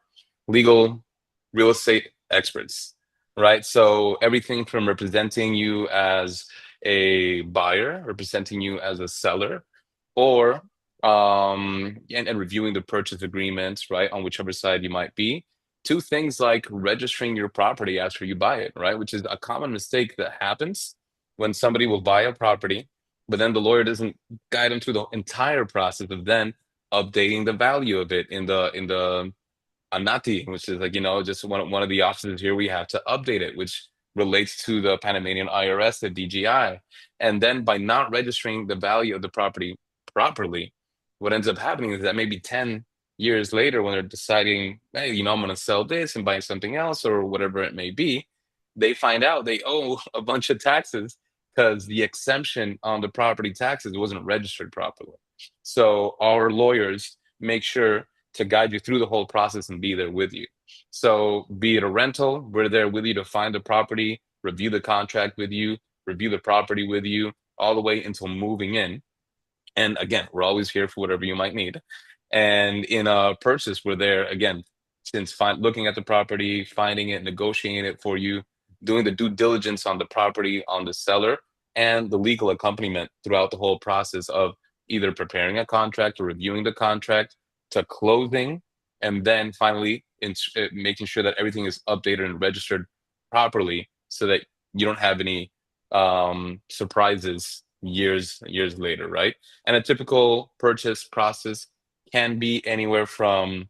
legal real estate experts, right? So everything from representing you as a buyer, representing you as a seller, or and reviewing the purchase agreements, right, on whichever side you might be, to things like registering your property after you buy it, right, which is a common mistake that happens when somebody will buy a property, but then the lawyer doesn't guide them through the entire process of then updating the value of it in the Anati, which is like, just one of the offices here, we have to update it, which relates to the Panamanian IRS, the DGI. And then by not registering the value of the property properly, what ends up happening is that maybe 10 years later, when they're deciding, hey, I'm going to sell this and buy something else or whatever it may be, they find out they owe a bunch of taxes because the exemption on the property taxes wasn't registered properly. So our lawyers make sure to guide you through the whole process and be there with you. So be it a rental, we're there with you to find the property, review the contract with you, review the property with you, all the way until moving in. And again, we're always here for whatever you might need. And in a purchase, we're there again, since looking at the property, finding it, negotiating it for you, doing the due diligence on the property, on the seller, and the legal accompaniment throughout the whole process of either preparing a contract or reviewing the contract to closing, and then finally making sure that everything is updated and registered properly so that you don't have any surprises years later, right? And a typical purchase process can be anywhere from,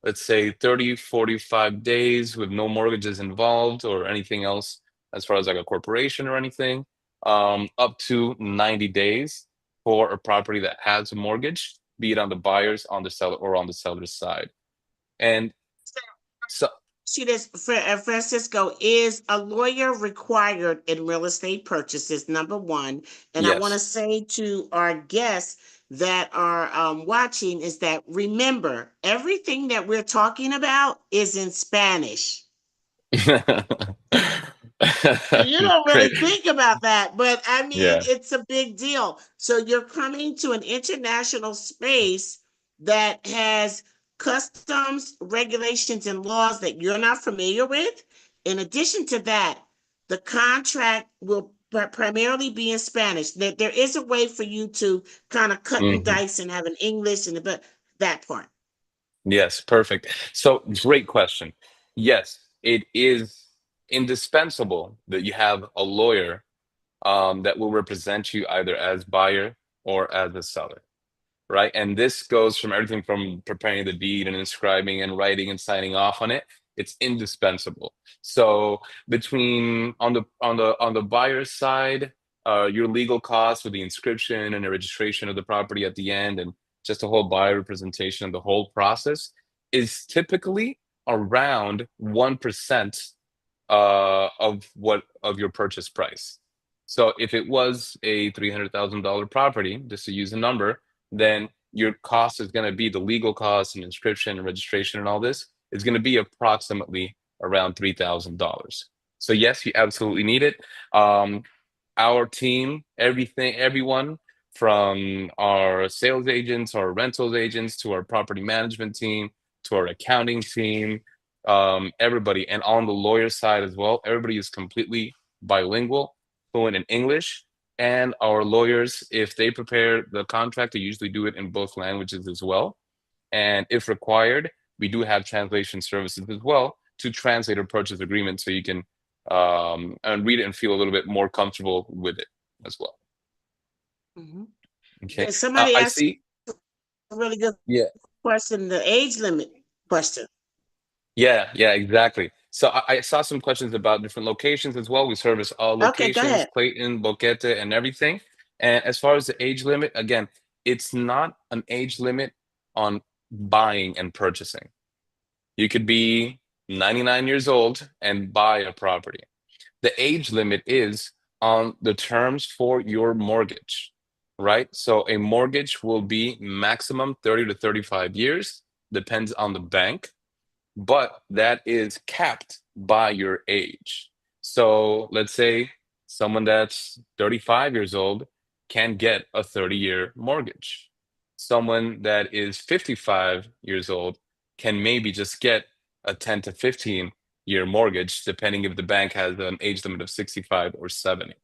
let's say, 30, 45 days with no mortgages involved or anything else as far as like a corporation or anything, up to 90 days for a property that has a mortgage, be it on the buyer's, on the seller, or on the seller's side. And so,
See this, Francisco, is a lawyer required in real estate purchases, number one. And I want to
Yes.
say to our guests that are watching is that remember, everything that we're talking about is in Spanish. You don't really
Great.
think about that, but I mean,
Yeah.
it's a big deal. So you're coming to an international space that has customs, regulations, and laws that you're not familiar with. In addition to that, the contract will primarily be in Spanish. That there is a way for you to kind of cut and
Mhm.
dice and have an English and but that part.
Yes, perfect. So, great question. Yes, it is indispensable that you have a lawyer that will represent you either as buyer or as a seller, right? And this goes from everything from preparing the deed and inscribing and writing and signing off on it. It's indispensable. So between on the buyer's side, your legal costs with the inscription and the registration of the property at the end, and just the whole buyer representation and the whole process is typically around 1% of your purchase price. So if it was a $300,000 property, just to use a number, then your cost is going to be the legal costs and inscription and registration and all this is going to be approximately around $3,000. So yes, you absolutely need it. Our team, everyone from our sales agents, our rentals agents, to our property management team, to our accounting team, everybody, and on the lawyer side as well, everybody is completely bilingual, fluent in English. And our lawyers, if they prepare the contract, they usually do it in both languages as well. And if required, we do have translation services as well to translate a purchase agreement so you can and read it and feel a little bit more comfortable with it as well.
Mhm.
Okay.
Somebody
I
asked
see.
a really good
Yeah.
question, the age limit question.
Yeah, exactly. So I saw some questions about different locations as well. We service all
Okay, go
locations,
ahead.
Clayton, Boquete, and everything. And as far as the age limit, again, it's not an age limit on buying and purchasing. You could be 99 years old and buy a property. The age limit is on the terms for your mortgage, right? So a mortgage will be maximum 30 to 35 years, depends on the bank, but that is capped by your age. So let's say someone that's 35 years old can get a 30-year mortgage. Someone that is 55 years old can maybe just get a 10 to 15-year mortgage, depending if the bank has an age limit of 65 or 70.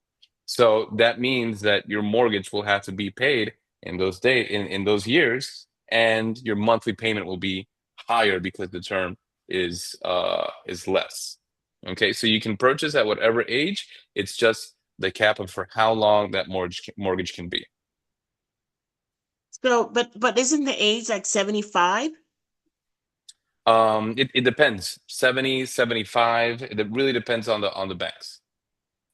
So that means that your mortgage will have to be paid in those years, and your monthly payment will be higher because the term is less. Okay, so you can purchase at whatever age. It's just the cap of for how long that mortgage can be.
So, but isn't the age like 75?
It depends. 70, 75. It really depends on the banks.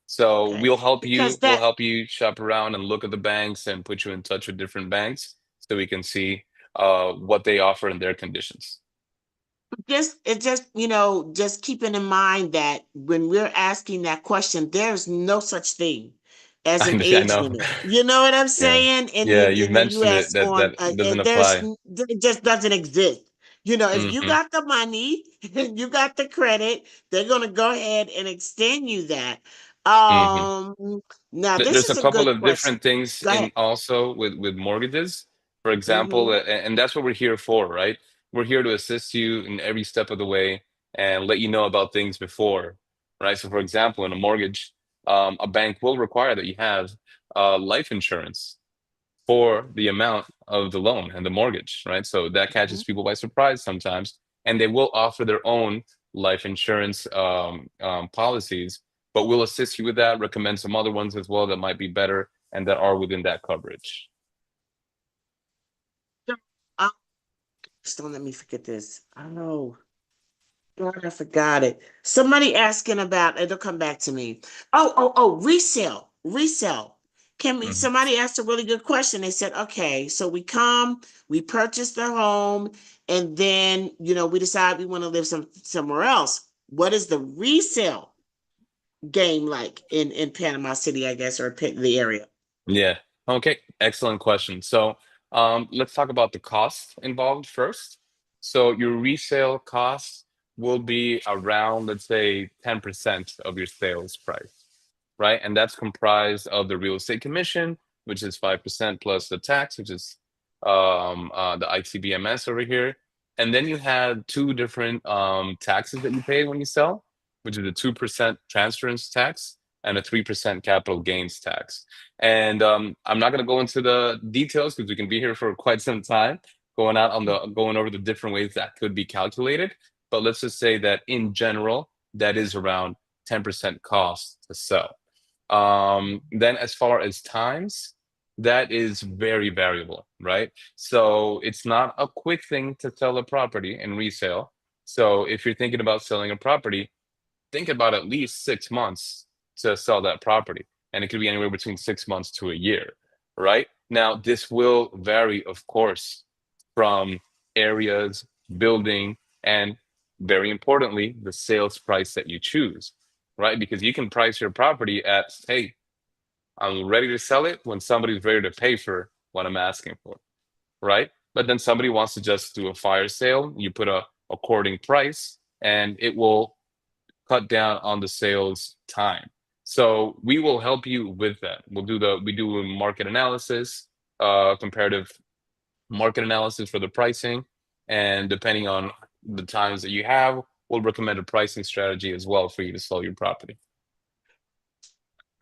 So
Okay, because
we'll
that
help you shop around and look at the banks and put you in touch with different banks so we can see what they offer and their conditions.
just keeping in mind that when we're asking that question, there's no such thing as an
I
age
know.
limit. You know what I'm
Yeah.
saying?
Yeah, you've
In the
mentioned it
US
that
on
doesn't
there's
apply.
it just doesn't exist. If you
Hmm.
got the money and you got the credit, they're gonna go ahead and extend you that.
Hmm.
Now this
There's
is
a
a
couple
good
of
question.
different things
Go ahead.
in also with mortgages, for example,
Hmm.
and that's what we're here for, right? We're here to assist you in every step of the way and let you know about things before, right? So, for example, in a mortgage, a bank will require that you have life insurance for the amount of the loan and the mortgage, right? So that catches people by surprise sometimes, and they will offer their own life insurance policies, but we'll assist you with that, recommend some other ones as well that might be better and that are within that coverage.
Just don't let me forget this. Oh, God, I forgot it. Somebody asking about it'll come back to me. Oh, resale. Resale. Somebody asked a really good question. They said, okay, so we come, we purchase the home, and then, we decide we want to live somewhere else. What is the resale game like in Panama City, I guess, or the area?
Yeah. Okay. Excellent question. So, let's talk about the cost involved first. So your resale cost will be around, let's say, 10% of your sales price, right? And that's comprised of the real estate commission, which is 5% plus the tax, which is the ICBMS over here. And then you have two different taxes that you pay when you sell, which is a 2% transference tax and a 3% capital gains tax. And I'm not going to go into the details because we can be here for quite some time going over the different ways that could be calculated. But let's just say that in general, that is around 10% cost to sell. Then as far as times, that is very variable, right? So it's not a quick thing to sell a property in resale. So if you're thinking about selling a property, think about at least 6 months to sell that property. And it could be anywhere between 6 months to a year, right? Now, this will vary, of course, from areas, building, and very importantly, the sales price that you choose, right? Because you can price your property at, hey, I'm ready to sell it when somebody's ready to pay for what I'm asking for, right? But then somebody wants to just do a fire sale, you put a according price, and it will cut down on the sales time. So we will help you with that. We do market analysis, comparative market analysis for the pricing, and depending on the times that you have, we'll recommend a pricing strategy as well for you to sell your property.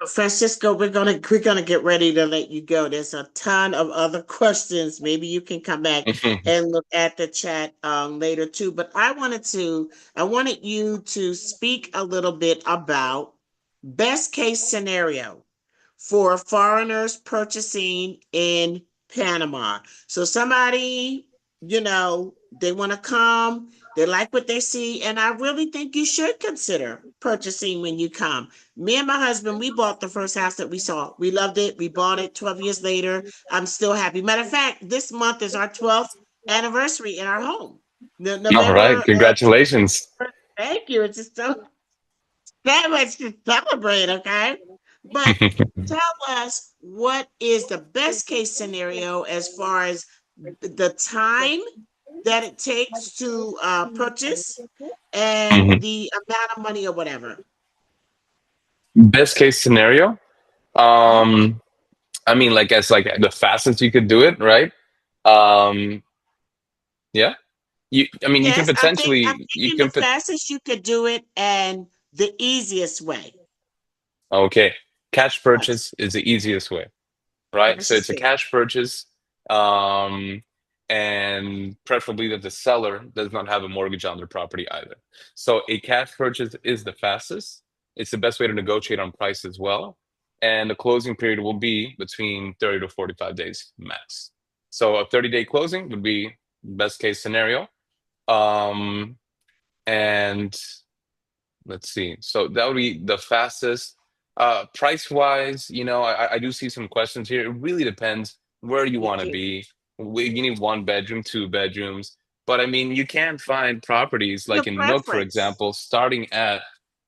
Francisco, we're gonna get ready to let you go. There's a ton of other questions. Maybe you can come back and look at the chat later too. But I wanted you to speak a little bit about best case scenario for foreigners purchasing in Panama. So somebody, they want to come, they like what they see, and I really think you should consider purchasing when you come. Me and my husband, we bought the first house that we saw. We loved it. We bought it 12 years later. I'm still happy. Matter of fact, this month is our 12th anniversary in our home.
All right, congratulations.
Thank you. It's just so that much to celebrate, okay? But tell us, what is the best case scenario as far as the time that it takes to purchase and the amount of money or whatever?
Best case scenario? I mean, like as like the fastest you could do it, right? Yeah. You can potentially
I'm thinking the fastest you could do it and the easiest way.
Okay. Cash purchase is the easiest way, right? So it's a cash purchase, and preferably that the seller does not have a mortgage on their property either. So a cash purchase is the fastest. It's the best way to negotiate on price as well. And the closing period will be between 30 to 45 days max. So a 30-day closing would be best case scenario. And let's see. So that would be the fastest. Price wise, I do see some questions here. It really depends where you want to be. You need 1 bedroom, 2 bedrooms. But I mean, you can find properties like in Nook, for example, starting at,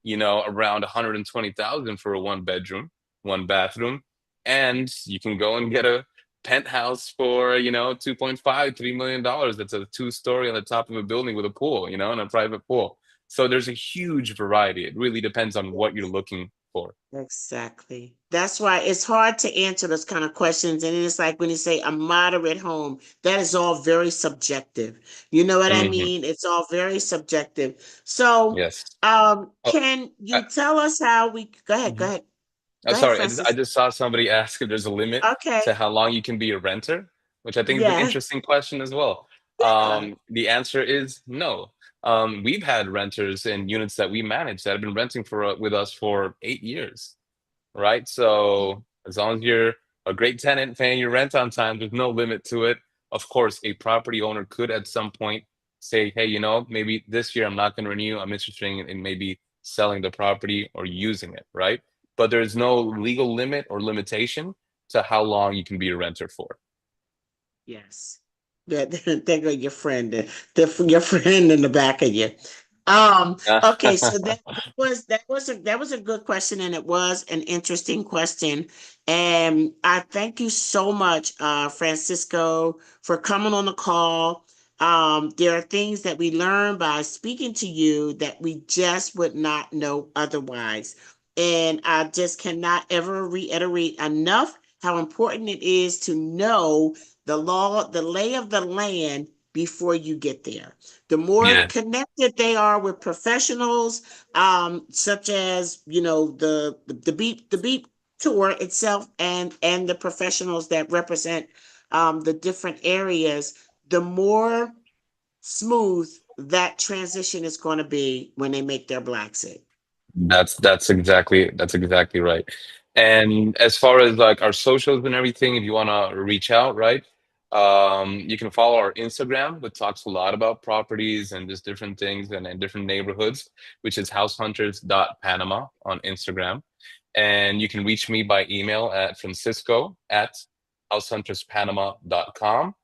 around 120,000 for a 1 bedroom, 1 bathroom. And you can go and get a penthouse for, $2.5, $3 million. That's a 2-story on the top of a building with a pool, and a private pool. So there's a huge variety. It really depends on what you're looking for.
Exactly. That's why it's hard to answer those kind of questions. And it's like when you say a moderate home, that is all very subjective. You know what I mean? It's all very subjective. So,
yes.
Can you tell us how we go ahead? Go ahead.
Sorry, I just saw somebody ask if there's a limit to how long you can be a renter, which I think is an interesting question as well. The answer is no. We've had renters in units that we manage that have been renting with us for 8 years, right? So as long as you're a great tenant paying your rent on time, there's no limit to it. Of course, a property owner could at some point say, hey, maybe this year I'm not going to renew. I'm interested in maybe selling the property or using it, right? But there's no legal limit or limitation. to how long you can be a renter for.
Yes. That there go your friend, your friend in the back of you. Okay, so that was a good question, and it was an interesting question. And I thank you so much, Francisco, for coming on the call. There are things that we learn by speaking to you that we just would not know otherwise. And I just cannot ever reiterate enough how important it is to know the law, the lay of the land before you get there. The more
Yeah,
connected they are with professionals, such as the BEIP tour itself, and the professionals that represent the different areas, the more smooth that transition is going to be when they make their BLAXIT.
that's exactly right. And as far as like our socials and everything, if you want to reach out, right? You can follow our Instagram, which talks a lot about properties and just different things and in different neighborhoods, which is househunters.panama on Instagram. And you can reach me by email at francisco@househunterspanama.com,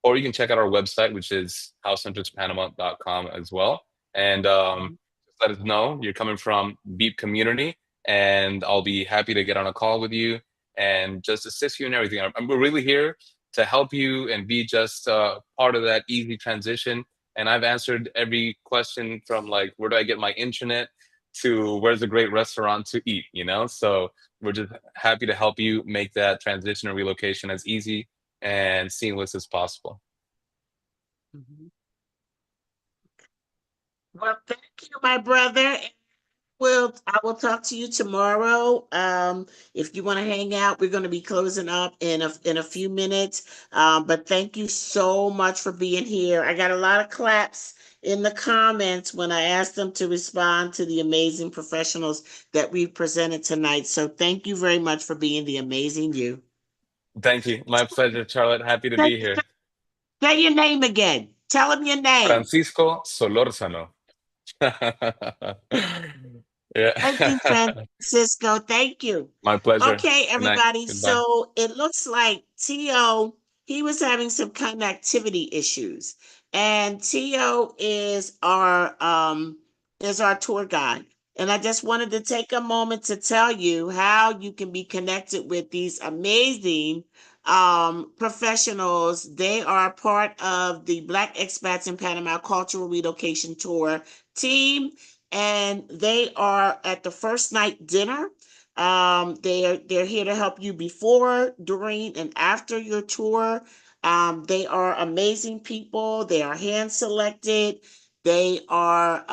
or you can check out our website, which is househunterspanama.com as well. And just let us know you're coming from BEIP community, and I'll be happy to get on a call with you and just assist you in everything. We're really here to help you and be just part of that easy transition. And I've answered every question from like, where do I get my internet to where's a great restaurant to eat, you know? So we're just happy to help you make that transition or relocation as easy and seamless as possible.
Mhm. Well, thank you, my brother. I will talk to you tomorrow. If you want to hang out, we're going to be closing up in a few minutes. But thank you so much for being here. I got a lot of claps in the comments when I asked them to respond to the amazing professionals that we presented tonight. So thank you very much for being the amazing you.
Thank you. My pleasure, Charlotte. Happy to
Say,
be here.
say your name again. Tell them your name.
Francisco Solórzano.
Thank you,
Yeah.
Francisco. Thank you.
My pleasure.
Okay,
Good night.
everybody.
Goodbye.
So it looks like Tio, he was having some connectivity issues. And Tio is our tour guide. And I just wanted to take a moment to tell you how you can be connected with these amazing professionals. They are part of the Black Expats in Panama Cultural Relocation Tour team, and they are at the first night dinner. They're here to help you before, during, and after your tour. They are amazing people. They are hand selected. They are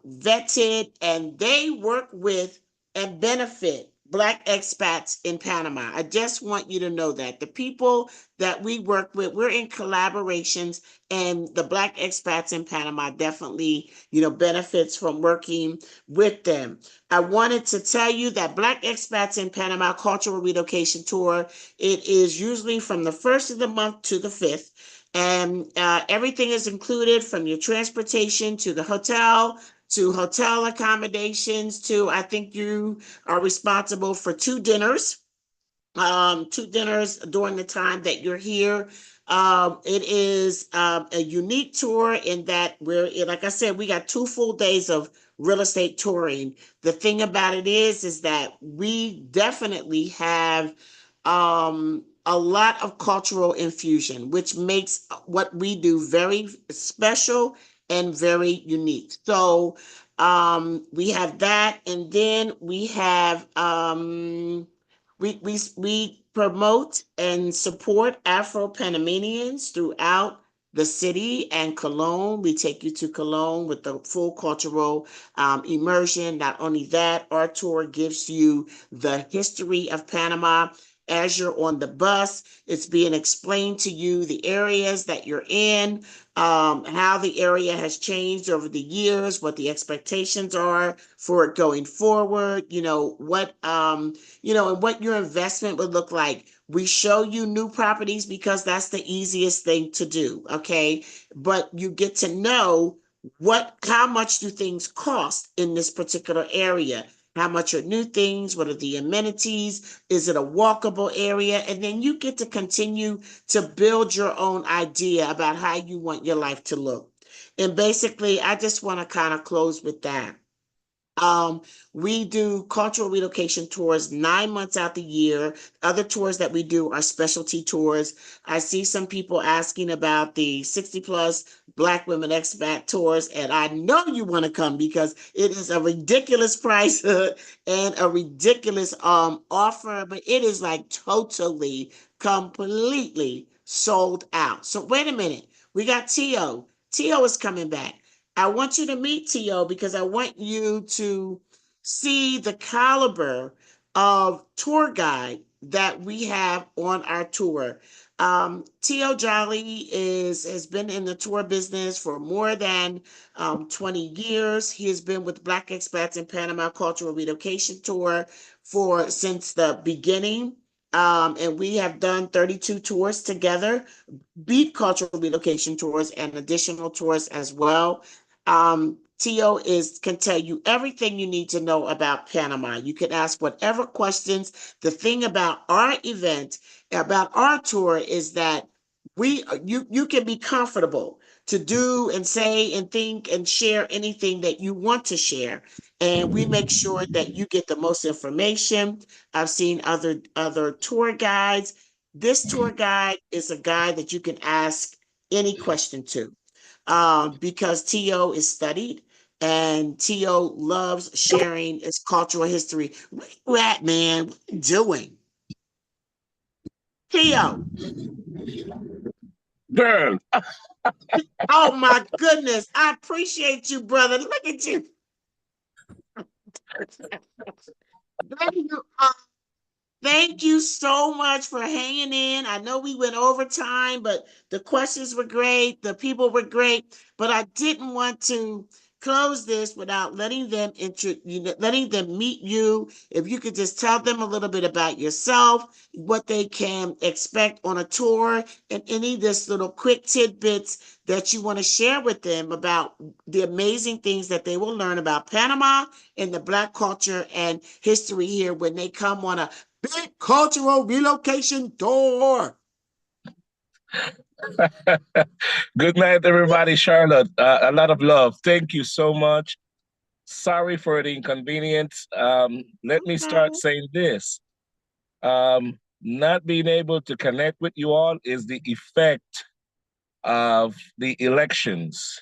vetted, and they work with and benefit Black expats in Panama. I just want you to know that the people that we work with, we're in collaborations, and the Black expats in Panama definitely, benefits from working with them. I wanted to tell you that Black Expats in Panama Cultural Relocation Tour, it is usually from the 1st of the month to the 5th. And everything is included, from your transportation to the hotel, to hotel accommodations, to, I think you are responsible for 2 dinners, 2 dinners during the time that you're here. It is a unique tour in that like I said, we got 2 full days of real estate touring. The thing about it is that we definitely have a lot of cultural infusion, which makes what we do very special and very unique. So we have that, and then we have we promote and support Afro Panamanians throughout the city and Cologne. We take you to Cologne with the full cultural immersion. Not only that, our tour gives you the history of Panama. As you're on the bus, it's being explained to you the areas that you're in, how the area has changed over the years, what the expectations are for it going forward, and what your investment would look like. We show you new properties because that's the easiest thing to do, okay? But you get to know how much do things cost in this particular area. how much are new things, what are the amenities, is it a walkable area, and then you get to continue to build your own idea about how you want your life to look. And basically, I just want to kind of close with that. We do cultural relocation tours 9 months out the year. Other tours that we do are specialty tours. I see some people asking about the 60 plus Black women expat tours, and I know you want to come because it is a ridiculous price and a ridiculous offer, but it is like totally, completely sold out. So wait a minute. We got Tio. Tio is coming back. I want you to meet Tio because I want you to see the caliber of tour guide that we have on our tour. Tio Jolly has been in the tour business for more than 20 years. He has been with Black Expats in Panama Cultural Relocation Tour since the beginning. And we have done 32 tours together, BEIP cultural relocation tours and additional tours as well. Tio can tell you everything you need to know about Panama. You can ask whatever questions. The thing about our event, about our tour, is that you can be comfortable to do and say and think and share anything that you want to share. And we make sure that you get the most information. I've seen other tour guides. This tour guide is a guide that you can ask any question to, because Tio is studied and Tio loves sharing his cultural history. Where you at, man? What you doing? Tio.
Girl.
Oh my goodness. I appreciate you, brother. Look at you. Thank you so much for hanging in. I know we went over time, but the questions were great. The people were great, but I didn't want to close this without letting them meet you. If you could just tell them a little bit about yourself, what they can expect on a tour, and any of this little quick tidbits that you want to share with them about the amazing things that they will learn about Panama and the Black culture and history here when they come on a big cultural relocation tour.
Good night, everybody. Charlotte, a lot of love. Thank you so much. Sorry for the inconvenience. Let me start saying this. Not being able to connect with you all is the effect of the elections.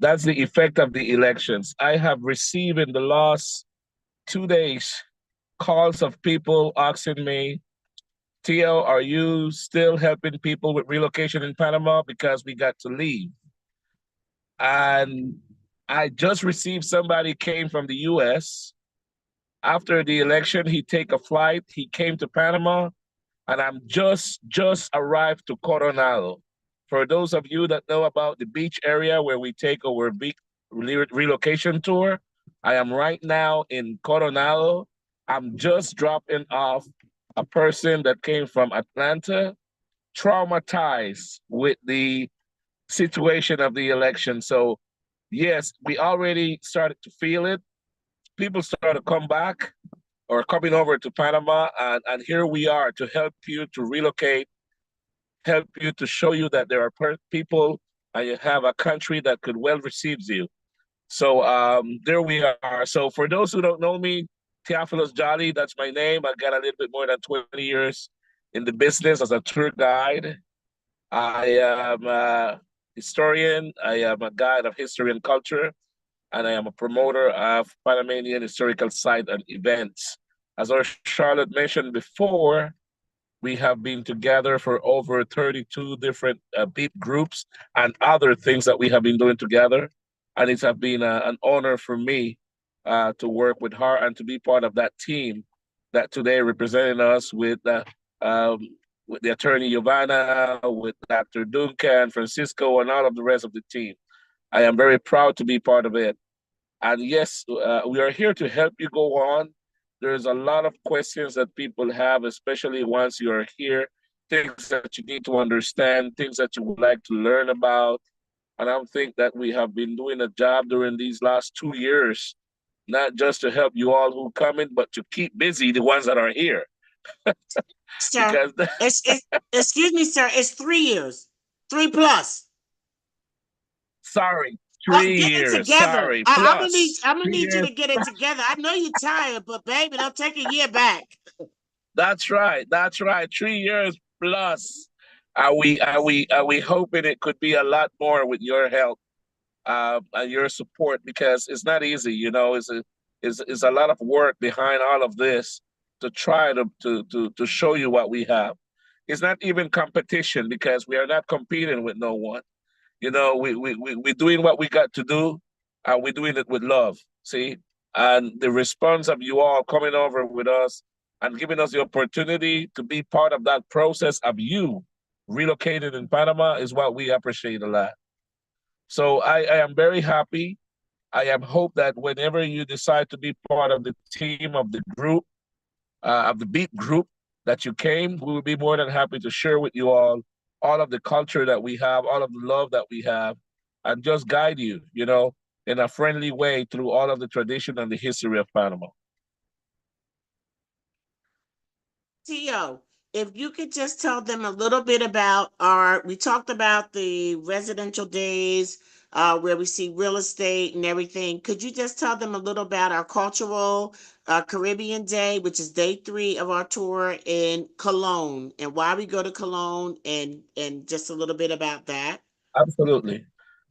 That's the effect of the elections. I have received in the last 2 days calls of people asking me, Tio, are you still helping people with relocation in Panama because we got to leave? And I just received somebody came from the US. After the election, he take a flight. He came to Panama, and I'm just arrived to Coronado. For those of you that know about the beach area where we take our big relocation tour, I am right now in Coronado. I'm just dropping off a person that came from Atlanta, traumatized with the situation of the election. So yes, we already started to feel it. People started to come back or coming over to Panama, and here we are to help you to relocate, help you to show you that there are people and you have a country that could well receive you. So there we are. So for those who don't know me, Theophilus Jolly, that's my name. I got a little bit more than 20 years in the business as a tour guide. I am a historian. I am a guide of history and culture, and I am a promoter of Panamanian historical site and events. As our Charlotte mentioned before, we have been together for over 32 different BEIP groups and other things that we have been doing together. And it's been an honor for me to work with her and to be part of that team that today representing us with the attorney Giovanna, with Dr. Duncan, Francisco, and all of the rest of the team. I am very proud to be part of it. And yes, we are here to help you go on. There's a lot of questions that people have, especially once you are here, things that you need to understand, things that you would like to learn about. And I think that we have been doing a job during these last 2 years not just to help you all who come in, but to keep busy the ones that are here.
Sir,
Because
excuse me, sir, it's 3 years, 3+.
sorry,
Oh,
3
get it
years.
together.
Sorry,
I'm gonna need
plus
I'm gonna
3
need you
years.
to get it together. I know you're tired, but baby, don't take a year back.
That's right. That's right. 3 years plus. Are we hoping it could be a lot more with your help and your support, because it's not easy. It's a lot of work behind all of this to try to show you what we have. It's not even competition because we are not competing with no one. We're doing what we got to do, and we're doing it with love. See, and the response of you all coming over with us and giving us the opportunity to be part of that process of you relocating in Panama is what we appreciate a lot. So I am very happy. I am hope that whenever you decide to be part of the team of the group, of the BEEP group that you came, we will be more than happy to share with you all of the culture that we have, all of the love that we have, and just guide you, in a friendly way through all of the tradition and the history of Panama.
Tio, if you could just tell them a little bit about we talked about the residential days, where we see real estate and everything. Could you just tell them a little about our cultural Caribbean day, which is day 3 of our tour in Cologne, and why we go to Cologne, and just a little bit about that?
Absolutely.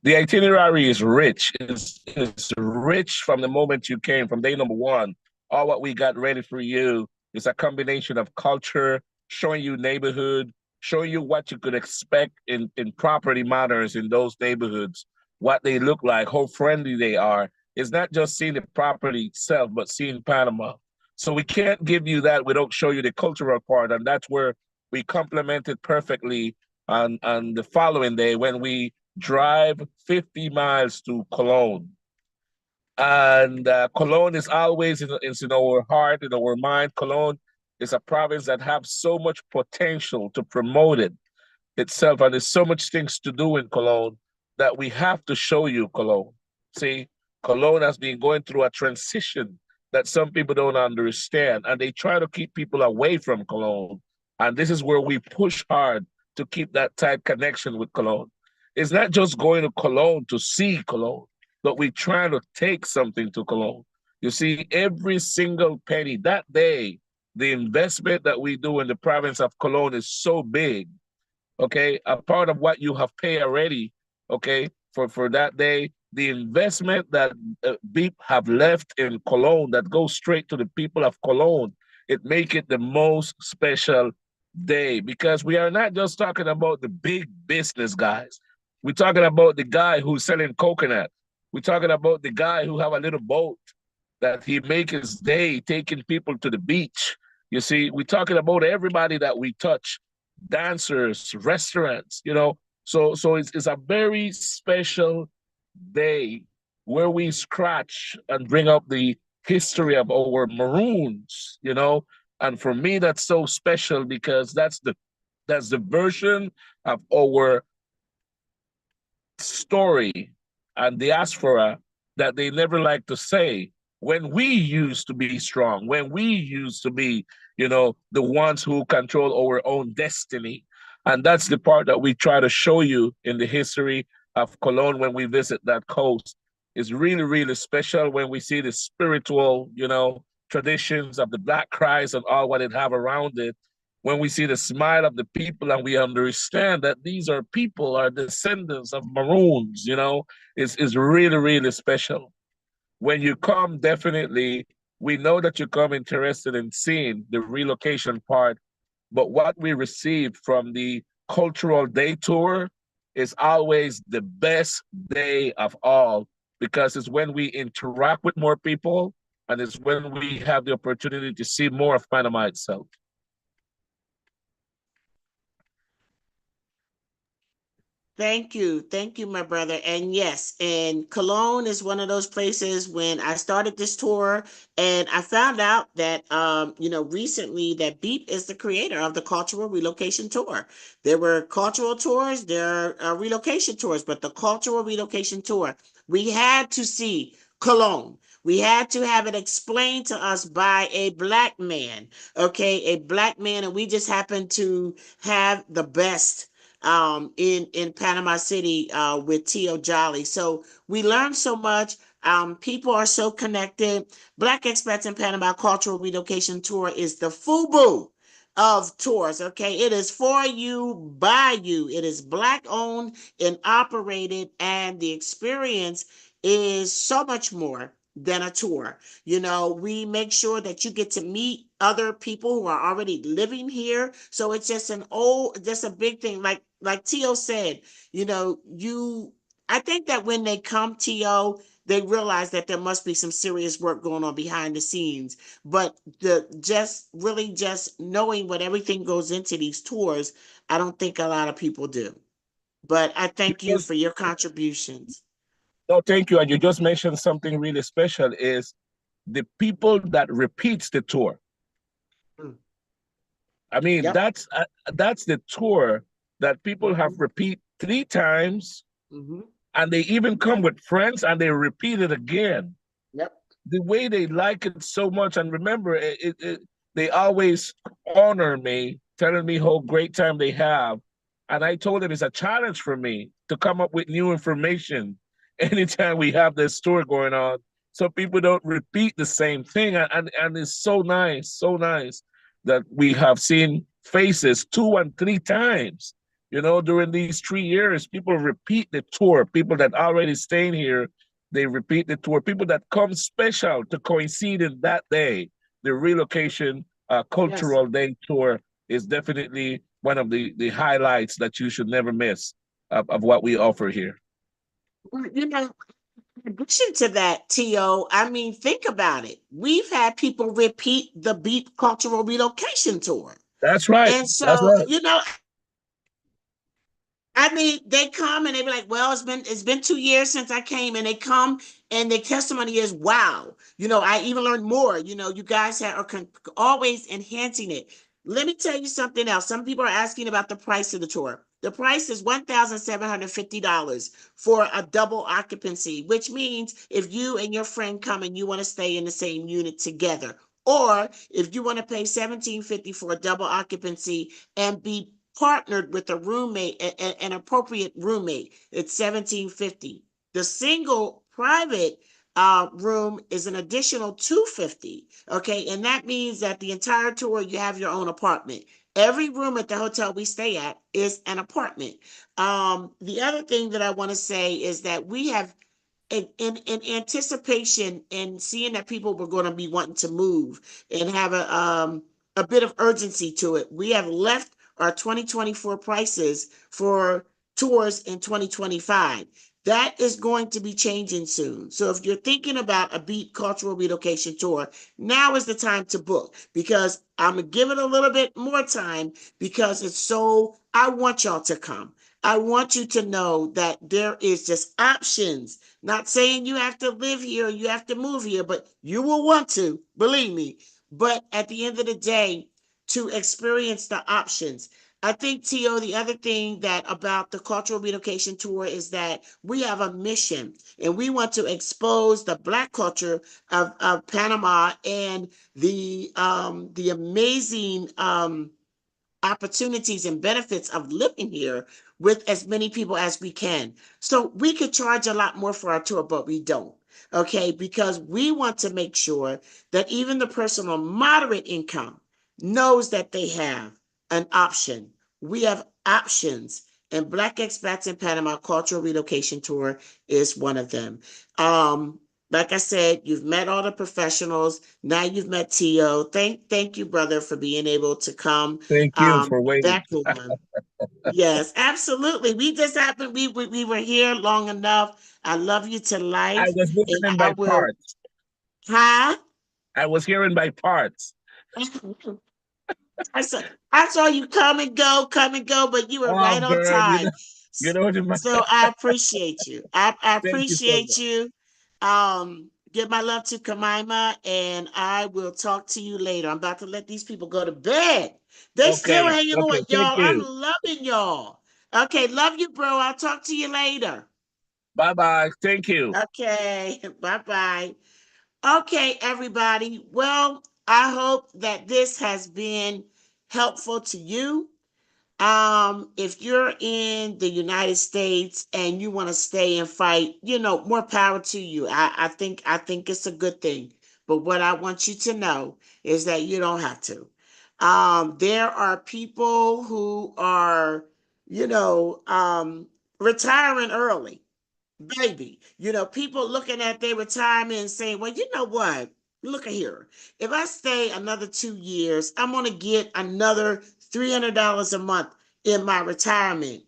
The itinerary is rich. It's rich from the moment you came, from day number one. All what we got ready for you is a combination of culture, showing you neighborhood, showing you what you could expect in property matters in those neighborhoods, what they look like, how friendly they are. It's not just seeing the property itself, but seeing Panama. So we can't give you that without show you the cultural part, and that's where we complement it perfectly on the following day when we drive 50 miles to Cologne. And Cologne is always in our heart, in our mind. Cologne is a province that has so much potential to promote it itself. And there's so much things to do in Cologne that we have to show you Cologne. See, Cologne has been going through a transition that some people don't understand. And they try to keep people away from Cologne. And this is where we push hard to keep that tight connection with Cologne. It's not just going to Cologne to see Cologne, but we're trying to take something to Cologne. You see, every single penny that day, the investment that we do in the province of Cologne is so big. Okay, a part of what you have paid already, okay, for that day, the investment that BEEP have left in Cologne that goes straight to the people of Cologne, it make it the most special day, because we are not just talking about the big business guys. We're talking about the guy who's selling coconut. We're talking about the guy who have a little boat that he make his day taking people to the beach. You see, we're talking about everybody that we touch, dancers, restaurants. So it's a very special day where we scratch and bring up the history of our Maroons. And for me, that's so special because that's the version of our story and diaspora that they never like to say. When we used to be strong, when we used to be, the ones who control our own destiny. And that's the part that we try to show you in the history of Cologne when we visit that coast. It's really, really special when we see the spiritual, traditions of the Black Christ and all what it have around it. When we see the smile of the people and we understand that these are people, are descendants of Maroons, is really, really special. When you come, definitely, we know that you come interested in seeing the relocation part, but what we receive from the cultural day tour is always the best day of all, because it's when we interact with more people and it's when we have the opportunity to see more of Panama itself.
Thank you. Thank you, my brother. And yes, and Cologne is one of those places when I started this tour and I found out that, recently that BEEP is the creator of the Cultural Relocation Tour. There were cultural tours, there are relocation tours, but the Cultural Relocation Tour, we had to see Cologne. We had to have it explained to us by a Black man, okay, a Black man, and we just happened to have the best in Panama City with Tio Jolly. So we learned so much. People are so connected. Black Expats in Panama Cultural Relocation Tour is the FUBU of tours. Okay, it is for you, by you. It is Black owned and operated, and the experience is so much more than a tour. You know, we make sure that you get to meet other people who are already living here. So it's just just a big thing. Like Tio said, you know, I think that when they come, Tio, they realize that there must be some serious work going on behind the scenes. But just knowing what everything goes into these tours, I don't think a lot of people do. But I thank you
Because,
for your contributions.
no, thank you. And you just mentioned something really special is the people that repeats the tour.
Mm.
I mean,
Yep.
that's the tour that people have repeat 3 times, and they even come with friends and they repeat it again.
Yep.
The way they like it so much, and remember, they always honor me, telling me how great time they have. And I told them it's a challenge for me to come up with new information anytime we have this tour going on, so people don't repeat the same thing. And it's so nice that we have seen faces 2 and 3 times. You know, during these 3 years, people repeat the tour. People that already staying here, they repeat the tour. People that come special to coincide in that day. The relocation
Yes.
cultural day tour is definitely one of the highlights that you should never miss of what we offer here.
Well, you know, in addition to that, Tio, I mean, think about it. We've had people repeat the BEIP Cultural Relocation Tour.
That's right.
And
That's
so,
right.
you know, I mean, they come and they be like, well, it's been 2 years since I came, and they come and their testimony is, wow, you know, I even learned more. You know, you guys are always enhancing it. Let me tell you something else. Some people are asking about the price of the tour. The price is $1,750 for a double occupancy, which means if you and your friend come and you want to stay in the same unit together, or if you want to pay $1,750 for a double occupancy and be partnered with a roommate, an appropriate roommate, it's $1,750. The single private room is an additional $250. Okay, and that means that the entire tour you have your own apartment. Every room at the hotel we stay at is an apartment. The other thing that I want to say is that we have in anticipation and seeing that people were going to be wanting to move and have a bit of urgency to it, we have left our 2024 prices for tours in 2025. That is going to be changing soon. So if you're thinking about a BEIP cultural relocation tour, now is the time to book, because I'm going to give it a little bit more time, because I want y'all to come. I want you to know that there is just options. Not saying you have to live here, you have to move here, but you will want to, believe me. But at the end of the day, to experience the options. I think, Tio, the other thing that about the cultural relocation tour is that we have a mission, and we want to expose the Black culture of Panama and the amazing opportunities and benefits of living here with as many people as we can. So we could charge a lot more for our tour, but we don't. Okay, because we want to make sure that even the person on moderate income knows that they have an option. We have options, and Black Expats in Panama Cultural Relocation Tour is one of them. Like I said, you've met all the professionals. Now you've met Tio. Thank you, brother, for being able to come
Thank you for waiting.
back on. Yes, absolutely. We just happened. We were here long enough. I love you to
I
life,
was
and
listening
I
by
will.
parts.
Huh?
I was hearing by parts.
I saw you come and go, but you were
Oh,
right on
girl,
time.
you know the
So I appreciate you. I
Thank you so
appreciate
much.
you. Give my love to Kamima, and I will talk to you later. I'm about to let these people go to bed. They still
Okay,
hanging
okay,
on,
thank
y'all. I'm
you.
loving y'all. Okay, love you, bro. I'll talk to you later.
Bye-bye. Thank you.
Okay, bye-bye. Okay, everybody. Well, I hope that this has been helpful to you. If you're in the United States and you want to stay and fight, more power to you. I think it's a good thing. But what I want you to know is that you don't have to. There are people who are, retiring early. Baby, people looking at their retirement and saying, well, you know what? Look at here. If I stay another 2 years, I'm going to get another $300 a month in my retirement.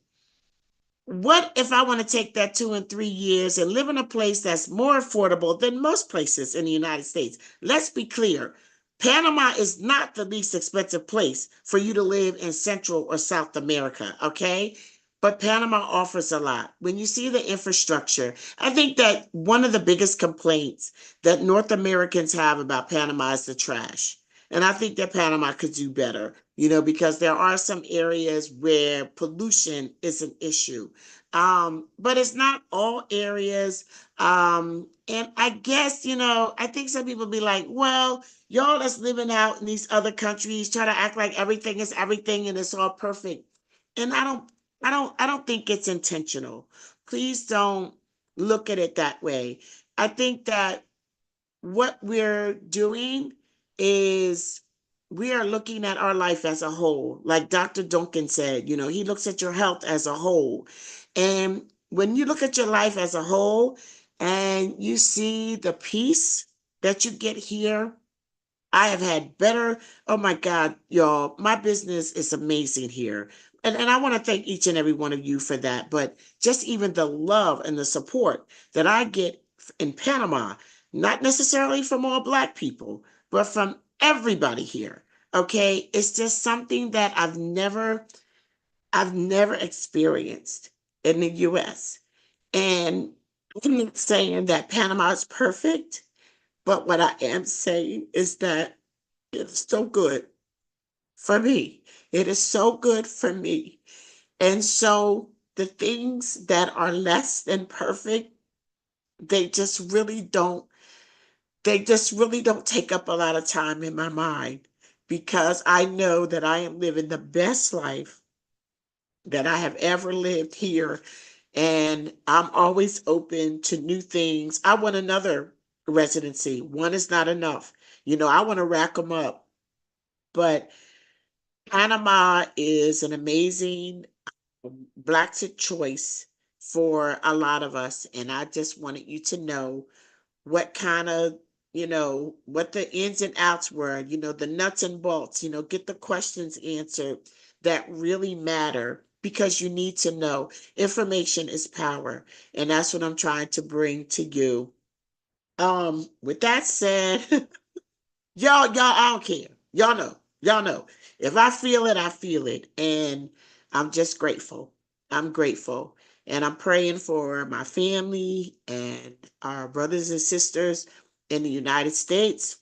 What if I want to take that 2 and 3 years and live in a place that's more affordable than most places in the United States? Let's be clear. Panama is not the least expensive place for you to live in Central or South America, okay? But Panama offers a lot. When you see the infrastructure, I think that one of the biggest complaints that North Americans have about Panama is the trash. And I think that Panama could do better, because there are some areas where pollution is an issue. But it's not all areas. And I guess, I think some people be like, well, y'all that's living out in these other countries try to act like everything is everything and it's all perfect. And I don't think it's intentional. Please don't look at it that way. I think that what we're doing is we are looking at our life as a whole. Like Dr. Duncan said, he looks at your health as a whole. And when you look at your life as a whole and you see the peace that you get here, I have had better. Oh my God, y'all, my business is amazing here. And I want to thank each and every one of you for that. But just even the love and the support that I get in Panama, not necessarily from all Black people, but from everybody here. Okay. It's just something that I've never experienced in the US. And I'm not saying that Panama is perfect, but what I am saying is that it's so good for me. It is so good for me. And so the things that are less than perfect, they just really don't, take up a lot of time in my mind because I know that I am living the best life that I have ever lived here. And I'm always open to new things. I want another residency. One is not enough. I want to rack them up. But Panama is an amazing BLAXIT choice for a lot of us. And I just wanted you to know what kind of, what the ins and outs were, the nuts and bolts, get the questions answered that really matter because you need to know. Information is power. And that's what I'm trying to bring to you. With that said, y'all, I don't care. Y'all know. If I feel it, I feel it. And I'm just grateful. I'm grateful. And I'm praying for my family and our brothers and sisters in the United States.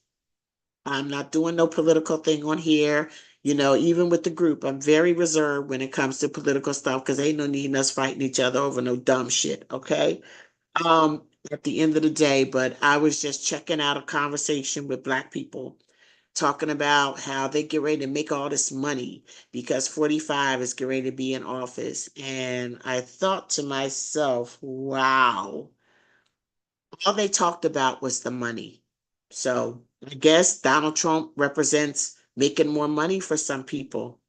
I'm not doing no political thing on here. Even with the group, I'm very reserved when it comes to political stuff because ain't no need us fighting each other over no dumb shit. Okay. At the end of the day, but I was just checking out a conversation with Black people talking about how they get ready to make all this money because 45 is getting ready to be in office. And I thought to myself, wow, all they talked about was the money. So I guess Donald Trump represents making more money for some people.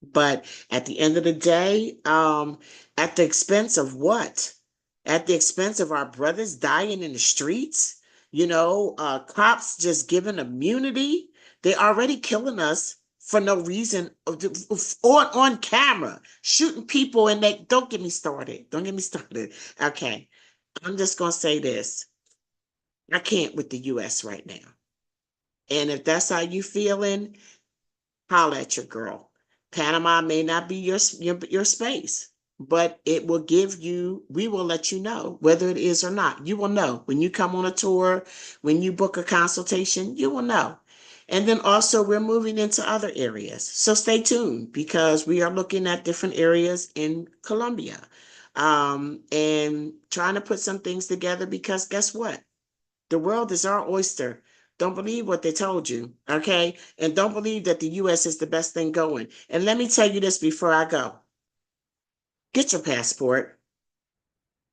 But at the end of the day, at the expense of what? At the expense of our brothers dying in the streets? Cops just giving immunity. They're already killing us for no reason on camera, shooting people, and they don't get me started. Don't get me started. Okay. I'm just gonna say this. I can't with the US right now. And if that's how you feeling, holler at your girl. Panama may not be your space, but it will we will let you know whether it is or not. You will know when you come on a tour, when you book a consultation, you will know. And then also we're moving into other areas. So stay tuned because we are looking at different areas in Colombia. and trying to put some things together, because guess what? The world is our oyster. Don't believe what they told you, okay? And don't believe that the U.S. is the best thing going. And let me tell you this before I go. Get your passport.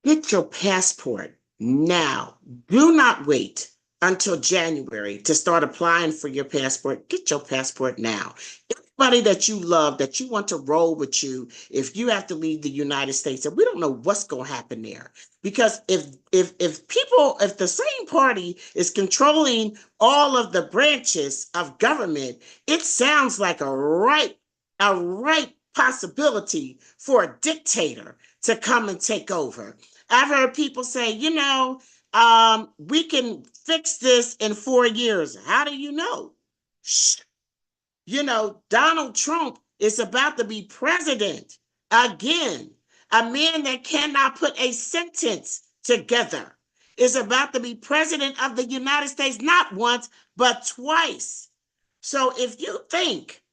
Get your passport now. Do not wait until January to start applying for your passport. Get your passport now. Anybody that you love, that you want to roll with you, if you have to leave the United States, and we don't know what's going to happen there, because if the same party is controlling all of the branches of government, it sounds like a right possibility for a dictator to come and take over. I've heard people say, we can fix this in 4 years. How do you know? Shh. Donald Trump is about to be president again. A man that cannot put a sentence together is about to be president of the United States, not once, but twice. So if you think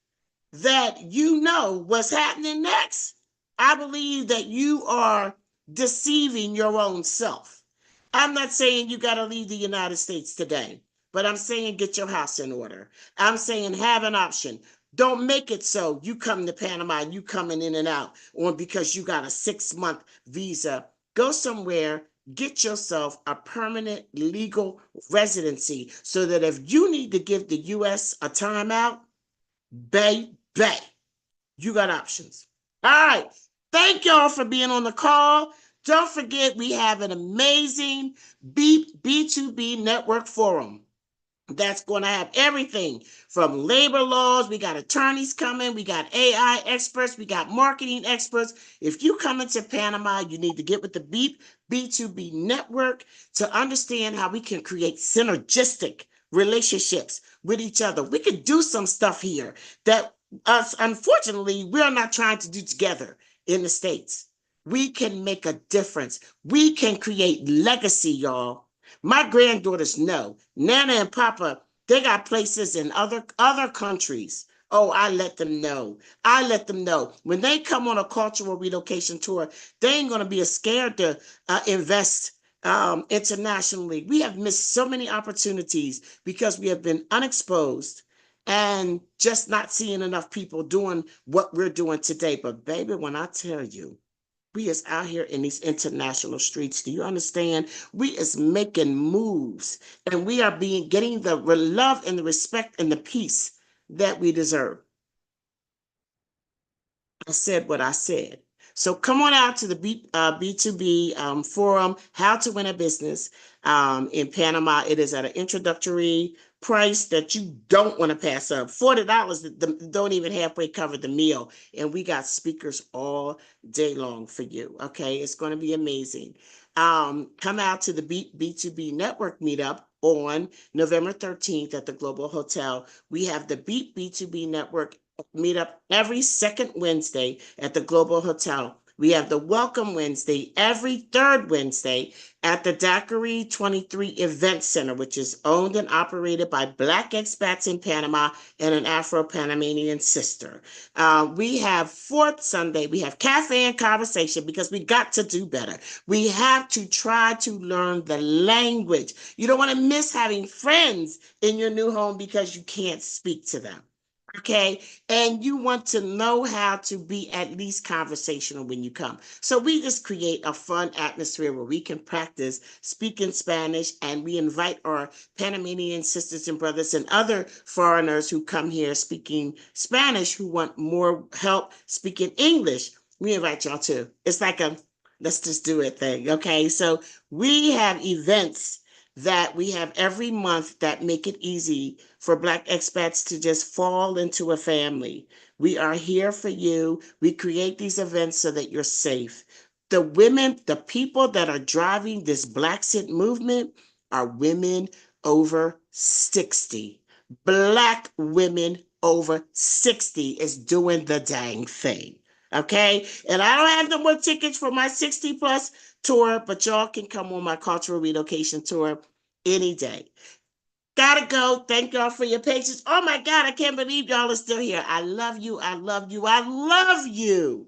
that you know what's happening next, I believe that you are deceiving your own self. I'm not saying you got to leave the United States today, but I'm saying get your house in order. I'm saying have an option. Don't make it so you come to Panama and you coming in and out, or because you got a 6-month visa. Go somewhere, get yourself a permanent legal residency, so that if you need to give the U.S. a timeout, baby, you got options. All right. Thank y'all for being on the call. Don't forget, we have an amazing BEIP B2B network forum that's going to have everything from labor laws. We got attorneys coming. We got AI experts. We got marketing experts. If you come into Panama, you need to get with the BEIP B2B network to understand how we can create synergistic relationships with each other. We can do some stuff here that unfortunately, we're not trying to do together in the States. We can make a difference. We can create legacy, y'all. My granddaughters know Nana and Papa, they got places in other countries. Oh, I let them know. I let them know. When they come on a cultural relocation tour, they ain't going to be scared to invest internationally. We have missed so many opportunities because we have been unexposed and just not seeing enough people doing what we're doing today. But baby, when I tell you, we is out here in these international streets, do you understand? We is making moves, and we are getting the love and the respect and the peace that we deserve. I said what I said. So come on out to the B2B forum, How to Win a Business in Panama. It is at an introductory price that you don't want to pass up. $40 don't even halfway cover the meal. And we got speakers all day long for you. Okay, it's going to be amazing. Come out to the B2B network meetup on November 13th at the Global Hotel. We have the BEIP B2B network meet up every second Wednesday at the Global Hotel. We have the Welcome Wednesday every third Wednesday at the Daiquiri 23 Event Center, which is owned and operated by Black expats in Panama and an Afro Panamanian sister. We have fourth Sunday, we have Cafe and Conversation, because we got to do better. We have to try to learn the language. You don't want to miss having friends in your new home because you can't speak to them. Okay, and you want to know how to be at least conversational when you come. So we just create a fun atmosphere where we can practice speaking Spanish, and we invite our Panamanian sisters and brothers and other foreigners who come here speaking Spanish who want more help speaking English. We invite y'all too. It's like a let's just do it thing. Okay, so we have events that we have every month that make it easy for Black expats to just fall into a family. We are here for you. We create these events so that you're safe. The women, the people that are driving this BLAXIT movement are women over 60. Black women over 60 is doing the dang thing. Okay, and I don't have no more tickets for my 60 plus tour, but y'all can come on my cultural relocation tour any day. Gotta go. Thank y'all for your patience. Oh my God, I can't believe y'all are still here. I love you. I love you. I love you.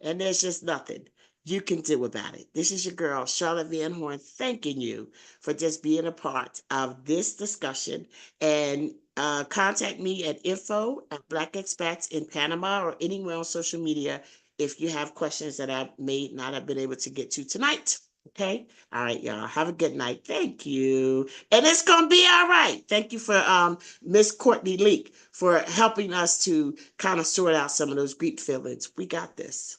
and there's just nothing you can do about it. This is your girl, Charlotte Van Horn, thanking you for just being a part of this discussion. And contact me at info@Black Expats in Panama or anywhere on social media if you have questions that I may not have been able to get to tonight. Okay. All right, y'all. Have a good night. Thank you. And it's going to be all right. Thank you for Miss Courtney Leak for helping us to kind of sort out some of those grief feelings. We got this.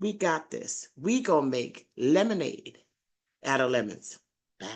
We got this. We gonna make lemonade out of lemons. Bye.